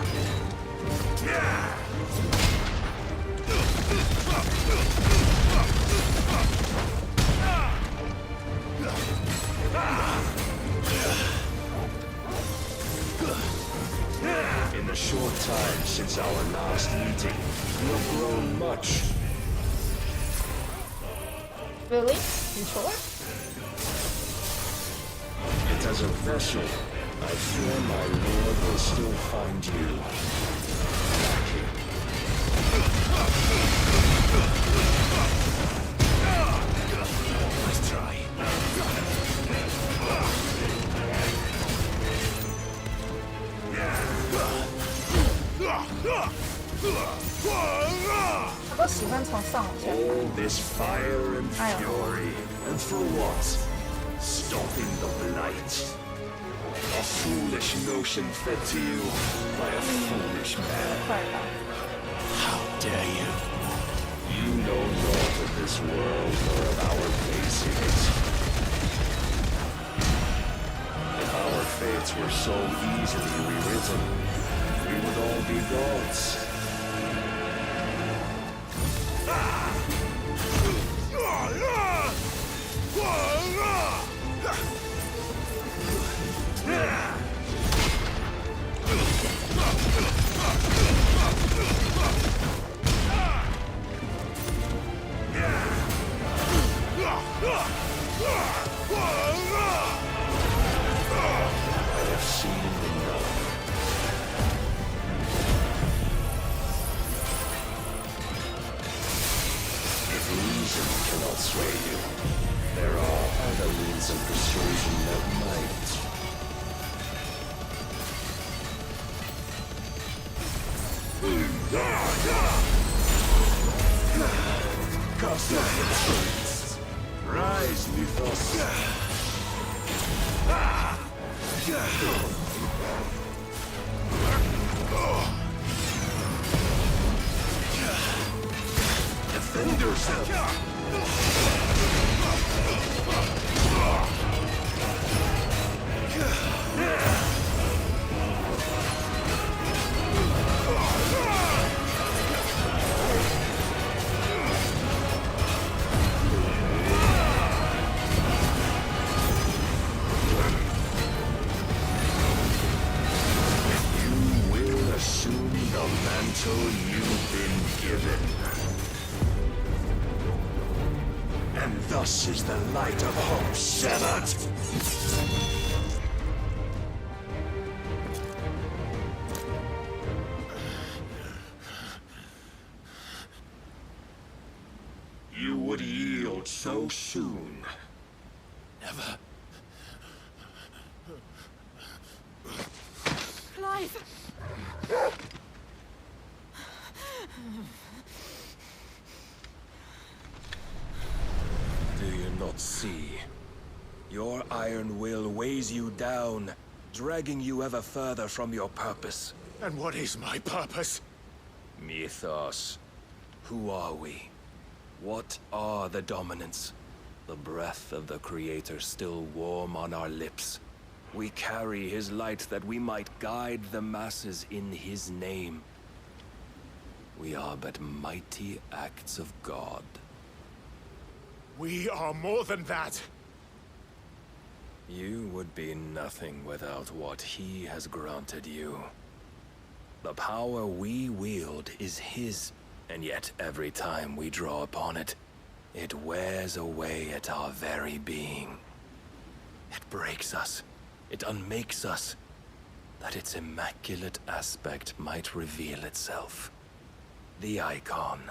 In the short time since our last meeting, you have grown much. Really? You sure? Yet as a vessel, I fear my lord will still find you lacking. Nice try. 他都喜欢从上往下。 All this fire and fury, and for what? Stopping the blight. A foolish notion fed to you by a foolish man. How dare you? You know naught of this world nor of our place in it. If our fates were so easily rewritten, we would all be gods. I have seen enough. If reason cannot sway you, there are other means of persuasion that might. Rise, Mythos. Defend yourself! You've been given. And thus is the light of hope severed. You would yield so soon. Never. Clive! Do you not see? Your iron will weighs you down, dragging you ever further from your purpose. And what is my purpose? Mythos. Who are we? What are the dominants? The breath of the Creator still warm on our lips. We carry his light that we might guide the masses in his name. We are but mighty acts of God. We are more than that. You would be nothing without what he has granted you. The power we wield is his, and yet every time we draw upon it, it wears away at our very being. It breaks us, it unmakes us, that its immaculate aspect might reveal itself. The icon.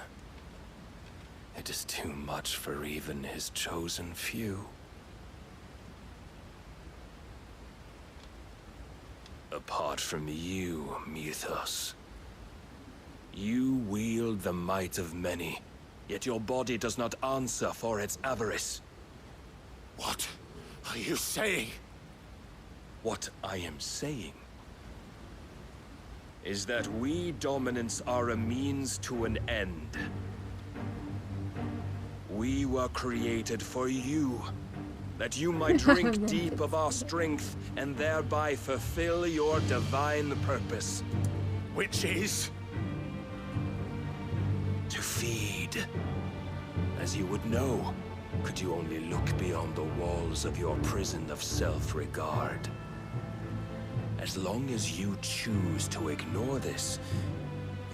It is too much for even his chosen few. Apart from you, Mythos, you wield the might of many, yet your body does not answer for its avarice. What are you saying? What I am saying is that we dominants are a means to an end. We were created for you, that you might drink deep of our strength and thereby fulfill your divine purpose. Which is? To feed. As you would know, could you only look beyond the walls of your prison of self-regard. As long as you choose to ignore this,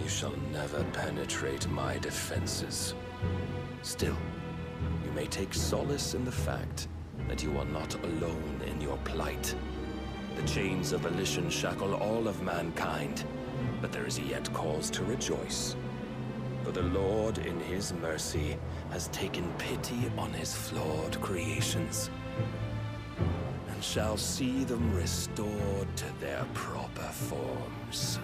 you shall never penetrate my defenses. Still, you may take solace in the fact that you are not alone in your plight. The chains of volition shackle all of mankind, but there is yet cause to rejoice. For the Lord, in his mercy, has taken pity on his flawed creations, and shall see them restored to their proper forms.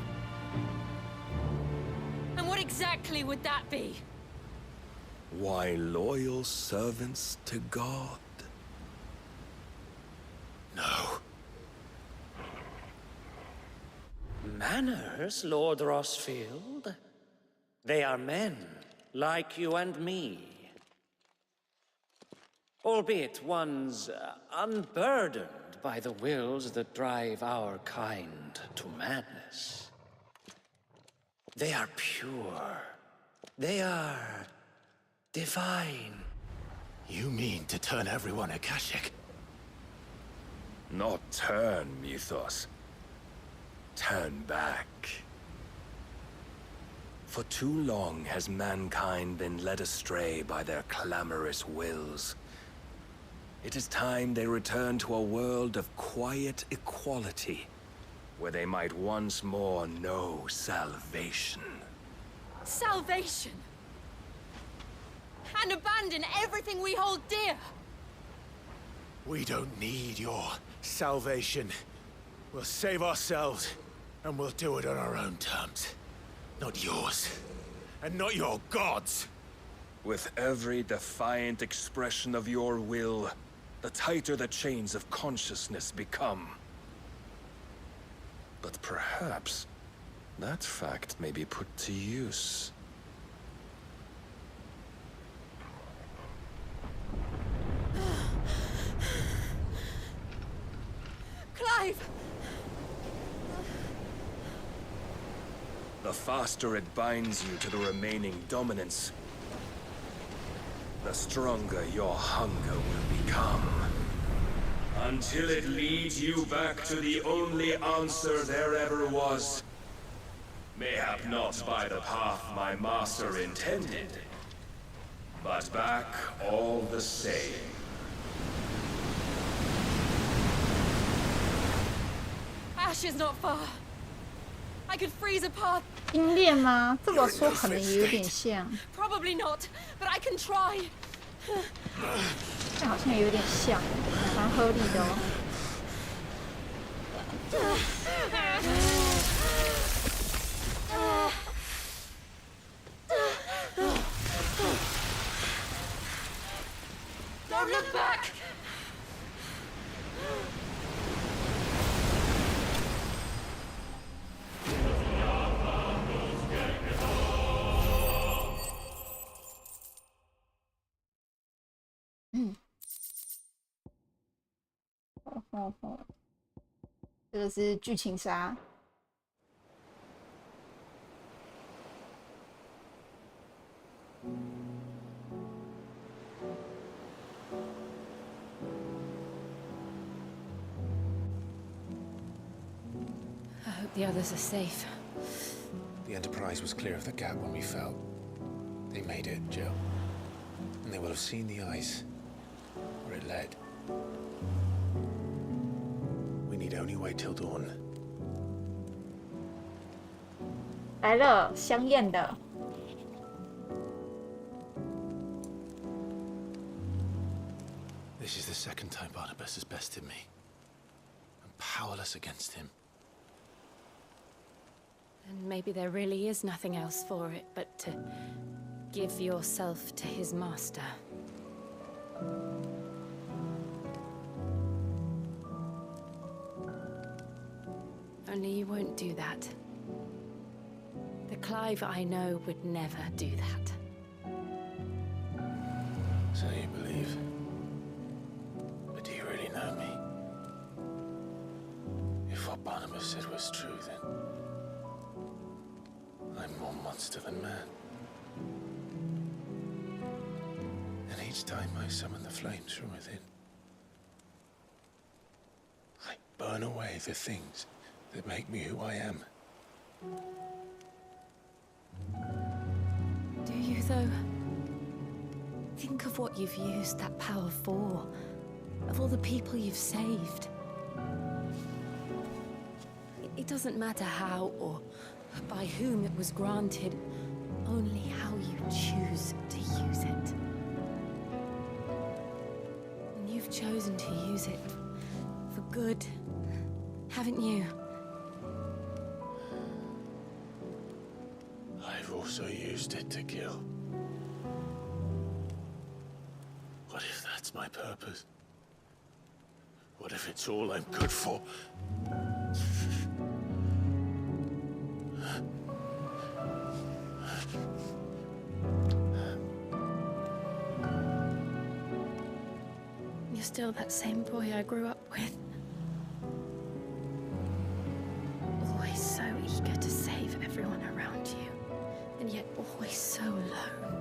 And what exactly would that be? Why, loyal servants to God. No. Manners, Lord Rossfield? They are men, like you and me. Albeit ones unburdened by the wills that drive our kind to madness. They are pure. They are divine. You mean to turn everyone Akashic? Not turn, Mythos. Turn back. For too long has mankind been led astray by their clamorous wills. It is time they return to a world of quiet equality, where they might once more know salvation. Salvation? And abandon everything we hold dear? We don't need your salvation. We'll save ourselves, and we'll do it on our own terms. Not yours. And not your gods. With every defiant expression of your will, the tighter the chains of consciousness become. But perhaps that fact may be put to use. Clive! The faster it binds you to the remaining dominance, the stronger your hunger will become. Until it leads you back to the only answer there ever was. Mayhap not by the path my master intended, but back all the same. Ash is not far. I could freeze a path. 英烈吗？这么说可能也有点像。Probably not, but I can try. 这好像有点像，蛮合理的哦。Don't look back. Mm. 这个是剧情杀。I hope the others are safe. The Enterprise was clear of the gap when we fell. They made it, Jill. And they will have seen the ice where it led. We need only wait till dawn. 来了，香艳的。This is the second time Barnabas has bested me. I'm powerless against him. And maybe there really is nothing else for it but to give yourself to his master. Only you won't do that. The Clive I know would never do that. So you believe? But do you really know me? If what Barnabas said was true, then I'm more monster than man. And each time I summon the flames from within, I burn away the things that make me who I am. Do you, though? Think of what you've used that power for. Of all the people you've saved. It doesn't matter how or by whom it was granted, only how you choose to use it. And you've chosen to use it for good, haven't you? I've also used it to kill. What if that's my purpose? What if it's all I'm good for? You're still that same boy I grew up with. Always so eager to save everyone around you, and yet always so alone.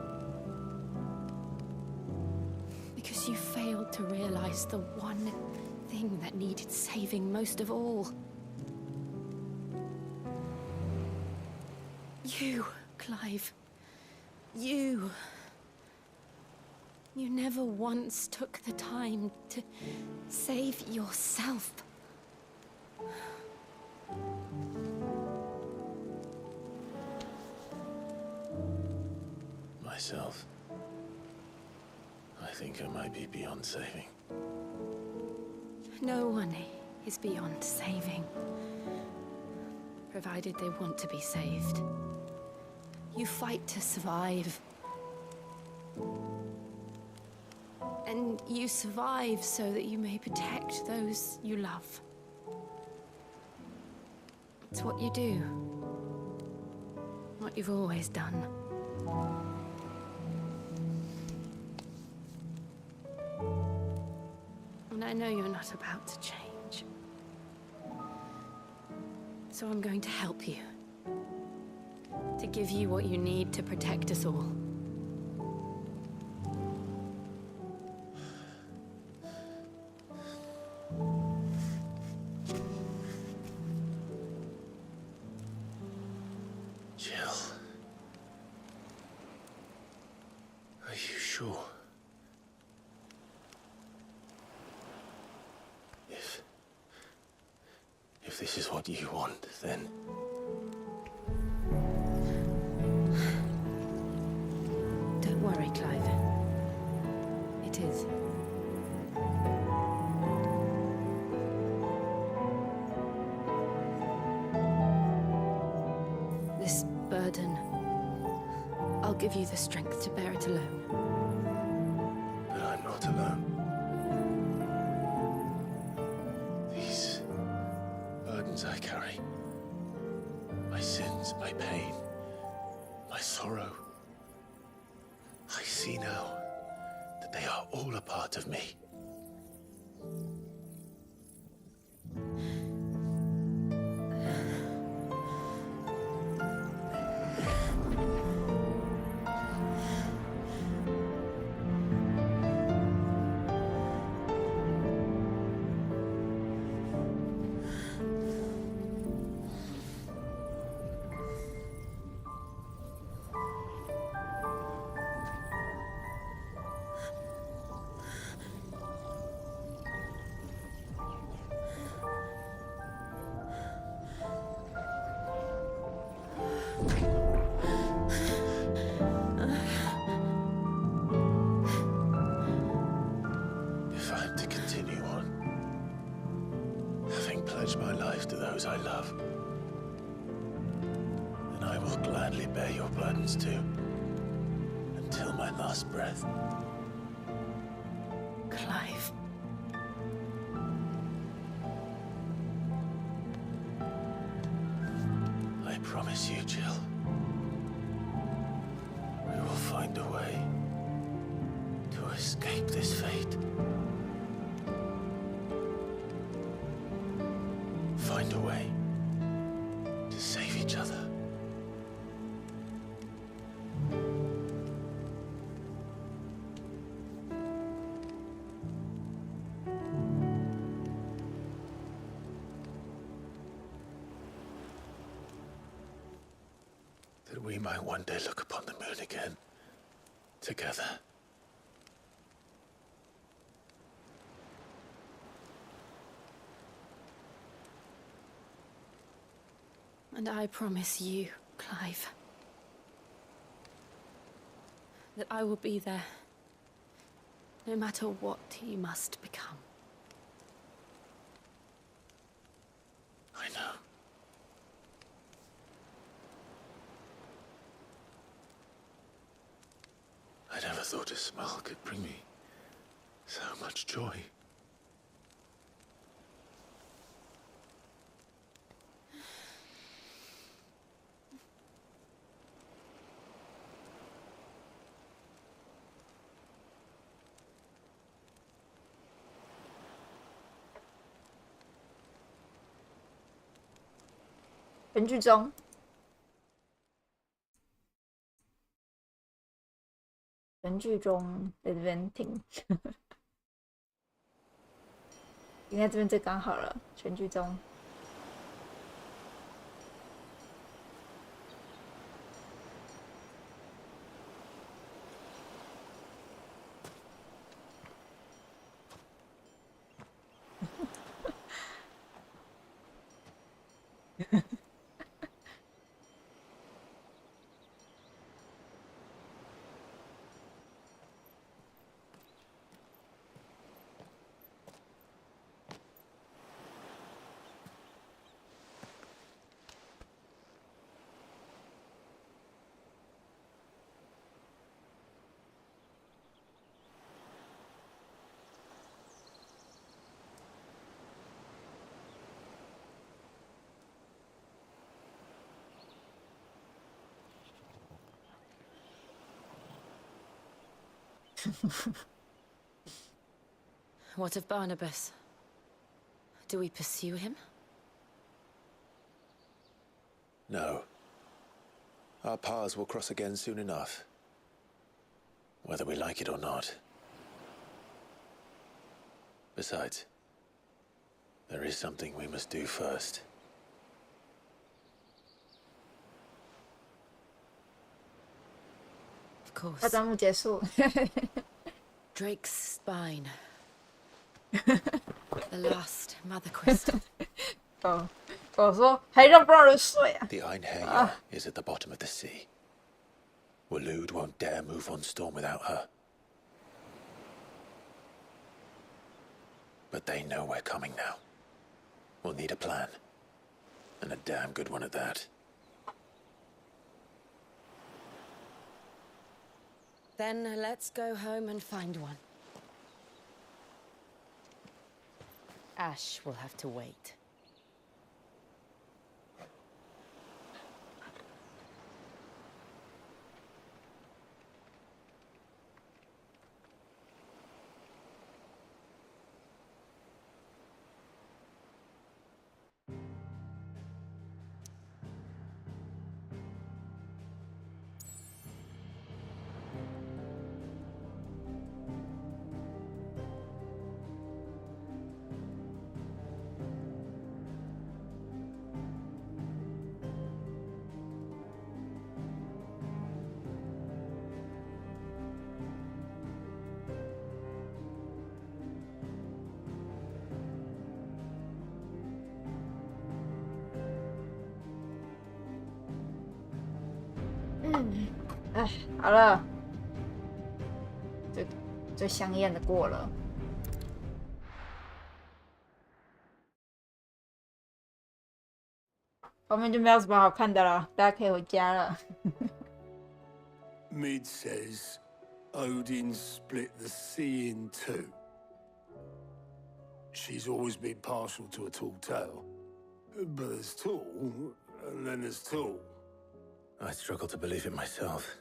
Because you failed to realize the one thing that needed saving most of all. You, Clive. You. You never once took the time to save yourself. Myself? I think I might be beyond saving. No one is beyond saving, provided they want to be saved. You fight to survive. And you survive so that you may protect those you love. It's what you do. What you've always done. And I know you're not about to change. So I'm going to help you. To give you what you need to protect us all. Jill. Are you sure? If this is what you want, then... Don't worry, Clive. It is. This burden, I'll give you the strength to bear it alone. But I'm not alone. These burdens I carry, my sins, my pain, my sorrow, I see now that they are all a part of me. If I'm to continue on, having pledged my life to those I love, then I will gladly bear your burdens too, until my last breath. Clive. I promise you, Jill, we will find a way to escape this fate. Find a way to save each other. That we might one day look upon the moon again, together. And I promise you, Clive, that I will be there, no matter what you must become. I know. I never thought a smile could bring me so much joy.全剧中，全剧中在这边停，应该这边最刚好了。全剧中。What of Barnabas? Do we pursue him? No. Our paths will cross again soon enough. Whether we like it or not. Besides, there is something we must do first. Of course. 大招募结束。Drake's spine. The last mother crystal. 哦，我说还让不让人睡啊 The Einherjar is at the bottom of the sea. Waloed won't dare move on storm without her. But they know we're coming now. We'll need a plan. And a damn good one at that. Then let's go home and find one. Ash will have to wait.哎，好了，最香艳的过了。后面就没有什么好看的了，大家可以回家了。Mid says Odin split the sea in two. She's always been partial to a tall tale. But there's tall, and then there's tall. I struggle to believe it myself.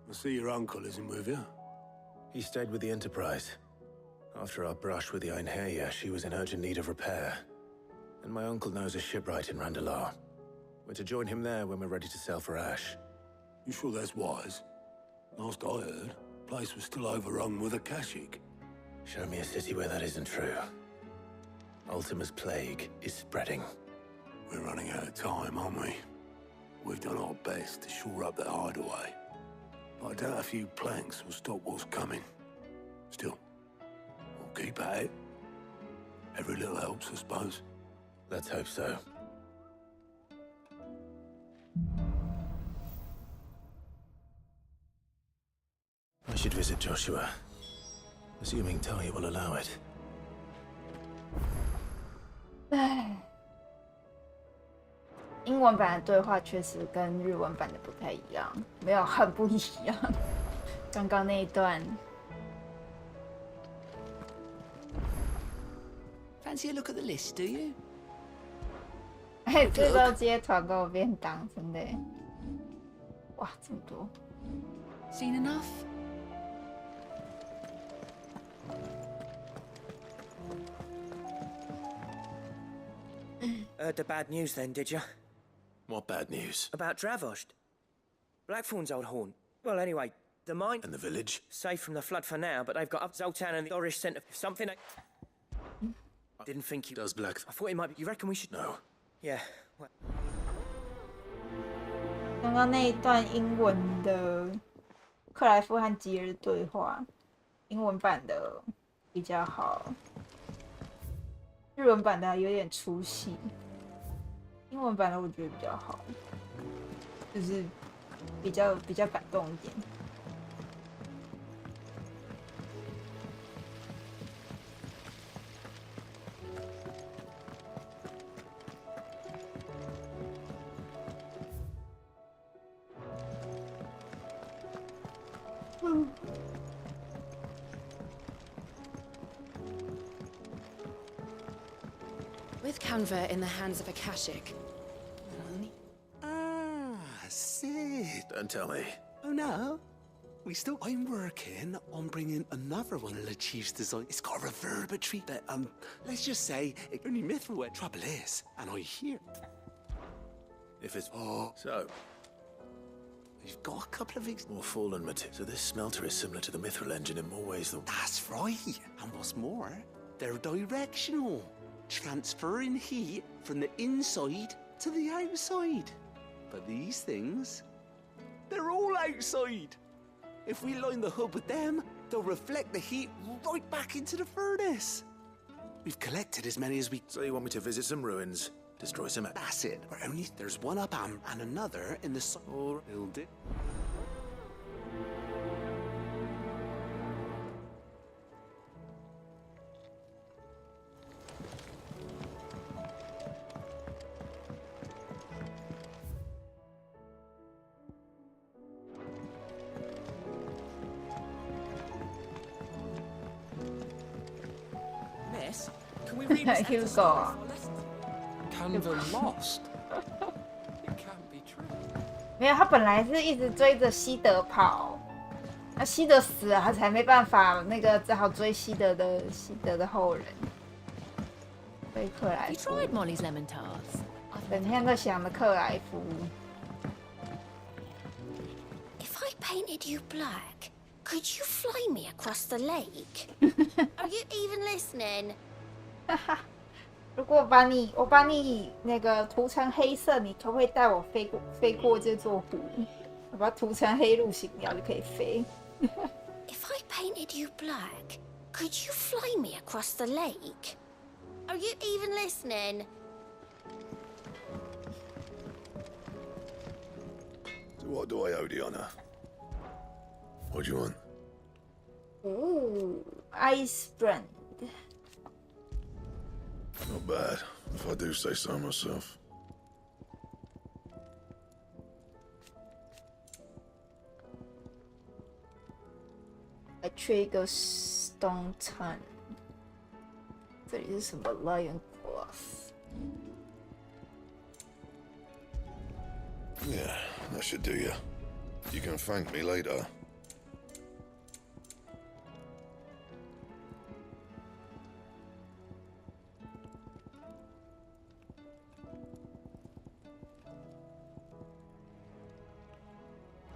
I see your uncle isn't with you. He stayed with the Enterprise. After our brush with the Einherjar, she was in urgent need of repair. And my uncle knows a shipwright in Randalar. We're to join him there when we're ready to sail for Ash. You sure that's wise? Last I heard, the place was still overrun with Akashic. Show me a city where that isn't true. Ultima's plague is spreading. We're running out of time, aren't we? We've done our best to shore up that hideaway. But I doubt a few planks will stop what's coming. Still, we'll keep at it. Every little helps, I suppose. Let's hope so. I should visit Joshua. Assuming Talia will allow it. 唉，英文版的对话确实跟日文版的不太一样，没有很不一样。刚刚那一段。Fancy a look at the list, do you? 哎，这周接团购便当，真的。哇，这么多。Seen enough? Heard the bad news then, did you? What bad news? About Dravost. Blackthorn's old haunt. Well, anyway, the mine... And the village? Safe from the flood for now, but they've got up Zoltan and the Dorish Centre. Something I... Didn't think you... Does Black... I thought it might be... You reckon we should... No. Yeah. Well... 刚刚那一段英文的克莱夫和吉尔的对话，英文版的比较好，日文版的有点出戏，英文版的我觉得比较好，就是比较感动一点。With Canva in the hands of Akashic. Ah, Sid. Don't tell me. Oh no? I'm working on bringing another one of the chief's design. It's got a reverberatory that, let's just say, it only mithril where trouble is. And I hear. If it's... Oh. So... You've got a couple of things... More fallen material. So this smelter is similar to the mithril engine in more ways than... That's right. And what's more, they're directional. Transferring heat from the inside to the outside. But these things, they're all outside. If we line the hub with them, they'll reflect the heat right back into the furnace. We've collected as many as we... So you want me to visit some ruins, destroy some... That's it. But only there's one up and another in the... Or build it. Hugo. Canva lost. It can't be true. 没有，他本来是一直追着西德跑，那西德死了，他才没办法那个，只好追西德的后人。追克莱夫。You tried Molly's lemon tarts? 整天都想着克莱夫。If I painted you black, could you fly me across the lake? Are you even listening? 如果我把你那个涂成黑色，你可不可以带我飞过这座湖？我把它涂成黑路行鸟就可以飞。If I painted you black, could you fly me across the lake? Are you even listening? So what do I owe the honor? What do you want? Ooh, ice friend. Not bad, if I do say so myself. A trigger stone ton. 这里是什么 lion cloth? Yeah, that should do you. You can thank me later.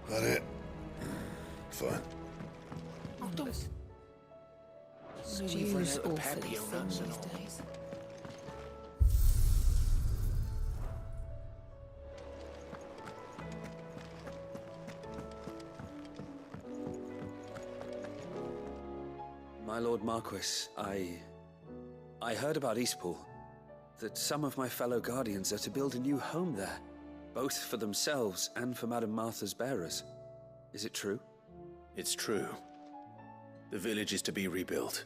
That it? Fine. Use awfully thin these days. My Lord Marquis, I heard about Eastpool. That some of my fellow guardians are to build a new home there, both for themselves and for Madame Martha's bearers. Is it true? It's true. The village is to be rebuilt.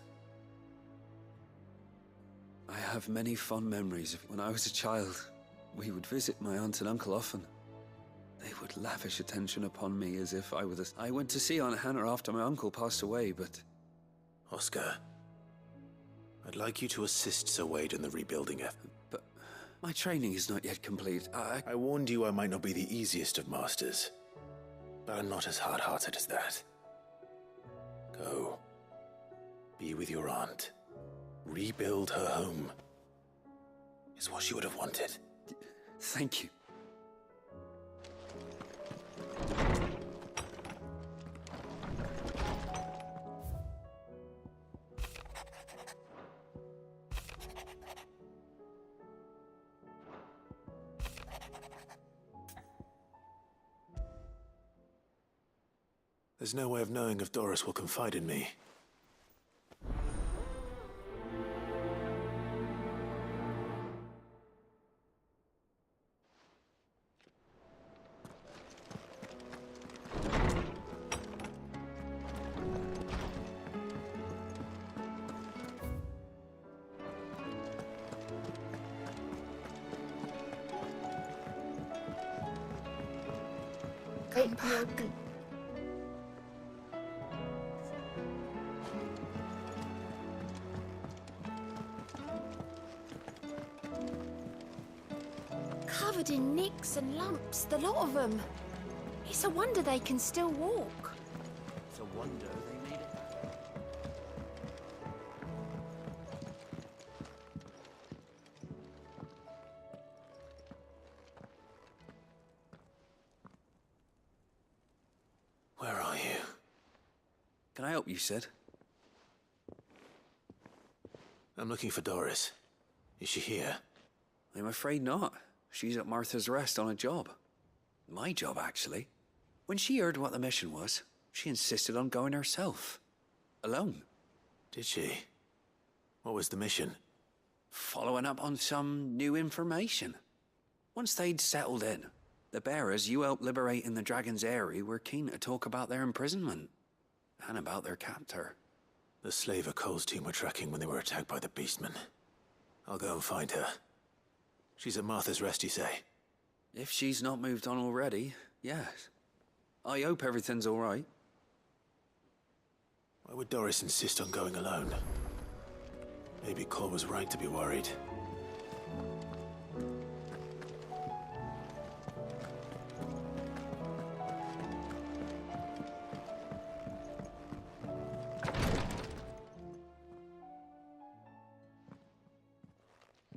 I have many fond memories of when I was a child. We would visit my aunt and uncle often. They would lavish attention upon me as if I were the... I went to see Aunt Hannah after my uncle passed away, but... Oscar, I'd like you to assist Sir Wade in the rebuilding effort. But my training is not yet complete. I warned you I might not be the easiest of masters, but I'm not as hard-hearted as that. Go. Be with your aunt. Rebuild her home. Is what she would have wanted. Thank you. There's no way of knowing if Doris will confide in me. Come back. Covered in nicks and lumps, the lot of them. It's a wonder they can still walk. wonder they made it. Where are you? Can I help you, Sid? I'm looking for Doris. Is she here? I'm afraid not. She's at Martha's Rest on a job. My job, actually. When she heard what the mission was, she insisted on going herself. Alone. Did she? What was the mission? Following up on some new information. Once they'd settled in, the bearers you helped liberate in the Dragon's Eyrie were keen to talk about their imprisonment. And about their captor. The slaver Cole's team were tracking when they were attacked by the Beastmen. I'll go and find her. She's at Martha's Rest, you say? If she's not moved on already, yes. I hope everything's all right. Why would Doris insist on going alone? Maybe Cole was right to be worried.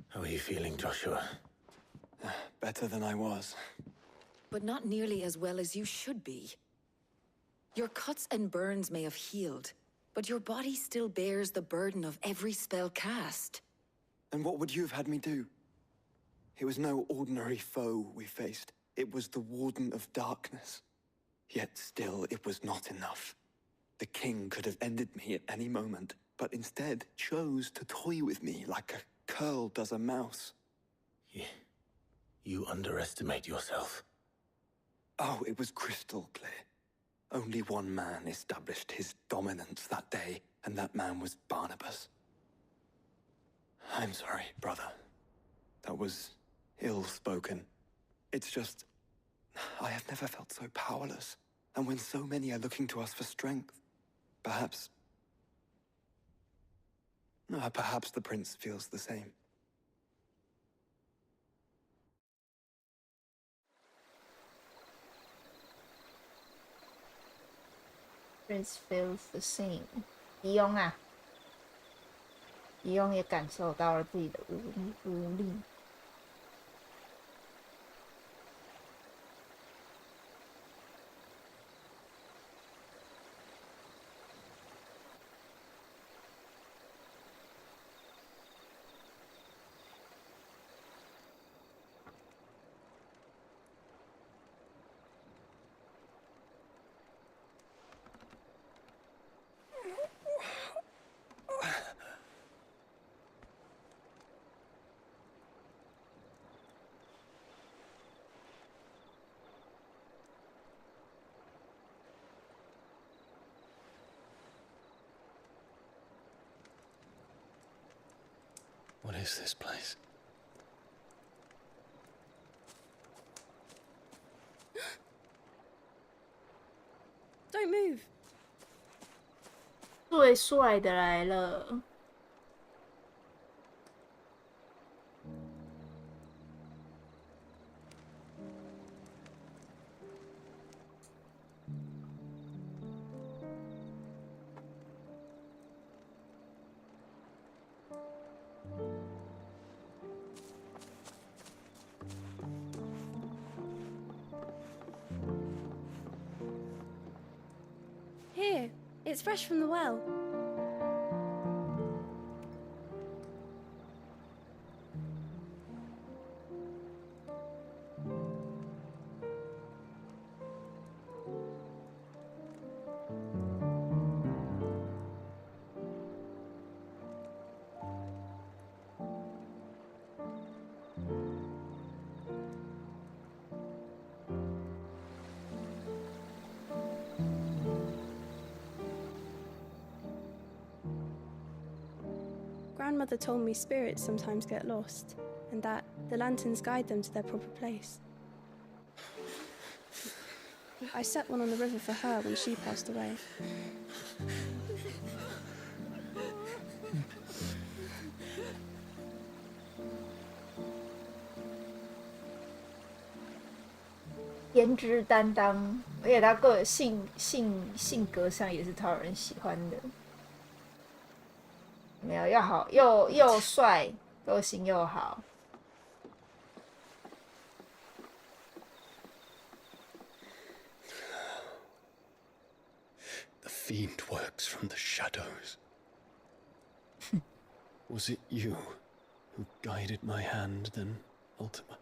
How are you feeling, Joshua? Better than I was. But not nearly as well as you should be. Your cuts and burns may have healed, but your body still bears the burden of every spell cast. And what would you have had me do? It was no ordinary foe we faced. It was the Warden of Darkness. Yet still, it was not enough. The king could have ended me at any moment, but instead chose to toy with me like a curl does a mouse. Yeah. You underestimate yourself. Oh, it was crystal clear. Only one man established his dominance that day, and that man was Barnabas. I'm sorry, brother. That was ill-spoken. It's just, I have never felt so powerless. And when so many are looking to us for strength, perhaps the prince feels the same. Prince feels the same. 伊庸啊，伊庸也感受到了自己的无力。What is this place? Don't move. 最帅的来了。Here, it's fresh from the well. Grandmother told me spirits sometimes get lost, and that the lanterns guide them to their proper place. I set one on the river for her when she passed away. 颜值担当，而且他个人性格上也是讨人喜欢的。没有要好又帅，个性又好。The fiend works from the shadows. Was it you who guided my hand then, Ultima?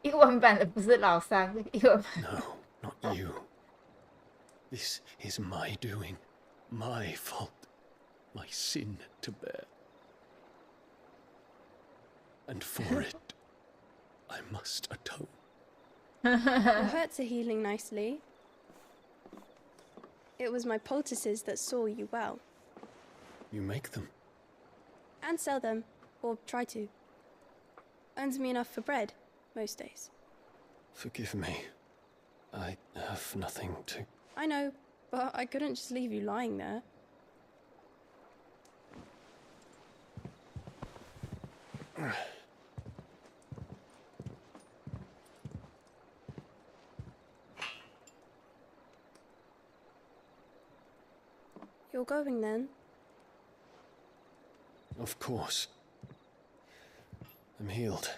英文版的不是老三，英文版。No, not you. This is my doing, my fault, my sin to bear. And for it, I must atone. Your hurts are healing nicely. It was my poultices that saw you well. You make them? And sell them, or try to. Earns me enough for bread, most days. Forgive me. I have nothing to... I know, but I couldn't just leave you lying there. You're going then? Of course. I'm healed.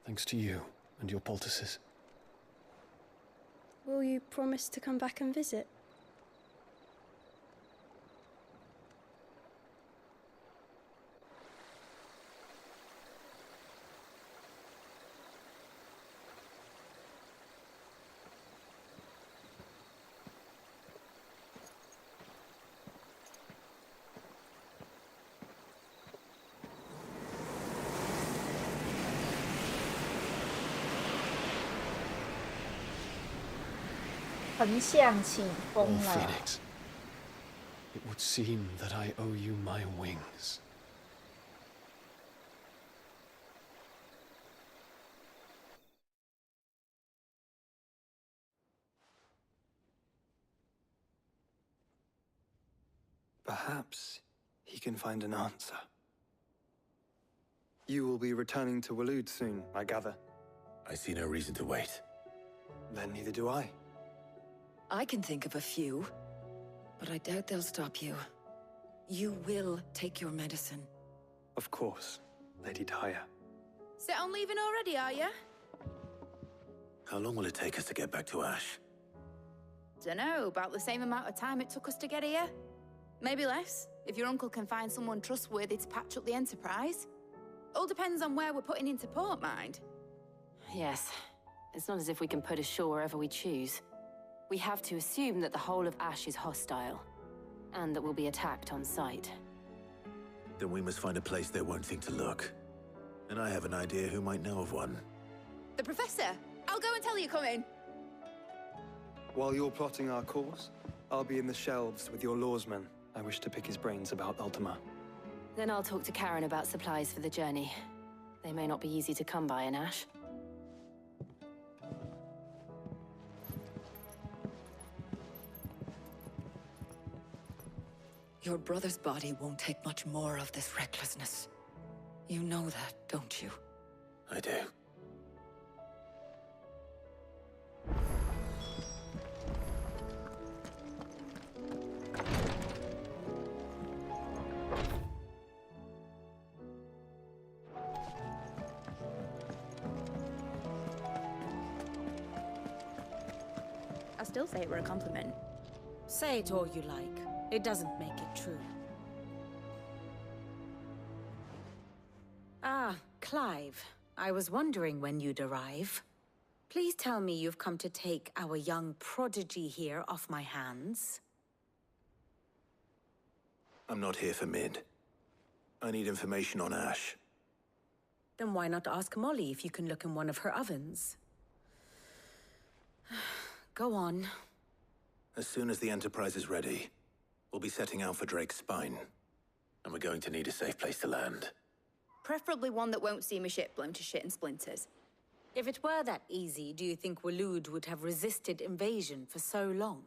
Thanks to you and your poultices. Will you promise to come back and visit? Oh, Phoenix. It would seem that I owe you my wings. Perhaps he can find an answer. You will be returning to Waloed soon, I gather. I see no reason to wait. Then neither do I. I can think of a few, but I doubt they'll stop you. You will take your medicine. Of course, Lady Daya. Set on leaving already, are you? How long will it take us to get back to Ash? Dunno, about the same amount of time it took us to get here. Maybe less, if your uncle can find someone trustworthy to patch up the Enterprise. All depends on where we're putting into port, mind. Yes. It's not as if we can put ashore wherever we choose. We have to assume that the whole of Ash is hostile, and that we'll be attacked on sight. Then we must find a place they won't think to look. And I have an idea who might know of one. The Professor! I'll go and tell you coming! While you're plotting our course, I'll be in the shelves with your lawsman. I wish to pick his brains about Ultima. Then I'll talk to Karen about supplies for the journey. They may not be easy to come by in Ash. Your brother's body won't take much more of this recklessness. You know that, don't you? I do. I still say it were a compliment. Say it all you like. It doesn't make it true. Ah, Clive. I was wondering when you'd arrive. Please tell me you've come to take our young prodigy here off my hands. I'm not here for Mid. I need information on Ash. Then why not ask Molly if you can look in one of her ovens? Go on. As soon as the Enterprise is ready, we'll be setting out for Drake's Spine. And we're going to need a safe place to land. Preferably one that won't see my ship blown to shit and splinters. If it were that easy, do you think Waloed would have resisted invasion for so long?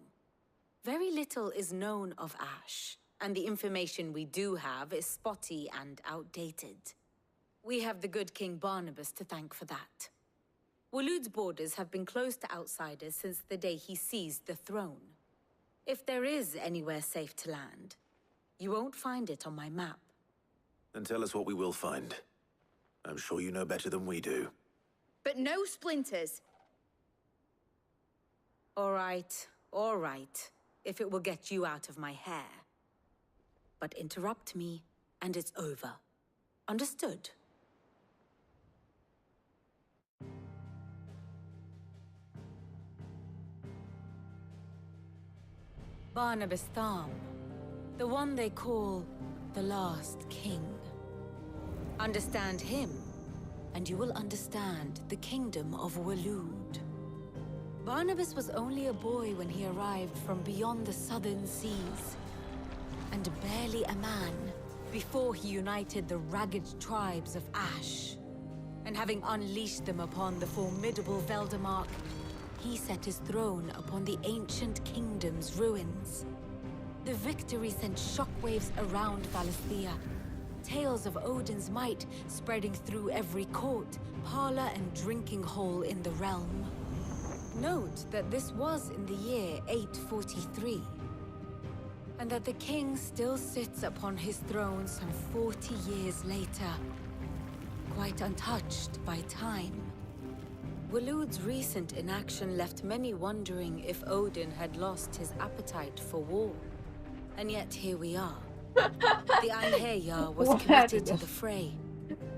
Very little is known of Ash, and the information we do have is spotty and outdated. We have the good King Barnabas to thank for that. Waloed's borders have been closed to outsiders since the day he seized the throne. If there is anywhere safe to land, you won't find it on my map. Then tell us what we will find. I'm sure you know better than we do. But no splinters. All right, if it will get you out of my hair. But interrupt me, and it's over. Understood? Barnabas Thumb, the one they call the last king. Understand him, and you will understand the kingdom of Waloed. Barnabas was only a boy when he arrived from beyond the southern seas, and barely a man before he united the ragged tribes of Ash. And having unleashed them upon the formidable Veldemark, he set his throne upon the ancient kingdom's ruins. The victory sent shockwaves around Valisthea, tales of Odin's might spreading through every court, parlor, and drinking hole in the realm. Note that this was in the year 843, and that the king still sits upon his throne some 40 years later, quite untouched by time. Waloed's recent inaction left many wondering if Odin had lost his appetite for war. And yet here we are. The Einherjar was committed to the fray,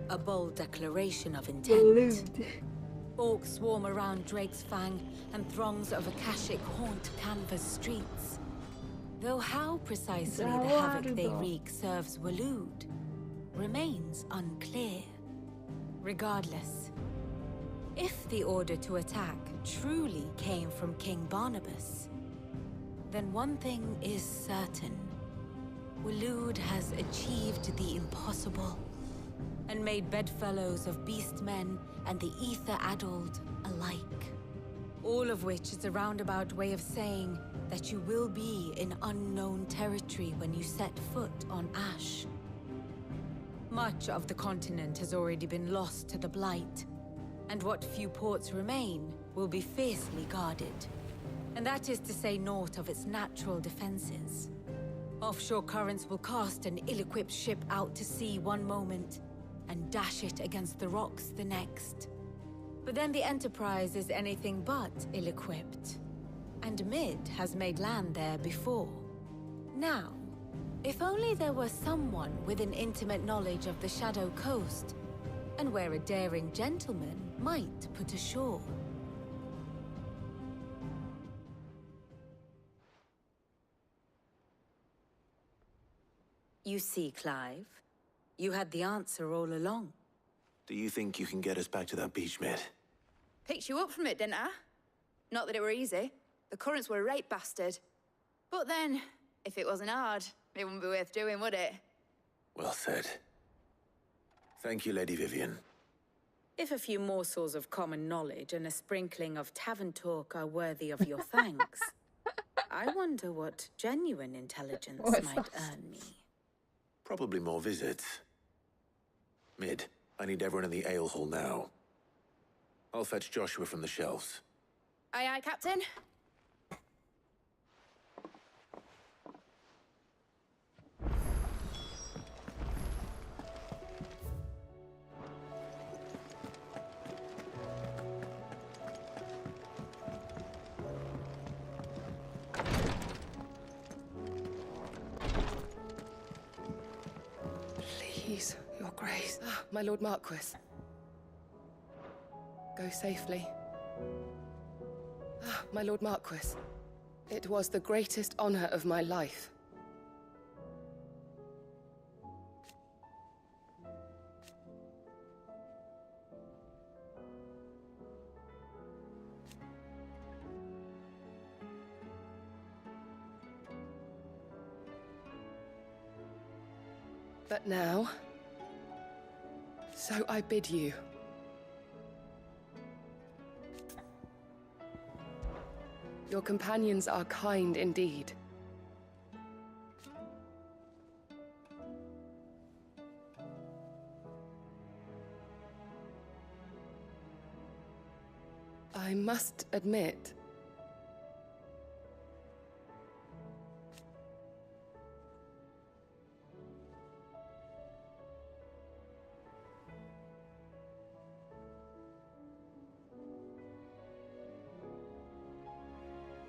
a bold declaration of intent. Orcs swarm around Drake's Fang, and throngs of Akashic haunt Canva's streets. Though how precisely the havoc they wreak serves Waloed remains unclear. Regardless, if the order to attack truly came from King Barnabas, then one thing is certain. Waloed has achieved the impossible, and made bedfellows of beastmen and the ether-addled alike. All of which is a roundabout way of saying that you will be in unknown territory when you set foot on Ash. Much of the continent has already been lost to the Blight, and what few ports remain will be fiercely guarded. And that is to say naught of its natural defenses. Offshore currents will cast an ill-equipped ship out to sea one moment, and dash it against the rocks the next. But then the Enterprise is anything but ill-equipped. And Mid has made land there before. Now, if only there were someone with an intimate knowledge of the Shadow Coast, and where a daring gentleman might put ashore. You see, Clive, you had the answer all along. Do you think you can get us back to that beach, Mid? Picked you up from it, didn't I? Not that it were easy. The currents were a right bastard. But then, if it wasn't hard, it wouldn't be worth doing, would it? Well said. Thank you, Lady Vivian. If a few morsels of common knowledge and a sprinkling of tavern talk are worthy of your thanks, I wonder what genuine intelligence might earn me. Probably more visits. Mid, I need everyone in the ale hall now. I'll fetch Joshua from the shelves. Aye, aye, Captain. Please, Your Grace. My Lord Marquis. Go safely. My Lord Marquis. It was the greatest honor of my life. But now, so I bid you. Your companions are kind indeed. I must admit...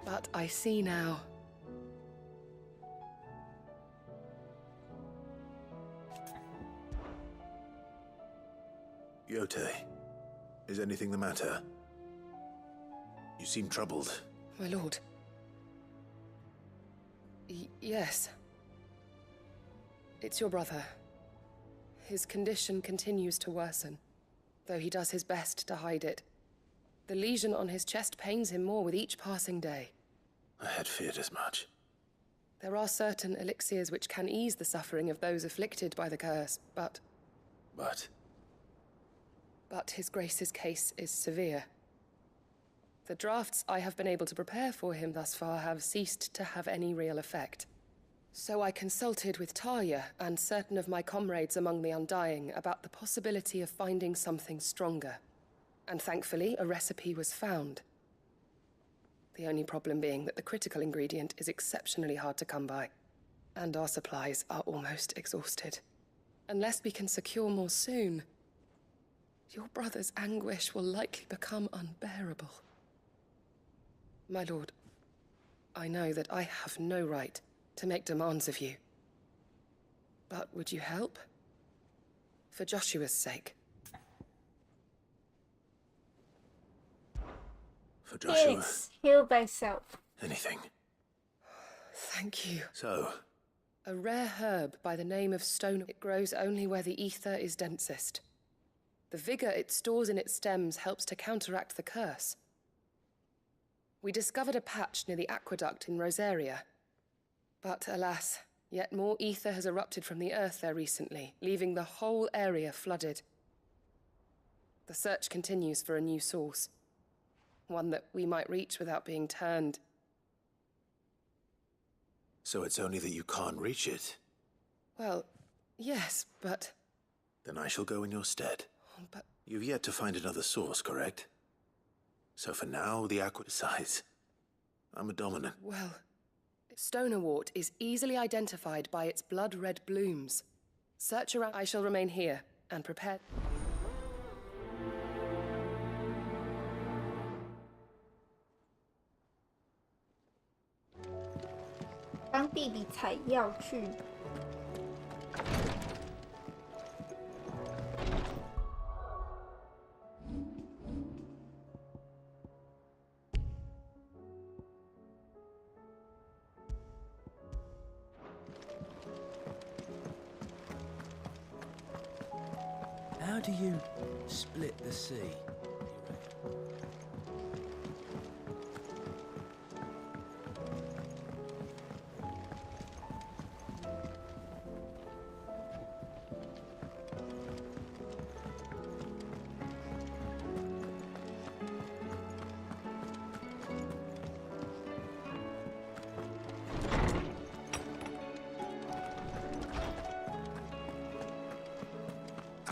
But I see now. Yote, is anything the matter? You seem troubled. My lord. Yes. It's your brother. His condition continues to worsen, though he does his best to hide it. The lesion on his chest pains him more with each passing day. I had feared as much. There are certain elixirs which can ease the suffering of those afflicted by the curse, but... But His Grace's case is severe. The drafts I have been able to prepare for him thus far have ceased to have any real effect. So I consulted with Talia and certain of my comrades among the Undying about the possibility of finding something stronger. And thankfully, a recipe was found. The only problem being that the critical ingredient is exceptionally hard to come by, and our supplies are almost exhausted. Unless we can secure more soon, your brother's anguish will likely become unbearable. My lord, I know that I have no right to make demands of you. But would you help? For Joshua's sake. For Joshua. Yes, heal thyself. Anything. Thank you. So? A rare herb by the name of stone. It grows only where the ether is densest. The vigor it stores in its stems helps to counteract the curse. We discovered a patch near the aqueduct in Rosaria. But alas, yet more ether has erupted from the earth there recently, leaving the whole area flooded. The search continues for a new source. One that we might reach without being turned. So it's only that you can't reach it? Well, yes, but... Then I shall go in your stead. But... You've yet to find another source, correct? So for now, the aqua decides. I'm a dominant. Well, Stonewort is easily identified by its blood-red blooms. Search around. I shall remain here and prepare...当地理采药具。How do you split the sea?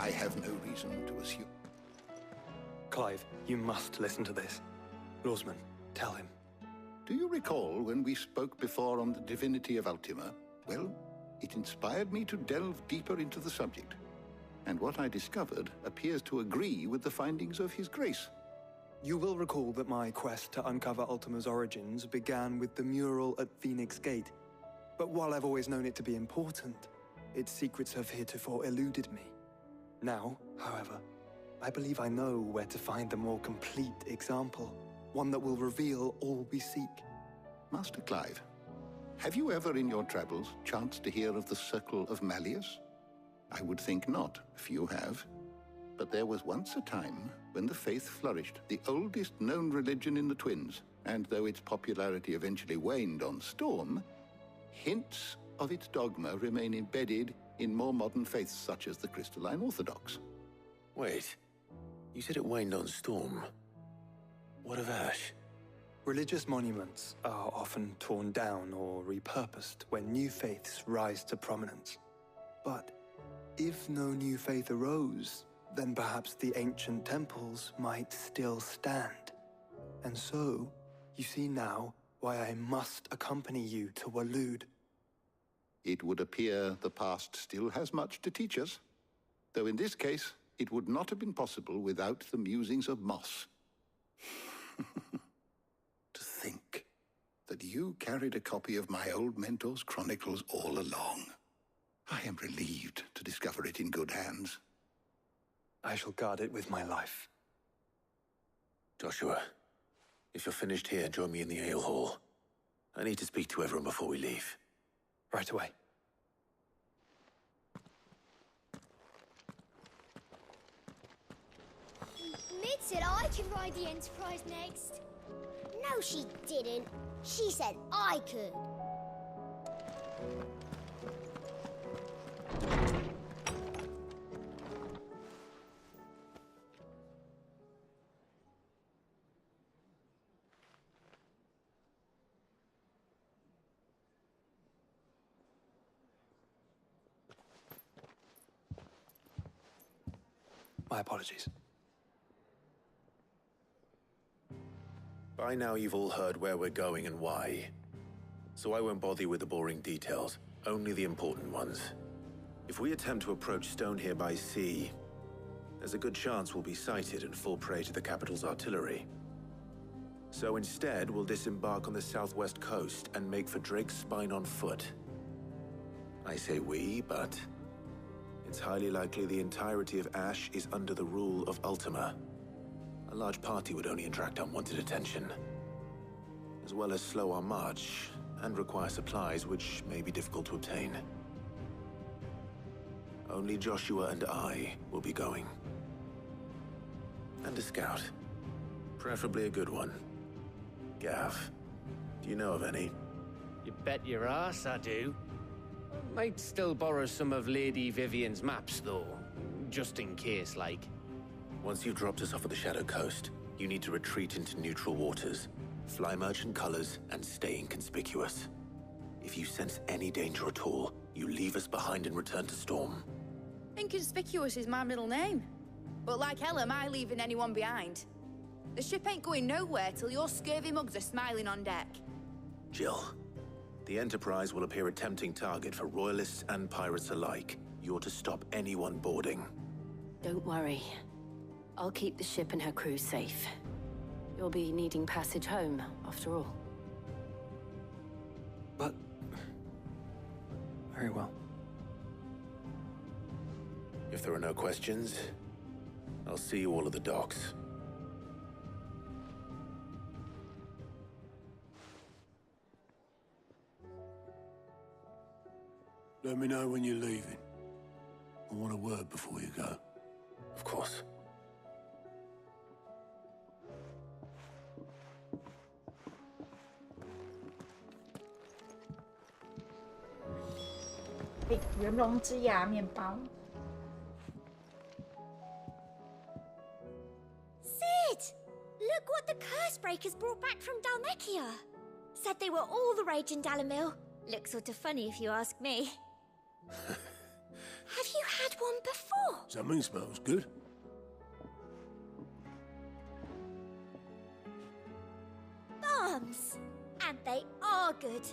I have no reason to assume. Clive, you must listen to this. Lawsman, tell him. Do you recall when we spoke before on the divinity of Ultima? Well, it inspired me to delve deeper into the subject. And what I discovered appears to agree with the findings of His Grace. You will recall that my quest to uncover Ultima's origins began with the mural at Phoenix Gate. But while I've always known it to be important, its secrets have heretofore eluded me. Now, however, I believe I know where to find the more complete example, one that will reveal all we seek. Master Clive, have you ever in your travels chanced to hear of the Circle of Malleus? I would think not, if you have. But there was once a time when the faith flourished, the oldest known religion in the Twins, and though its popularity eventually waned on Storm, hints of its dogma remain embedded in more modern faiths such as the Crystalline Orthodox. Wait, you said it waned on Storm. What of Ash? Religious monuments are often torn down or repurposed when new faiths rise to prominence. But if no new faith arose, then perhaps the ancient temples might still stand. And so, you see now why I must accompany you to Waloed. It would appear the past still has much to teach us, though in this case, it would not have been possible without the musings of Moss. To think that you carried a copy of my old mentor's chronicles all along. I am relieved to discover it in good hands. I shall guard it with my life. Joshua, if you're finished here, join me in the ale hall. I need to speak to everyone before we leave. Right away. Mid said I could ride the Enterprise next. No, she didn't. She said I could. My apologies. By now you've all heard where we're going and why. So I won't bother you with the boring details, only the important ones. If we attempt to approach Stone here by sea, there's a good chance we'll be sighted and fall prey to the capital's artillery. So instead, we'll disembark on the southwest coast and make for Drake's Spine on foot. I say we, but it's highly likely the entirety of Ash is under the rule of Ultima. A large party would only attract unwanted attention, as well as slow our march and require supplies which may be difficult to obtain. Only Joshua and I will be going. And a scout. Preferably a good one. Gav, do you know of any? You bet your ass I do. Might still borrow some of Lady Vivian's maps, though. Just in case, like. Once you've dropped us off at the Shadow Coast, you need to retreat into neutral waters, fly merchant colors, and stay inconspicuous. If you sense any danger at all, you leave us behind and return to Storm. Inconspicuous is my middle name. But like hell am I leaving anyone behind. The ship ain't going nowhere till your scurvy mugs are smiling on deck. Jill, the Enterprise will appear a tempting target for royalists and pirates alike. You're to stop anyone boarding. Don't worry. I'll keep the ship and her crew safe. You'll be needing passage home, after all. But... very well. If there are no questions, I'll see you all at the docks. Let me know when you're leaving. I want a word before you go. Of course. Sid, look what the Cursebreakers brought back from Dalmekia. Said they were all the rage in Dalamil. Looks sort of funny if you ask me. Have you had one before? Something smells good. Bombs! And they are good.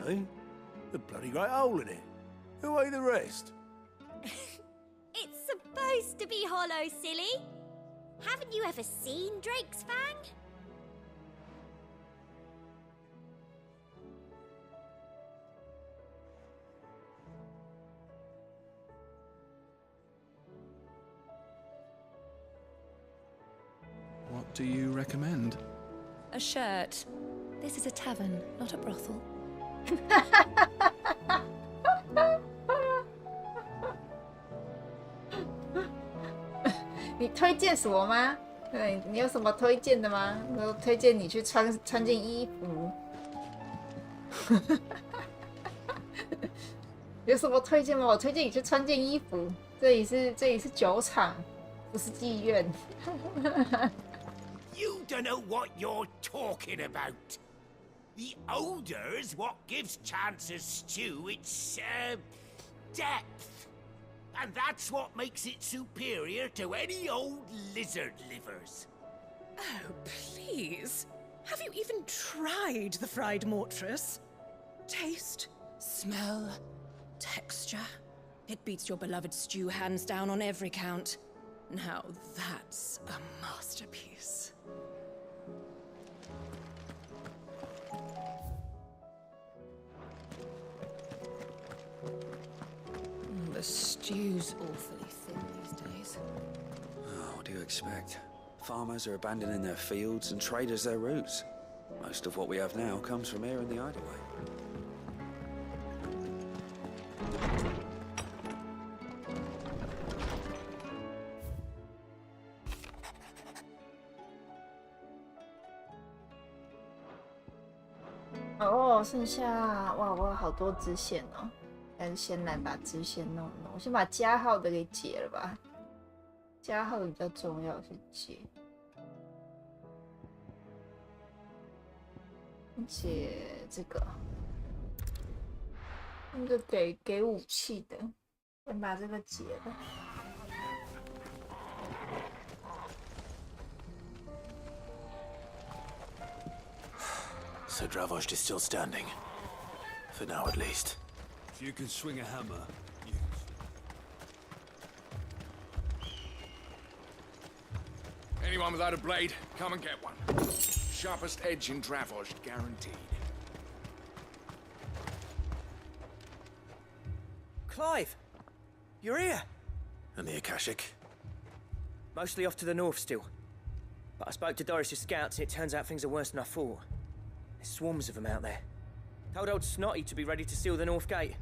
Hey? The bloody great hole in it. Who ate the rest? It's supposed to be hollow, silly. Haven't you ever seen Drake's Fang? What do you recommend? A shirt. This is a tavern, not a brothel. 你推荐什么吗？对，你有什么推荐的吗？我推荐你去穿件衣服。有什么推荐吗？我推荐你去穿件衣服。这里是酒厂，不是妓院。You don't know what you're talking about. The odor's what gives Chance's stew its, depth. And that's what makes it superior to any old lizard livers. Oh, please. Have you even tried the fried mortress? Taste, smell, texture. It beats your beloved stew hands down on every count. Now that's a masterpiece. The stew's awfully thin these days. Oh, what do you expect? Farmers are abandoning their fields and traders their roots. Most of what we have now comes from here in the Hideaway.哦，剩下哇，我有好多支线哦，但是先来把支线弄弄。我先把加号的给解了吧，加号的比较重要，是解。解这个，那个给武器的，先把这个解了。So Dravost is still standing. For now, at least. If you can swing a hammer, use. Anyone without a blade, come and get one. Sharpest edge in Dravost, guaranteed. Clive! You're here! And the Akashic? Mostly off to the north still. But I spoke to Doris's scouts and it turns out things are worse than I thought. There's swarms of them out there. Told old Snotty to be ready to seal the north gate.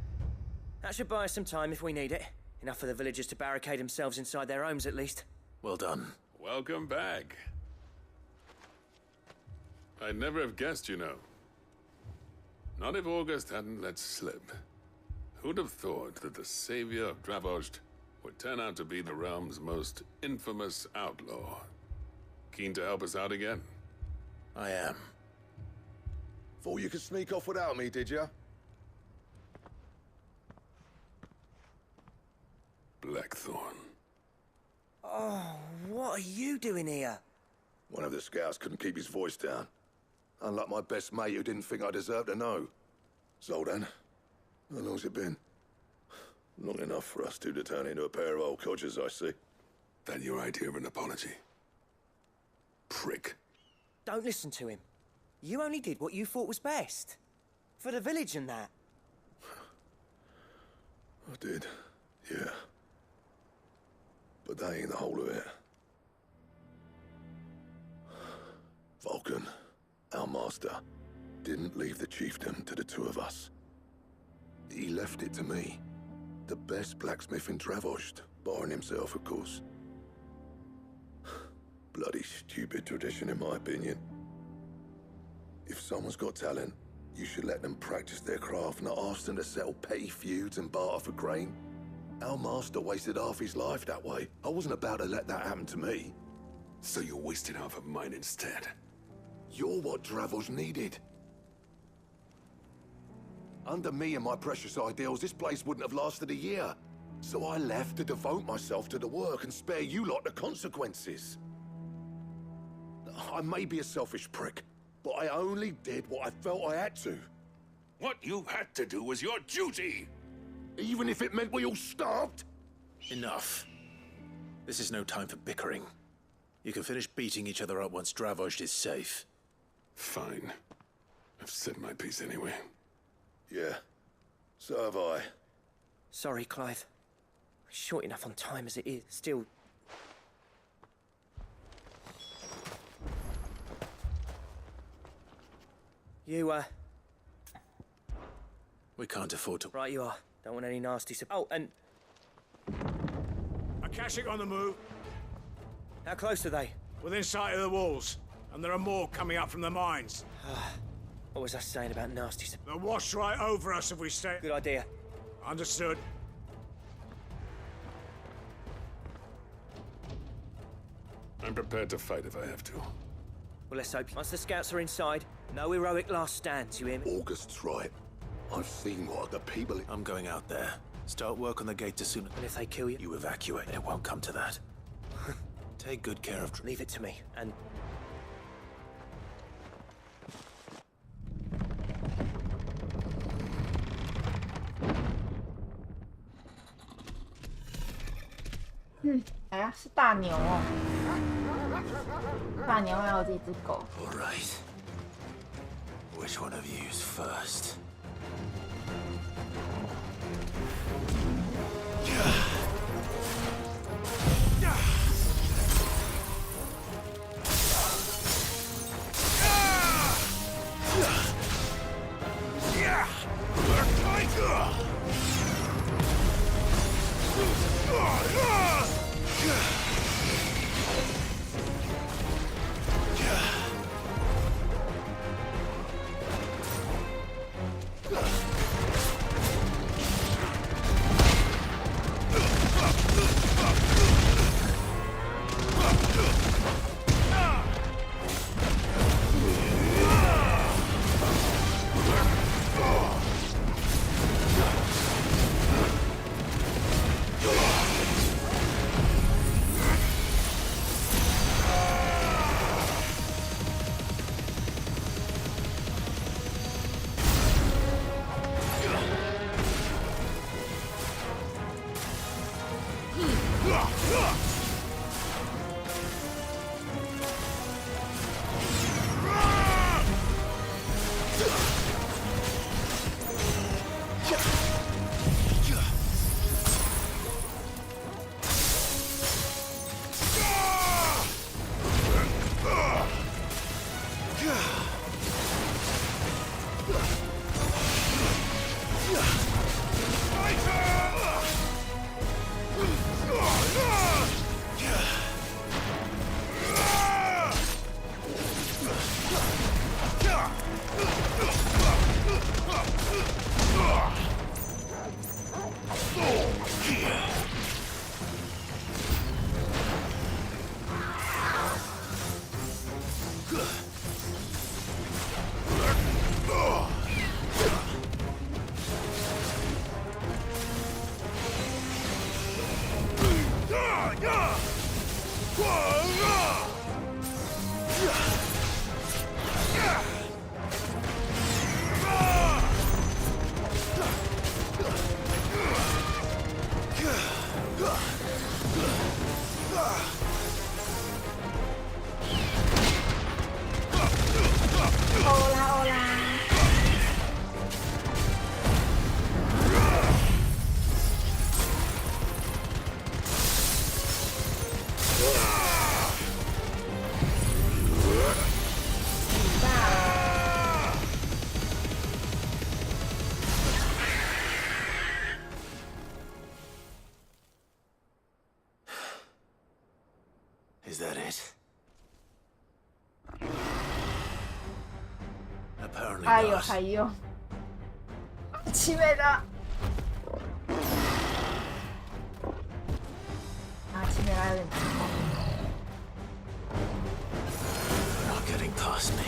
That should buy us some time if we need it. Enough for the villagers to barricade themselves inside their homes at least. Well done. Welcome back. I'd never have guessed, you know. Not if August hadn't let slip. Who'd have thought that the savior of Dravost would turn out to be the realm's most infamous outlaw? Keen to help us out again? I am. Thought you could sneak off without me, did you? Blackthorn. Oh, what are you doing here? One of the scouts couldn't keep his voice down. Unlike my best mate who didn't think I deserved to know. Zoldan, how long's it been? Long enough for us two to turn into a pair of old codgers, I see. That your idea of an apology? Prick. Don't listen to him. You only did what you thought was best. For the village and that. I did, yeah. But that ain't the whole of it. Vulcan, our master, didn't leave the chiefdom to the two of us. He left it to me. The best blacksmith in Dravost, barring himself, of course. Bloody stupid tradition, in my opinion. If someone's got talent, you should let them practice their craft, not ask them to settle petty feuds and barter for grain. Our master wasted half his life that way. I wasn't about to let that happen to me. So you wasted half of mine instead. You're what Dravost needed. Under me and my precious ideals, this place wouldn't have lasted a year. So I left to devote myself to the work and spare you lot the consequences. I may be a selfish prick, but I only did what I felt I had to. What you had to do was your duty! Even if it meant we all starved? Enough. This is no time for bickering. You can finish beating each other up once Dravost is safe. Fine. I've said my piece anyway. Yeah, so have I. Sorry, Clive. Short enough on time as it is. Still... You, We can't afford to... Right you are. Don't want any nasty... Oh, and... Akashic on the move. How close are they? Within sight of the walls. And there are more coming up from the mines. What was I saying about nasty... They'll wash right over us if we stay... Good idea. Understood. I'm prepared to fight if I have to. Well, let's hope. Once the scouts are inside, no heroic last stands, you hear me? August's right. I've seen what the people... I'm going out there. Start work on the gate as soon as... And if they kill you? You evacuate. It won't come to that. Take good care of... Leave it to me, and... Hmm. 哎呀，是大牛哦！大牛还有这只狗。All right. Which one of you's first? Is that it? Apparently not. 还有，七妹的。七妹来有点难控。Not getting past me.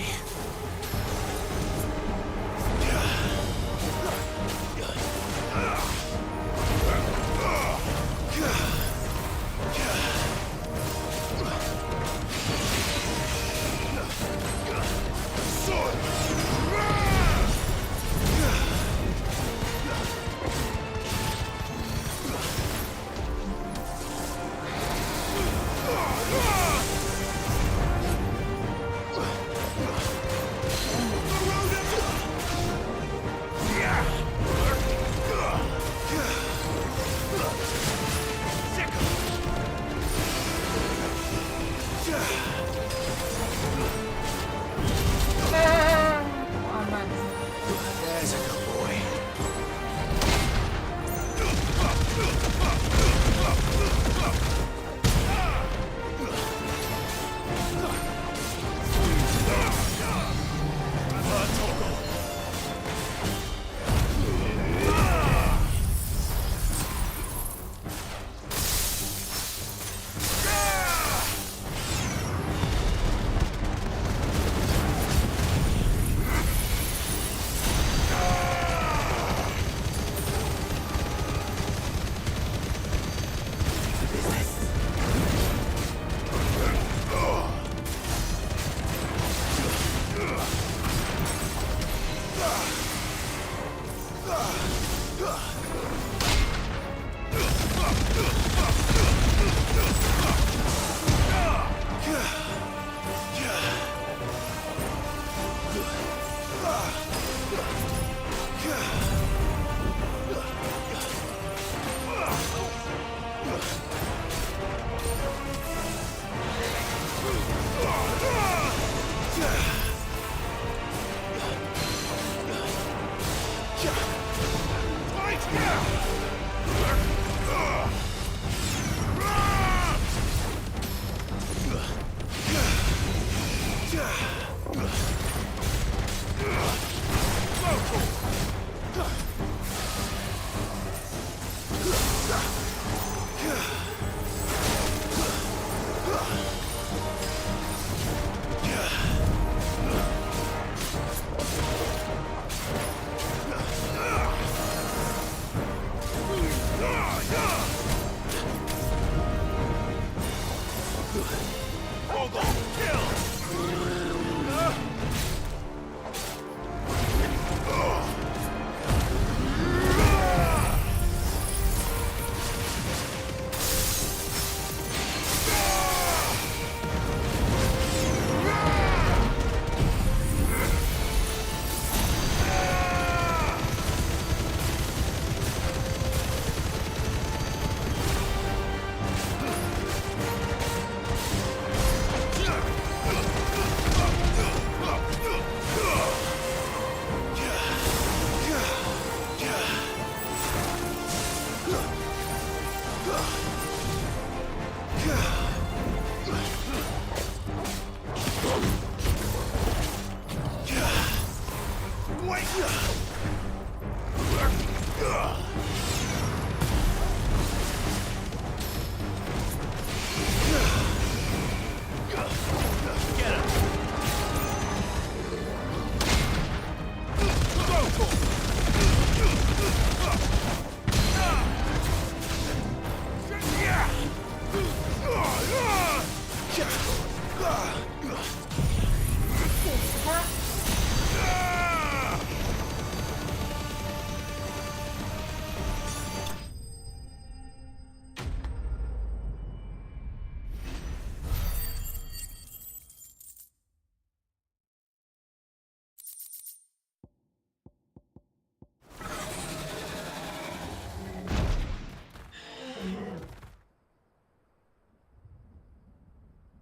Double kill!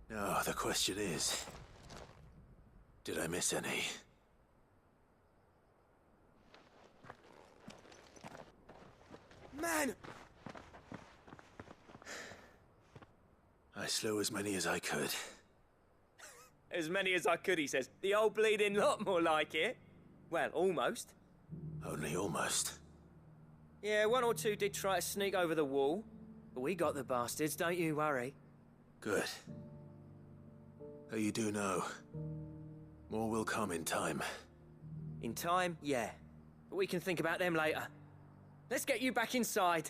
Now, the question is, did I miss any? Man! I slew as many as I could. As many as I could, he says. The old bleeding lot, more like it. Well, almost. Only almost. Yeah, one or two did try to sneak over the wall. But we got the bastards, don't you worry. Good. Though you do know, more will come in time. In time, yeah. But we can think about them later. Let's get you back inside.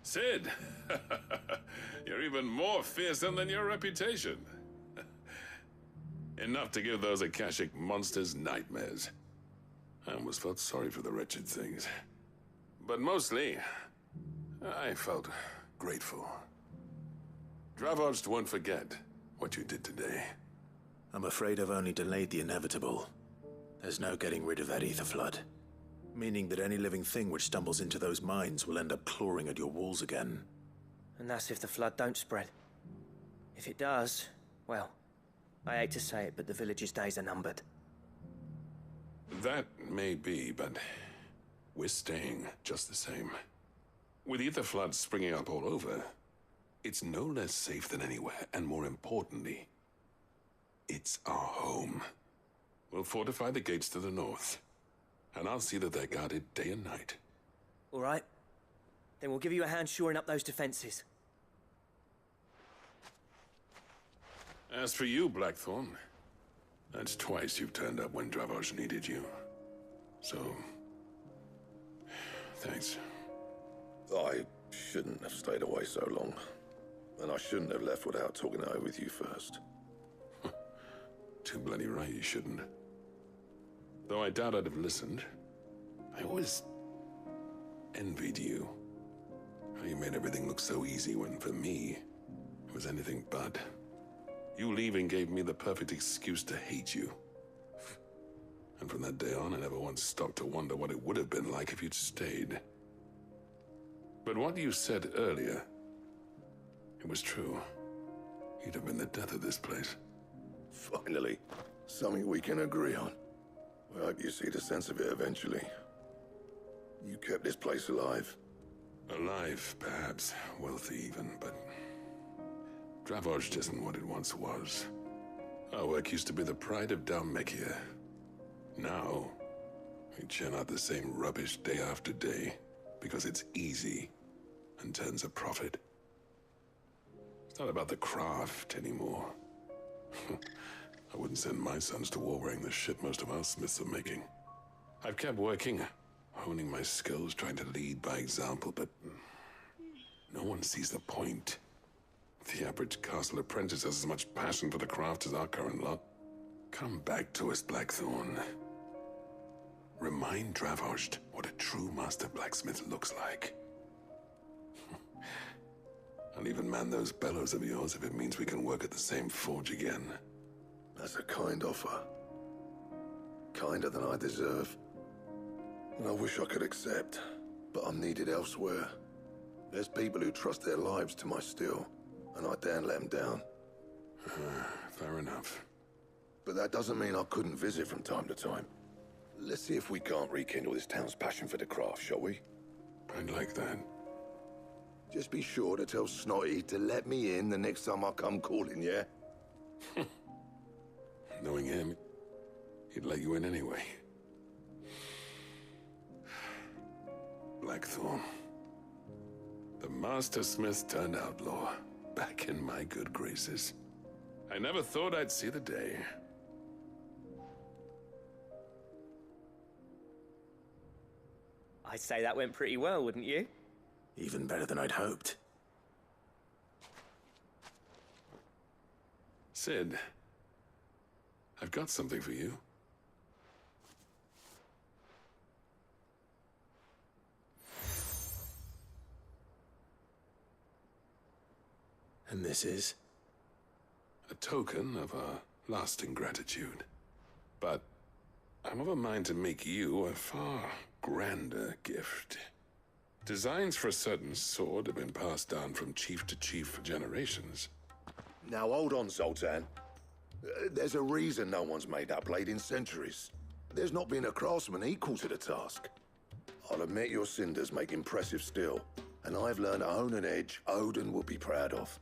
Sid! You're even more fearsome than your reputation. Enough to give those Akashic monsters nightmares. I almost felt sorry for the wretched things. But mostly, I felt grateful. Dravoged won't forget what you did today. I'm afraid I've only delayed the inevitable. There's no getting rid of that ether flood. Meaning that any living thing which stumbles into those mines will end up clawing at your walls again. And that's if the flood don't spread. If it does, well, I hate to say it, but the village's days are numbered. That may be, but we're staying just the same. With ether floods springing up all over, it's no less safe than anywhere, and more importantly, it's our home. We'll fortify the gates to the north. And I'll see that they're guarded day and night. All right. Then we'll give you a hand shoring up those defenses. As for you, Blackthorn, that's twice you've turned up when Dravoj needed you. So, thanks. I shouldn't have stayed away so long. And I shouldn't have left without talking it over with you first. Too bloody right you shouldn't. Though I doubt I'd have listened. I always envied you. How you made everything look so easy when, for me, it was anything but. You leaving gave me the perfect excuse to hate you. And from that day on, I never once stopped to wonder what it would have been like if you'd stayed. But what you said earlier, it was true. You'd have been the death of this place. Finally, something we can agree on. I hope you see the sense of it eventually. You kept this place alive. Alive, perhaps. Wealthy even, but... Dravost isn't what it once was. Our work used to be the pride of Dalmekia. Now, we churn out the same rubbish day after day because it's easy and turns a profit. It's not about the craft anymore. I wouldn't send my sons to war wearing the shit most of our smiths are making. I've kept working, honing my skills, trying to lead by example, but no one sees the point. The average castle apprentice has as much passion for the craft as our current lot. Come back to us, Blackthorn. Remind Dravost what a true master blacksmith looks like. I'll even man those bellows of yours if it means we can work at the same forge again. That's a kind offer. Kinder than I deserve. And I wish I could accept, but I'm needed elsewhere. There's people who trust their lives to my steel, and I daren't let them down. Fair enough. But that doesn't mean I couldn't visit from time to time. Let's see if we can't rekindle this town's passion for the craft, shall we? I'd like that. Just be sure to tell Snotty to let me in the next time I come calling, yeah? Knowing him, he'd let you in anyway. Blackthorn. The Master Smith turned outlaw, back in my good graces. I never thought I'd see the day. I'd say that went pretty well, wouldn't you? Even better than I'd hoped. Sid, I've got something for you. And this is? A token of our lasting gratitude. But I'm of a mind to make you a far grander gift. Designs for a certain sword have been passed down from chief to chief for generations. Now hold on, Zoltan. There's a reason no one's made that blade in centuries. There's not been a craftsman equal to the task. I'll admit your cinders make impressive steel, and I've learned to own an edge Odin will be proud of.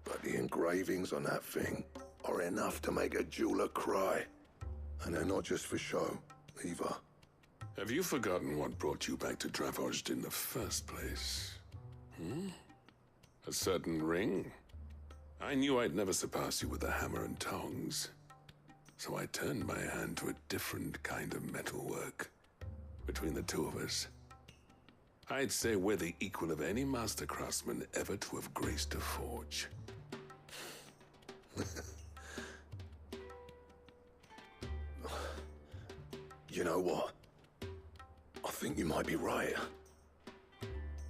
But the engravings on that thing are enough to make a jeweler cry. And they're not just for show, either. Have you forgotten what brought you back to Dravost in the first place? A certain ring? I knew I'd never surpass you with a hammer and tongs. So I turned my hand to a different kind of metalwork. Between the two of us, I'd say we're the equal of any master craftsman ever to have graced a forge. You know what? I think you might be right.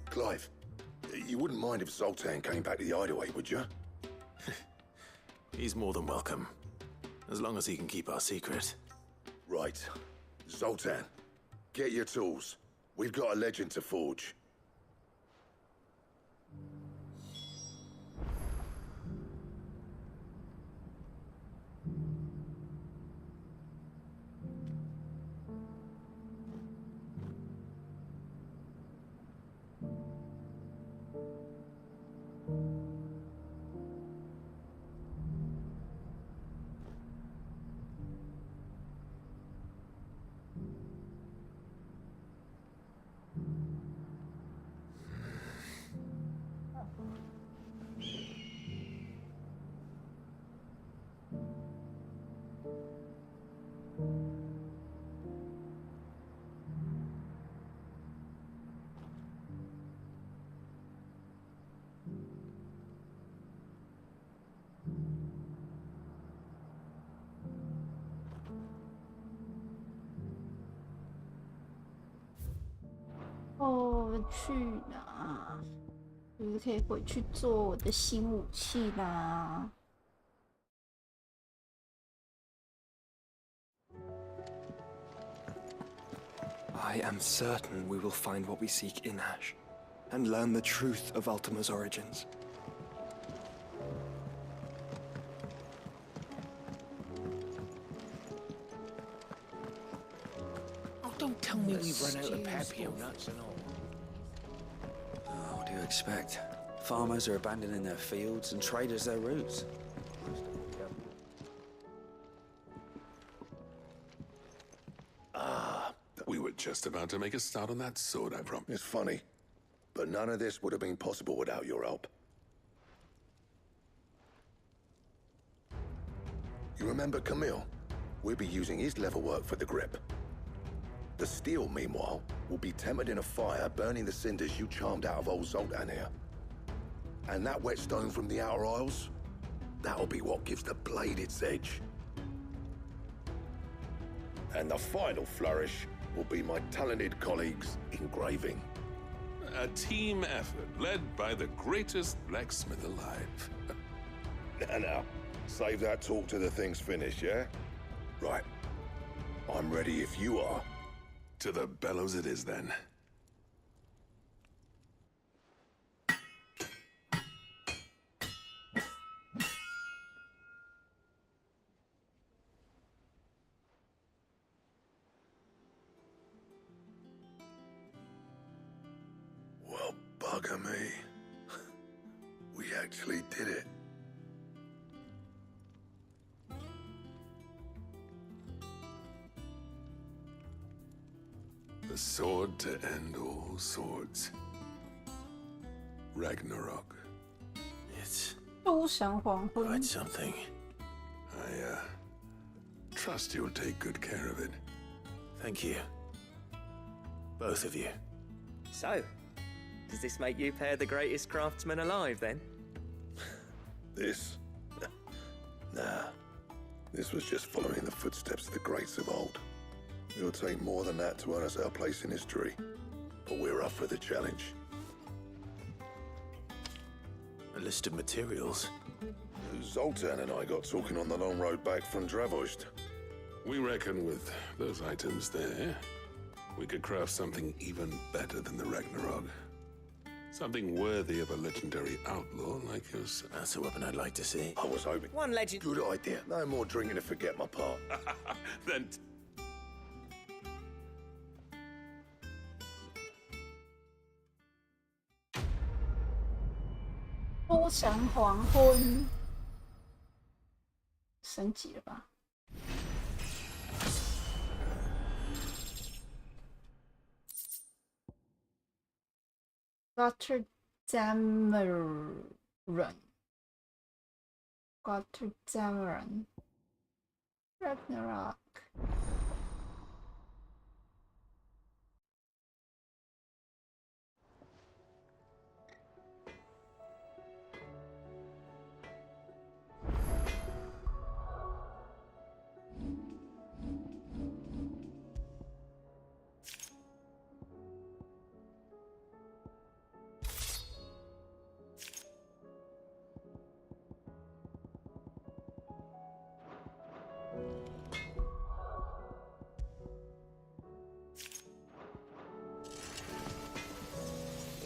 Clive, you wouldn't mind if Zoltan came back to the Hideaway, would you? He's more than welcome. As long as he can keep our secret. Right. Zoltan, get your tools. We've got a legend to forge.哦，去哪？是不是可以回去做我的新武器呢？ I am certain we will find what we seek in Ash, and learn the truth of Ultima's origins. Oh, don't tell me we've run out of papio nuts and all. Oh, what do you expect? Farmers are abandoning their fields and traders their routes. We were just about to make a start on that sword, I promise. It's funny, but none of this would have been possible without your help. You remember Camille? We'll be using his level work for the grip. The steel, meanwhile, will be tempered in a fire, burning the cinders you charmed out of old Zoltan here. And that whetstone from the Outer Isles, that'll be what gives the blade its edge. And the final flourish will be my talented colleagues engraving. A team effort led by the greatest blacksmith alive. Now, save that talk till the thing's finished, yeah? Right. I'm ready if you are. To the bellows it is, then. Well, bugger me. We actually did it. The sword to end all swords. Ragnarok. It's 诸神黄昏。 quite something. I trust you'll take good care of it. Thank you. Both of you. So, does this make you pair the greatest craftsman alive, then? This? Nah. This was just following the footsteps of the greats of old. It'll take more than that to earn us our place in history. But we're up for the challenge. A list of materials. Zoltan and I got talking on the long road back from Dravozd. We reckon with those items there, we could craft something even better than the Ragnarok. Something worthy of a legendary outlaw like yourself. That's a weapon I'd like to see. I was hoping. One legend. Good idea. No more drinking to forget my part. Then...诸神黄昏，升级了吧？ Rotterdameren. Ragnarok.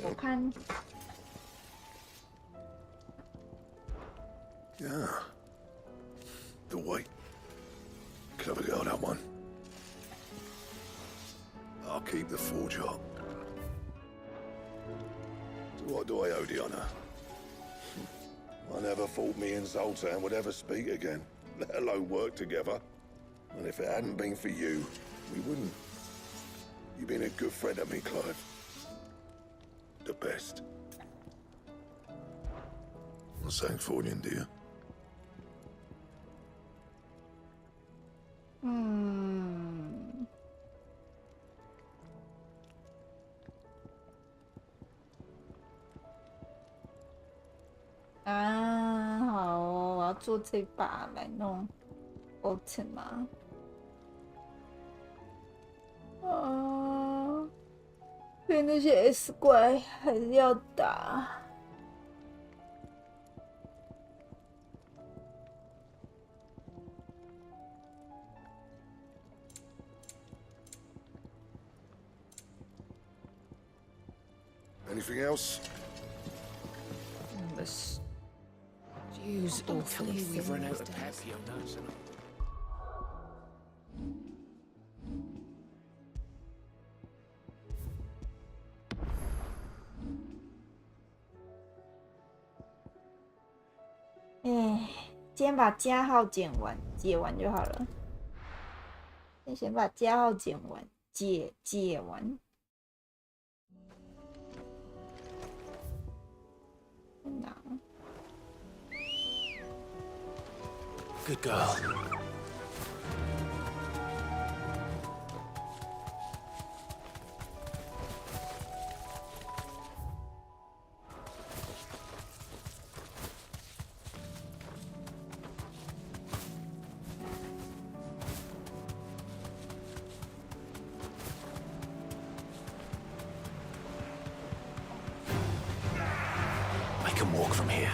我看 Yeah. The white. Clever girl, that one. I'll keep the forge hot. To what do I owe the honor? I never thought me and Zoltan would ever speak again, let alone work together. And if it hadn't been for you, we wouldn't. You've been a good friend of me, Clive. The best. I'm saying fortune, dear. 好哦，我要做这把来弄 Ultima。所以那些 S 怪还是要打。Anything else? The stew's awfully We've run out thin. of pepio nuts. 今天把加号解完就好了。先把加号解完，解完。哪 Good girl. I can walk from here.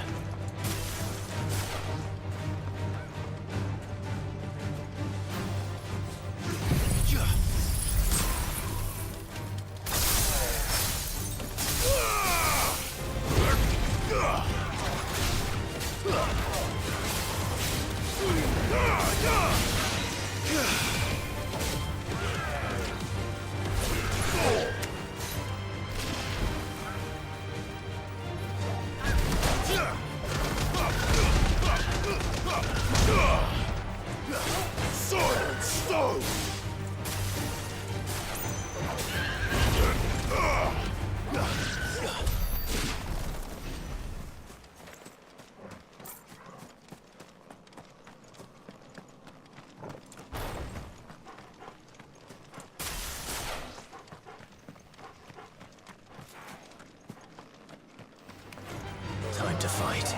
Time to fight.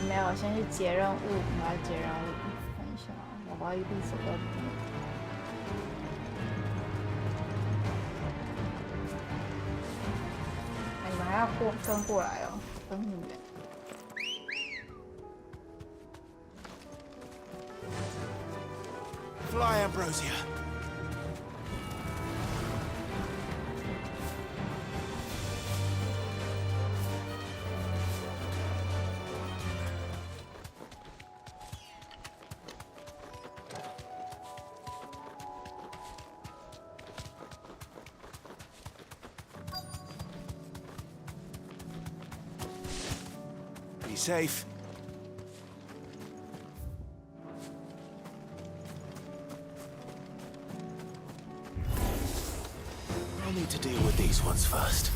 没有，我先去接任务，我要接任务。看一下，我把一路走到底。你们还要跟过来哦，跟很远。Fly, Ambrosia. Be safe. I'll need to deal with these ones first.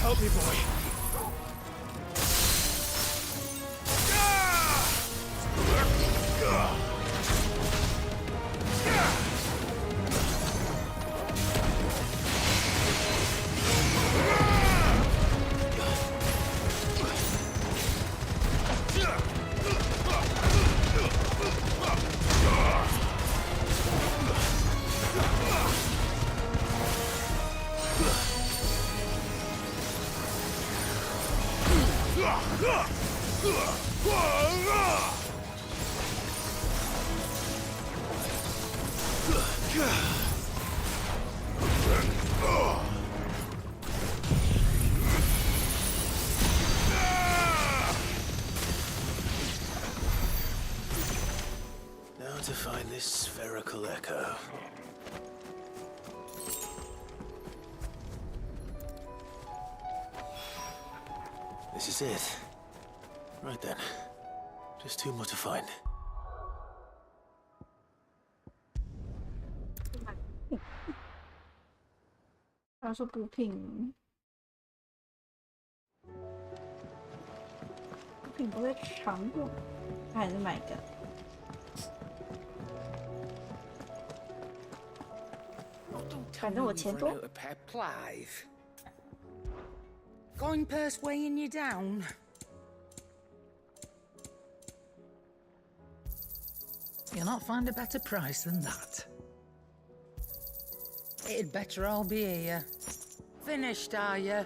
Help me, boy. Now to find this spherical echo. This is it. Right then. Just too much to find. 他说补品，补品不会常用，他还是买一个。反正我钱多。Going purse weighing you down. You'll not find a better price than that. It'd better all be here. Finished, are you?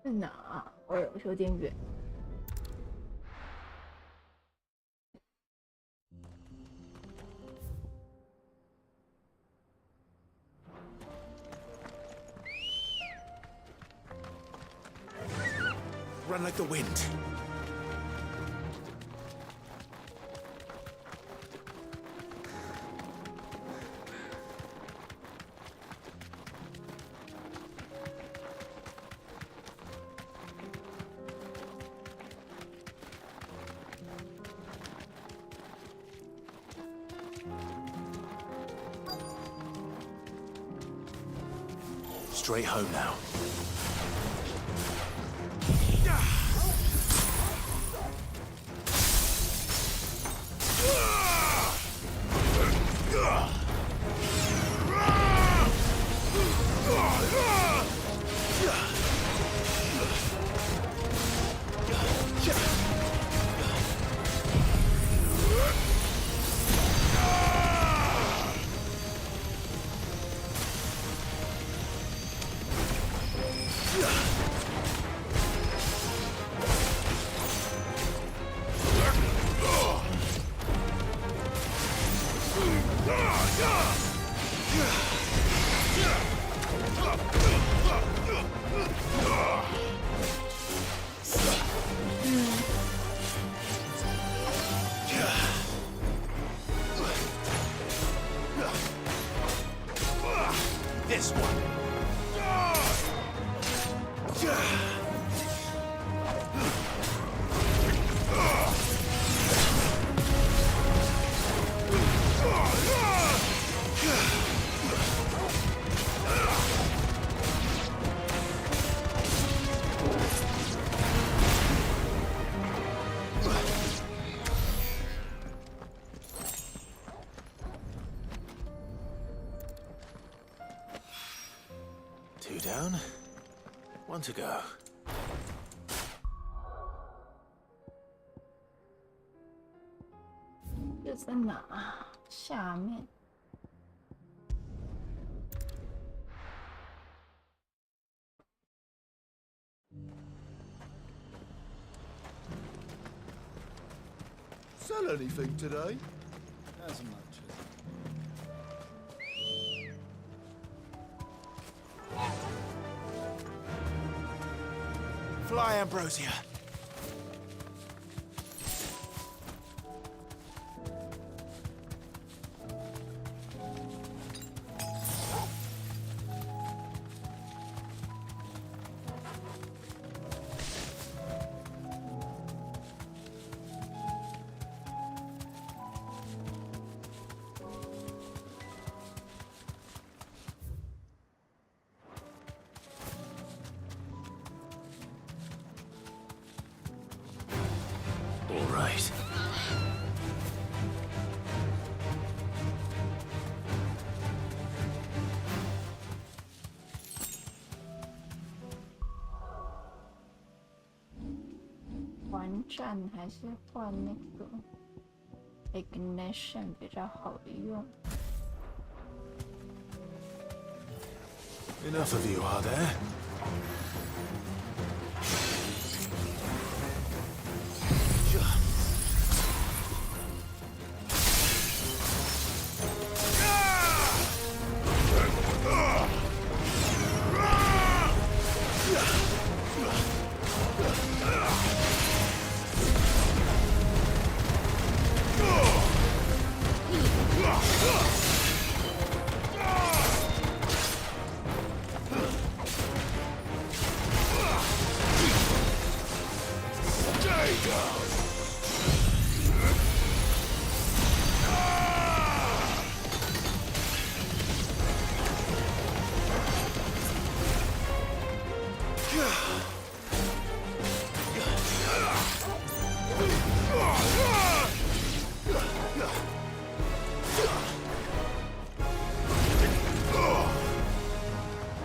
在哪？我有点远。Run like the wind. Straight home now. This one. Two down, one to go. 这在哪？下面。Sell anything today? As much Fly, Ambrosia. All right.换站还是换那个 ignition 比较好用。Enough of you, are there?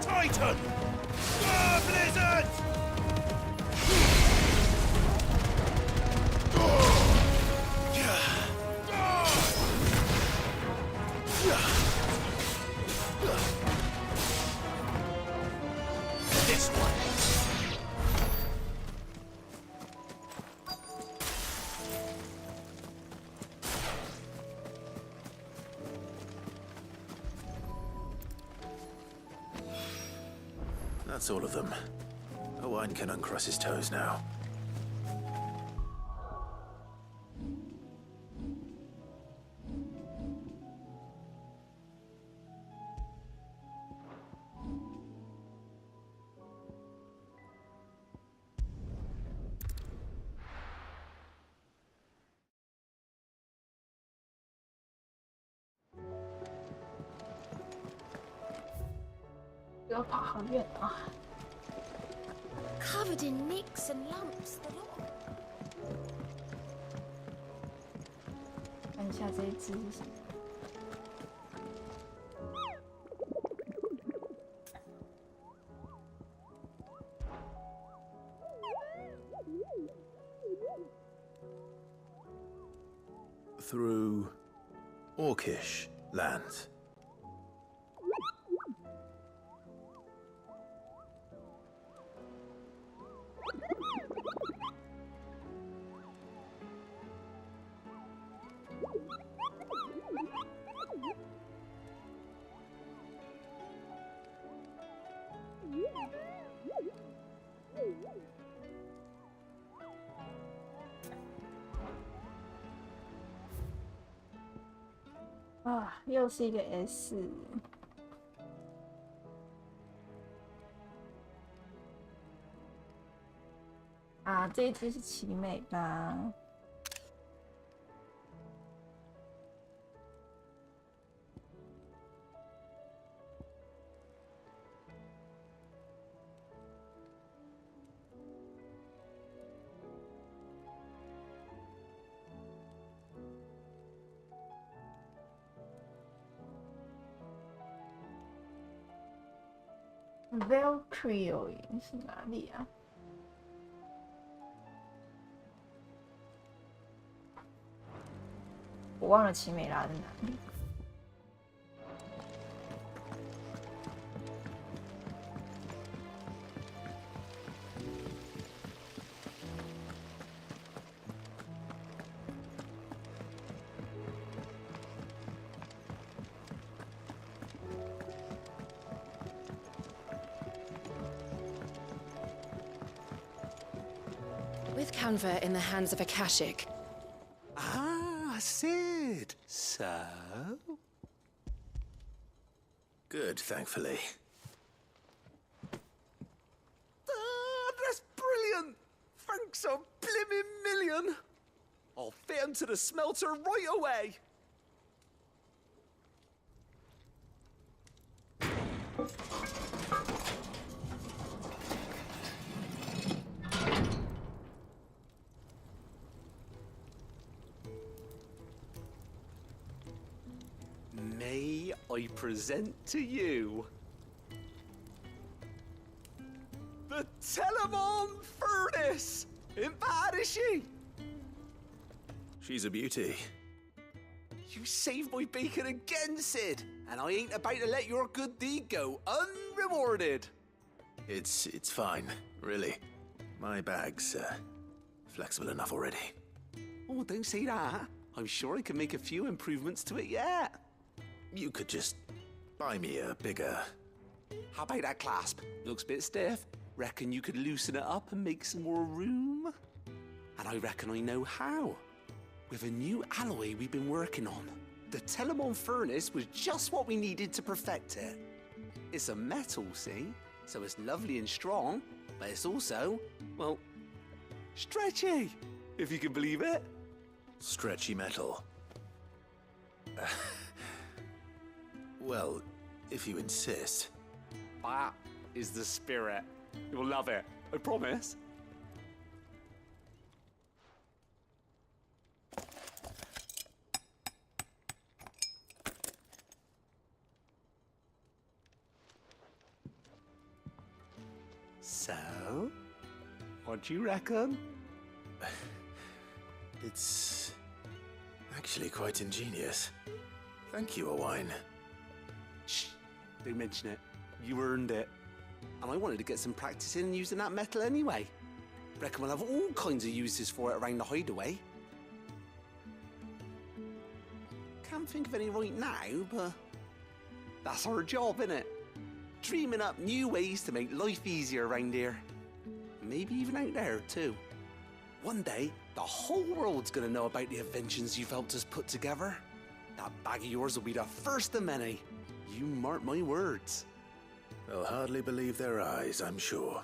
Titan! Blizzard! This one. That's all of them. Owain can uncross his toes now. Covered in nicks and lumps, the lot. 看一下这一只是什么。Through Orcish lands.啊，又是一个 S。啊，这一只是奇美吧？Valkyrie 是哪里啊？我忘了奇美拉在哪里。With Canva in the hands of Akashic. Ah, Sid. So? Good, thankfully. That's brilliant! Thanks a blimmin' million! I'll fit them to the smelter right away! May I present to you the Telemon Furnace? Ain't bad, is she? She's a beauty. You saved my bacon again, Sid, and I ain't about to let your good deed go unrewarded. It's fine, really. My bag's flexible enough already. Oh, don't say that. I'm sure I can make a few improvements to it yet. You could just buy me a bigger... How about that clasp? Looks a bit stiff. Reckon you could loosen it up and make some more room? And I reckon I know how. With a new alloy we've been working on. The Telemon Furnace was just what we needed to perfect it. It's a metal, see? So it's lovely and strong, but it's also, well, stretchy. if you can believe it. Stretchy metal. Well, if you insist. That is the spirit. You'll love it, I promise. So, what do you reckon? It's actually quite ingenious. Thank you, Owain. Shh, don't mention it. You earned it. And I wanted to get some practice in using that metal anyway. Reckon we'll have all kinds of uses for it around the hideaway. Can't think of any right now, but that's our job, innit? Dreaming up new ways to make life easier around here. Maybe even out there, too. One day, the whole world's gonna know about the inventions you've helped us put together. That bag of yours will be the first of many. You mark my words. They'll hardly believe their eyes, I'm sure.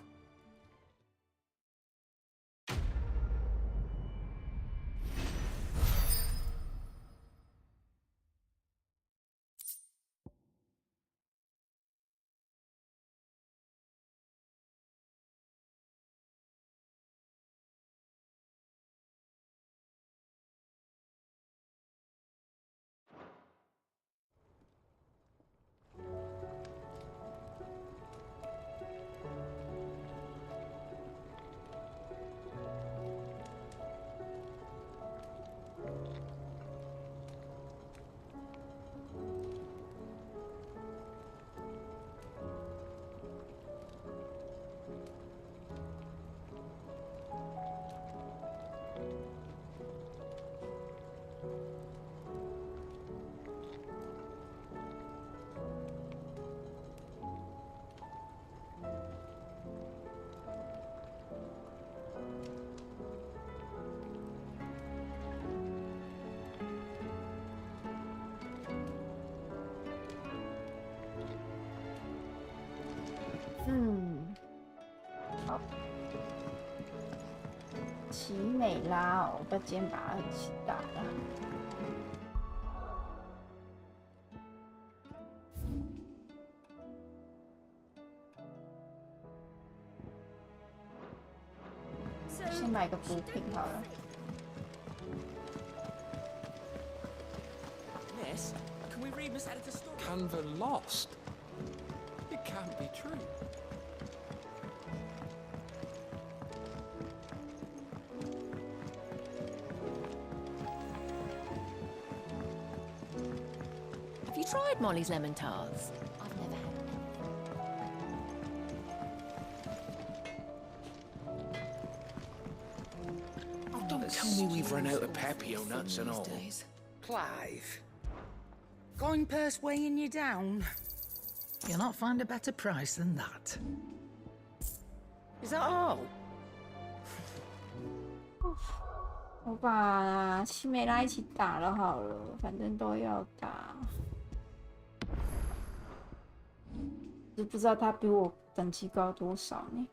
好，奇美拉哦，我不要今天把它一起打了。先买个补品好了。Miss, can we read Miss Editor's story? Canva lost? It can't be true. Have you tried Molly's lemon tarts? I've never had Oh, don't tell me we've run out of Papio nuts and all. Clive. Coin purse weighing you down. You'll not find a better price than that. Is that all? 我把奇美拉一起打了好了，反正都要打。就不知道他比我等级高多少呢。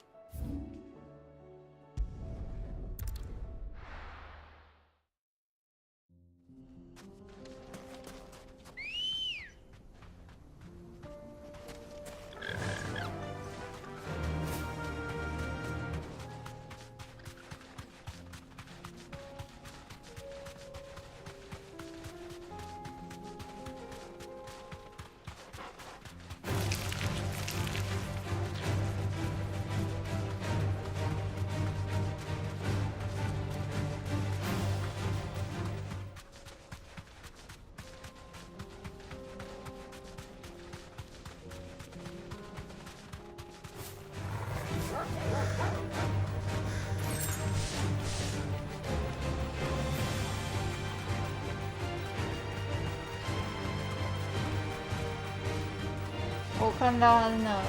我看到他呢。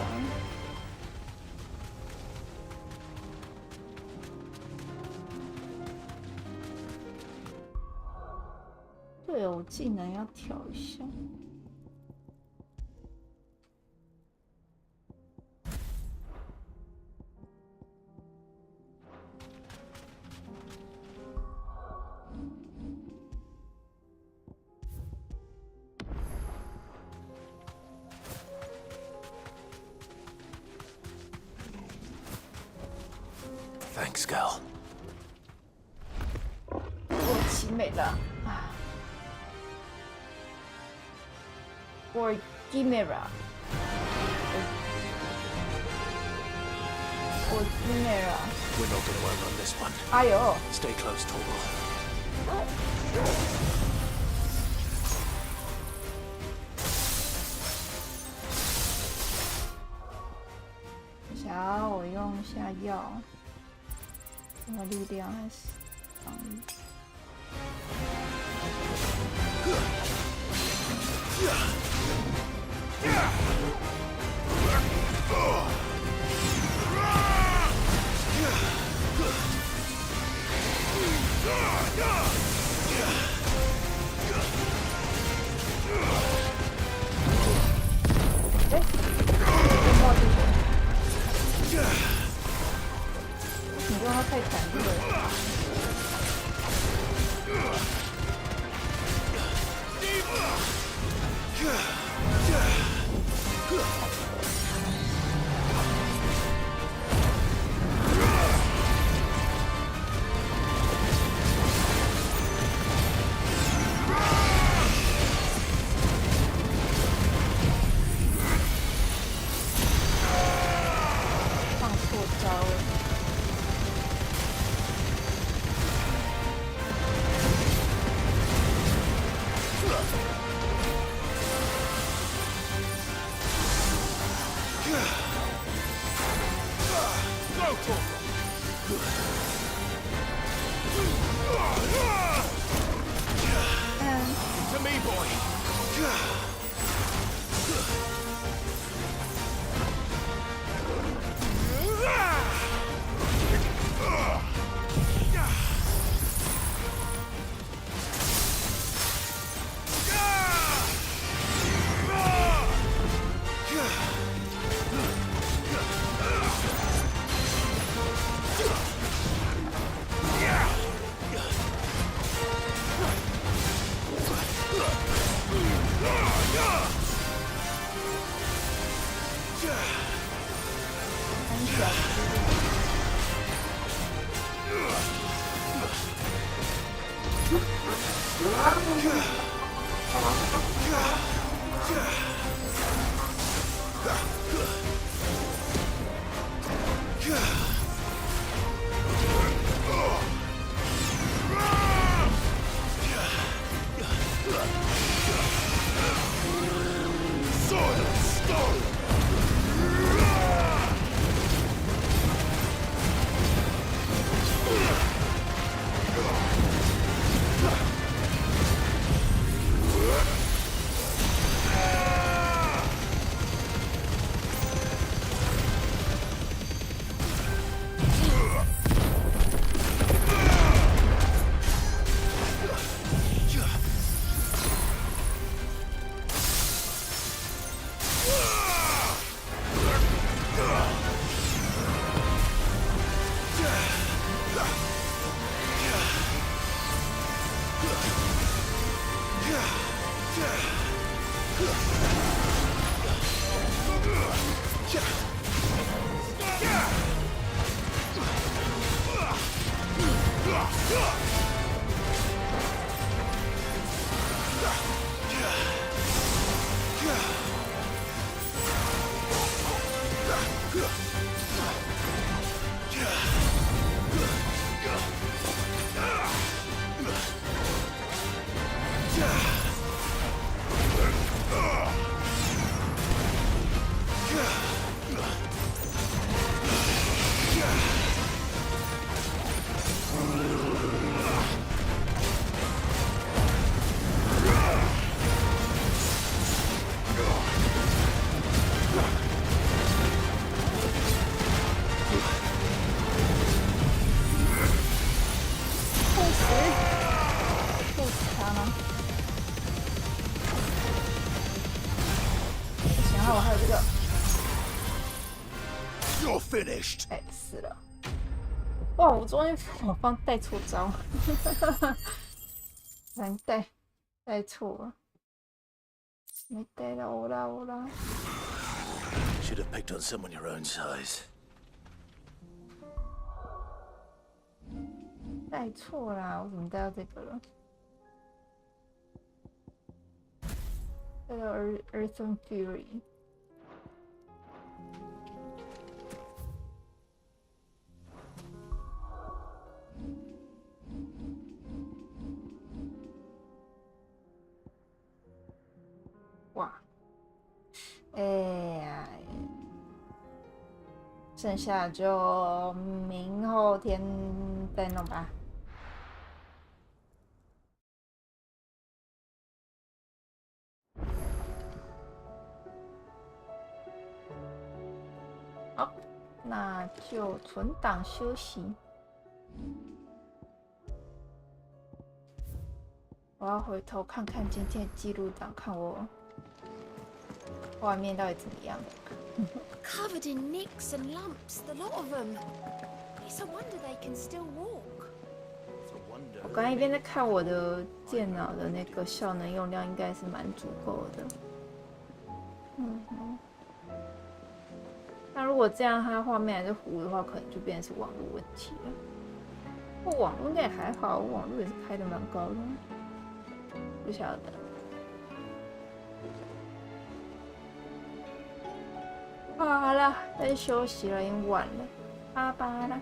对哦，我技能要调一下。Thanks, girl. 我奇美了啊！我 Chimera， 我 Chimera。 We're not gonna work on this one. 哎呦 Stay close, Toro. 想我用一下药，什么力量还是防御？你让他太残酷了。放错招了。To me, boy. You're finished. 哎，死了！哇，我昨天我带错招，带错了，没带到我啦。 Should have picked on someone your own size. 带错啦，我怎么带到这个了？带到 Earthon Fury。哇，哎呀，剩下就明后天再弄吧。好，那就存档休息。我要回头看看今天的记录档，看我画面到底怎么样。Covered in nicks and lumps, the lot of them. It's a wonder they can still walk. 我刚一边在看我的电脑的那个效能用量，应该是蛮足够的。那如果这样它画面还是糊的话，可能就变成是网络问题了。不过网络应该也还好，我网络也是开的蛮高的，不晓得。好了，该休息了，已经晚了，拜拜了。